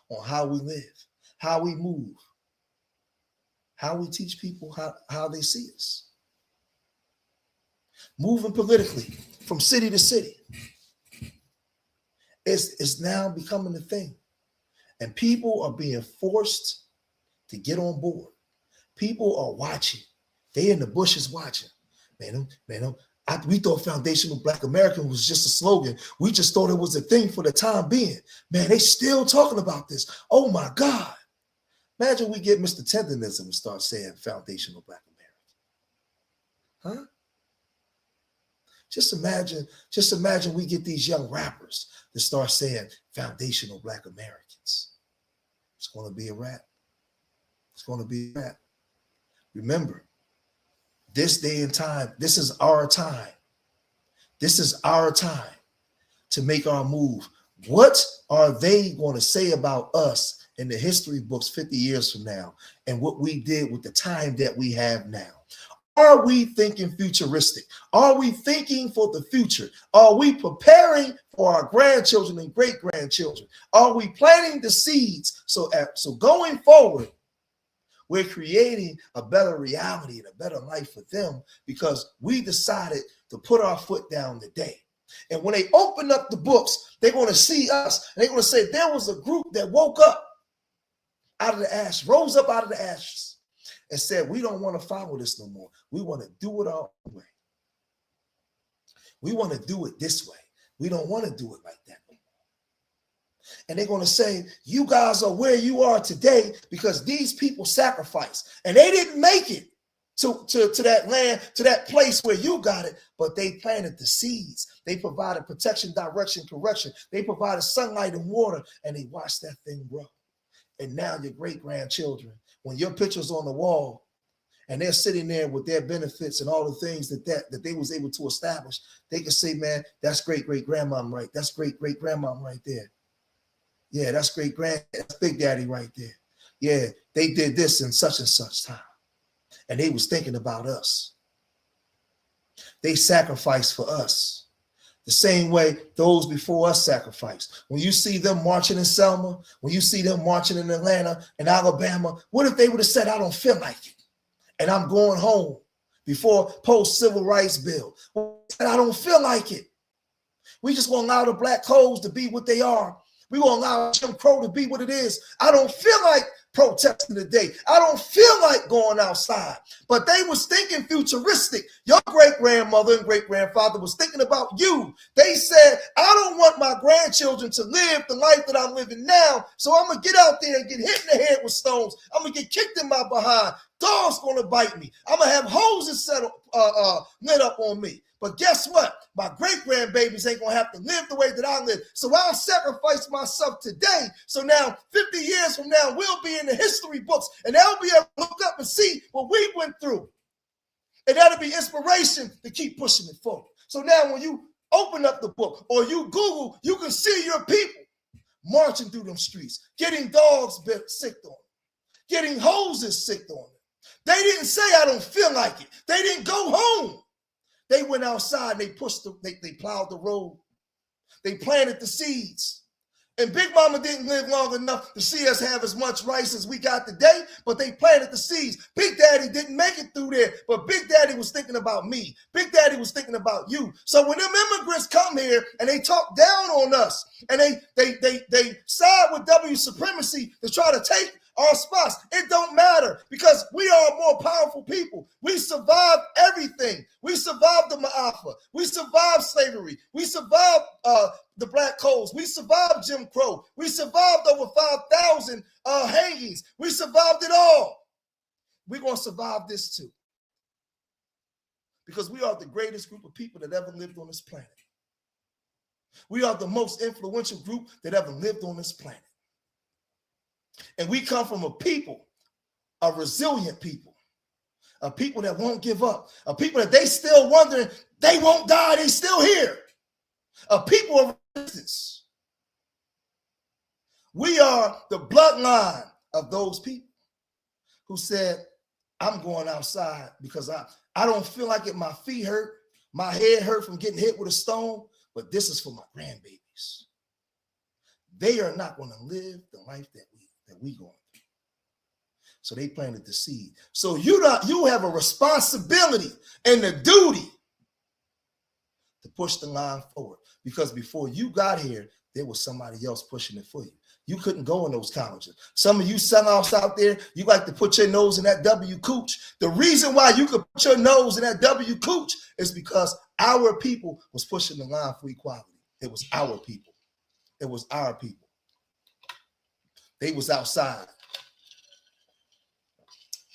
on how we live, how we move, how we teach people how they see us. Moving politically from city to city is now becoming a thing. And people are being forced to get on board. People are watching. They in the bushes watching. We thought Foundational Black American was just a slogan. We just thought it was a thing for the time being. Man, they still talking about this. Oh my God. Imagine we get Mr. Tenderism and start saying Foundational Black American. Huh? Just imagine we get these young rappers to start saying Foundational Black Americans. It's going to be a wrap. It's going to be a wrap. Remember, this day and time, this is our time. This is our time to make our move. What are they going to say about us in the history books 50 years from now and what we did with the time that we have now? Are we thinking futuristic? Are we thinking for the future? Are we preparing for our grandchildren and great-grandchildren? Are we planting the seeds so going forward, we're creating a better reality and a better life for them because we decided to put our foot down today. And when they open up the books, they're going to see us. And they're going to say there was a group that woke up out of the ash, rose up out of the ashes. and said, we don't want to follow this no more. We want to do it our own way. We want to do it this way. We don't want to do it like that no more. And they're going to say, you guys are where you are today because these people sacrificed. And they didn't make it to that land, to that place where you got it, but they planted the seeds. They provided protection, direction, correction. They provided sunlight and water, and they watched that thing grow. And now your great-grandchildren, when your picture's on the wall, and they're sitting there with their benefits and all the things that they was able to establish, they can say, man, that's great-great-grandmom right. That's great-great-grandmom right there. Yeah, that's that's Big Daddy right there. Yeah, they did this in such and such time. And they was thinking about us. They sacrificed for us. The same way those before us sacrificed. When you see them marching in Selma, when you see them marching in Atlanta and Alabama, what if they would have said, I don't feel like it, and I'm going home before post-civil rights bill? And I don't feel like it. We just want to allow the black codes to be what they are. We want to allow Jim Crow to be what it is. I don't feel like protesting today. I don't feel like going outside. But they was thinking futuristic. Your great-grandmother and great-grandfather was thinking about you. They said, I don't want my grandchildren to live the life that I'm living now, so I'm going to get out there and get hit in the head with stones. I'm going to get kicked in my behind. Dogs going to bite me. I'm going to have hoses lit up on me. But guess what? My great-grandbabies ain't going to have to live the way that I live. So I'll sacrifice myself today. So now, 50 years from now, we'll be in the history books, and they'll be able to look up and see what we went through. And that'll be inspiration to keep pushing it forward. So now when you open up the book or you Google, you can see your people marching through them streets, getting dogs sick on them, getting hoses sick on them. They didn't say, I don't feel like it. They didn't go home. They went outside and they pushed they plowed the road. They planted the seeds. And Big Mama didn't live long enough to see us have as much rice as we got today, but they planted the seeds. Big Daddy didn't make it through there, but Big Daddy was thinking about me. Big Daddy was thinking about you. So when them immigrants come here and they talk down on us and they side with W supremacy to try to take our spots, it don't matter because we are a more powerful people. We survived everything. We survived the Ma'afa. We survived slavery. We survived the Black Codes. We survived Jim Crow. We survived over 5,000 hangings. We survived it all. We're going to survive this too because we are the greatest group of people that ever lived on this planet. We are the most influential group that ever lived on this planet. And we come from a people, a resilient people, a people that won't give up, a people that they still wondering, they won't die, they still here, a people of resistance. We are the bloodline of those people who said, I'm going outside because I don't feel like it. My feet hurt, my head hurt from getting hit with a stone, but this is for my grandbabies. They are not going to live the life that we going through. So they planted the seed. So you have a responsibility and a duty to push the line forward because before you got here, there was somebody else pushing it for you. You couldn't go in those colleges. Some of you sellouts out there, you like to put your nose in that W cooch. The reason why you could put your nose in that W cooch is because our people was pushing the line for equality. It was our people. It was our people. They was outside.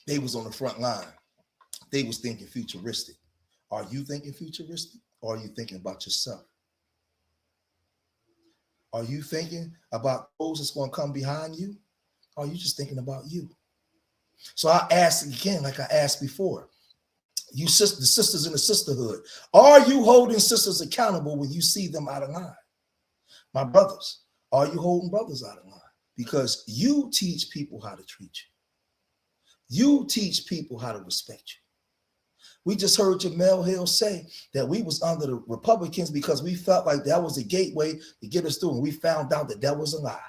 They was on the front line. They was thinking futuristic. Are you thinking futuristic or are you thinking about yourself? Are you thinking about those that's going to come behind you? Or are you just thinking about you? So I ask again, like I asked before, the sisters in the sisterhood, are you holding sisters accountable when you see them out of line? My brothers, are you holding brothers out of line? Because you teach people how to treat you. You teach people how to respect you. We just heard Jamal Hill say that we was under the Republicans because we felt like that was a gateway to get us through, and we found out that that was a lie.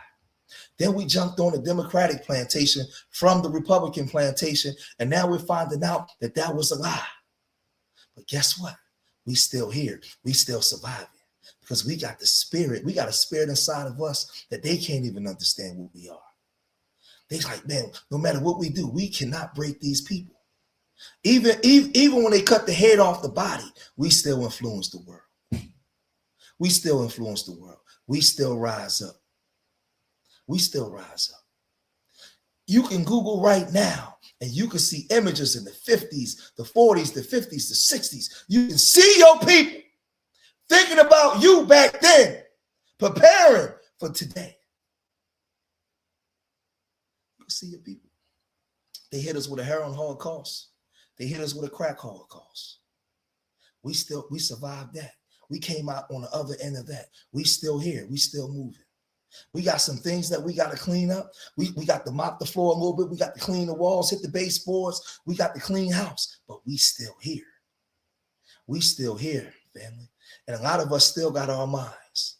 Then we jumped on the Democratic plantation from the Republican plantation, and now we're finding out that that was a lie. But guess what? We still here. We still surviving. Because we got the spirit. We got a spirit inside of us that they can't even understand what we are. They like, man, no matter what we do, we cannot break these people. Even when they cut the head off the body, we still influence the world. We still influence the world. We still rise up. We still rise up. You can Google right now and you can see images in the 50s, the 40s, the 50s, the 60s. You can see your people thinking about you back then, preparing for today. You can see your people. They hit us with a heroin holocaust. They hit us with a crack holocaust. We survived that. We came out on the other end of that. We still here. We still moving. We got some things that we got to clean up. We got to mop the floor a little bit. We got to clean the walls, hit the baseboards. We got to clean house, but we still here. We still here, family. And a lot of us still got our minds.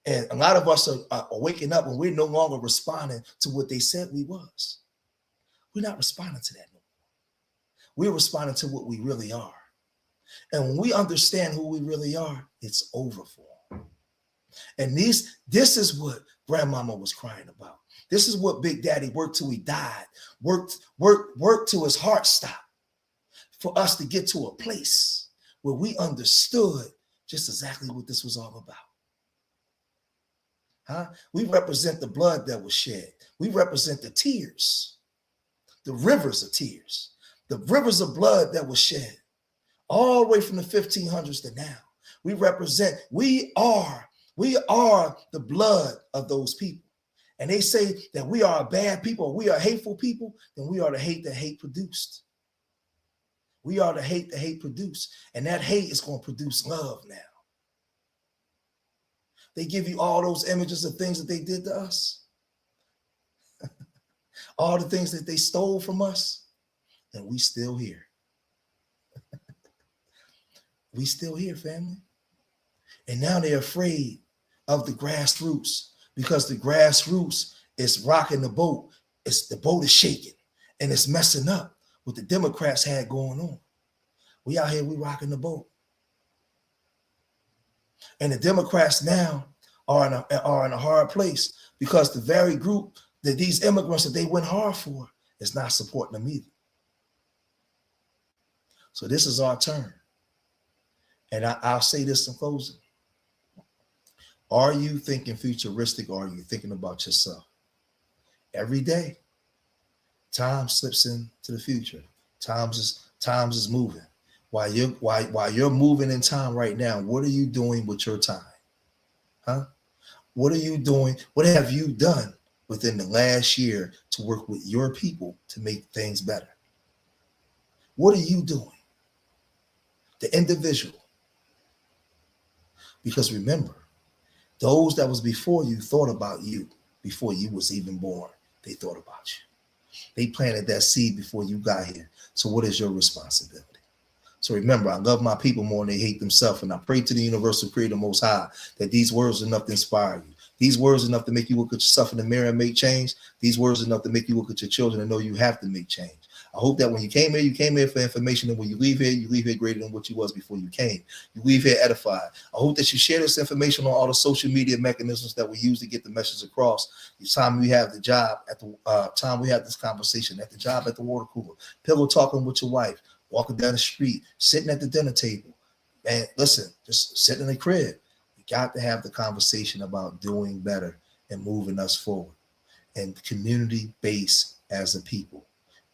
And a lot of us are waking up and we're no longer responding to what they said we was. We're not responding to that no more. We're responding to what we really are. And when we understand who we really are, it's over for them. And this is what grandmama was crying about. This is what Big Daddy worked till he died, worked till his heart stopped, for us to get to a place where we understood just exactly what this was all about. We represent the blood that was shed. We represent the tears, the rivers of tears, the rivers of blood that was shed all the way from the 1500s to now. We are the blood of those people. And they say that we are a bad people, we are hateful people, then we are the hate that hate produced. We are the hate that hate produced. And that hate is going to produce love now. They give you all those images of things that they did to us. All the things that they stole from us. And we still here. We still here, family. And now they're afraid of the grassroots because the grassroots is rocking the boat. The boat is shaking and it's messing up what the Democrats had going on. We out here, we rocking the boat. And the Democrats now are in a hard place because the very group that these immigrants that they went hard for is not supporting them either. So this is our turn. And I'll say this in closing. Are you thinking futuristic or are you thinking about yourself? Every day, time slips into the future. Times is moving. While you're moving in time right now, what are you doing with your time? What are you doing? What have you done within the last year to work with your people to make things better? What are you doing? The individual. Because remember, those that was before you thought about you before you was even born. They thought about you. They planted that seed before you got here. So what is your responsibility? So remember, I love my people more than they hate themselves. And I pray to the universal creator most high that these words are enough to inspire you. These words are enough to make you look at yourself in the mirror and make change. These words are enough to make you look at your children and know you have to make change. I hope that when you came here for information, and when you leave here greater than what you was before you came. You leave here edified. I hope that you share this information on all the social media mechanisms that we use to get the message across. The time we have the job, at the time we have this conversation, at the job, at the water cooler, pillow talking with your wife, walking down the street, sitting at the dinner table. Man, listen, just sitting in the crib. You got to have the conversation about doing better and moving us forward. And community-based as a people.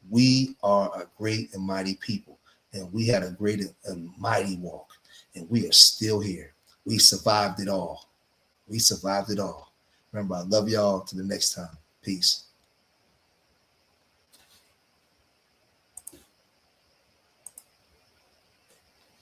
We are a great and mighty people, and we had a great and mighty walk, and we are still here. We survived it all. We survived it all. Remember, I love y'all. Till the next time. Peace.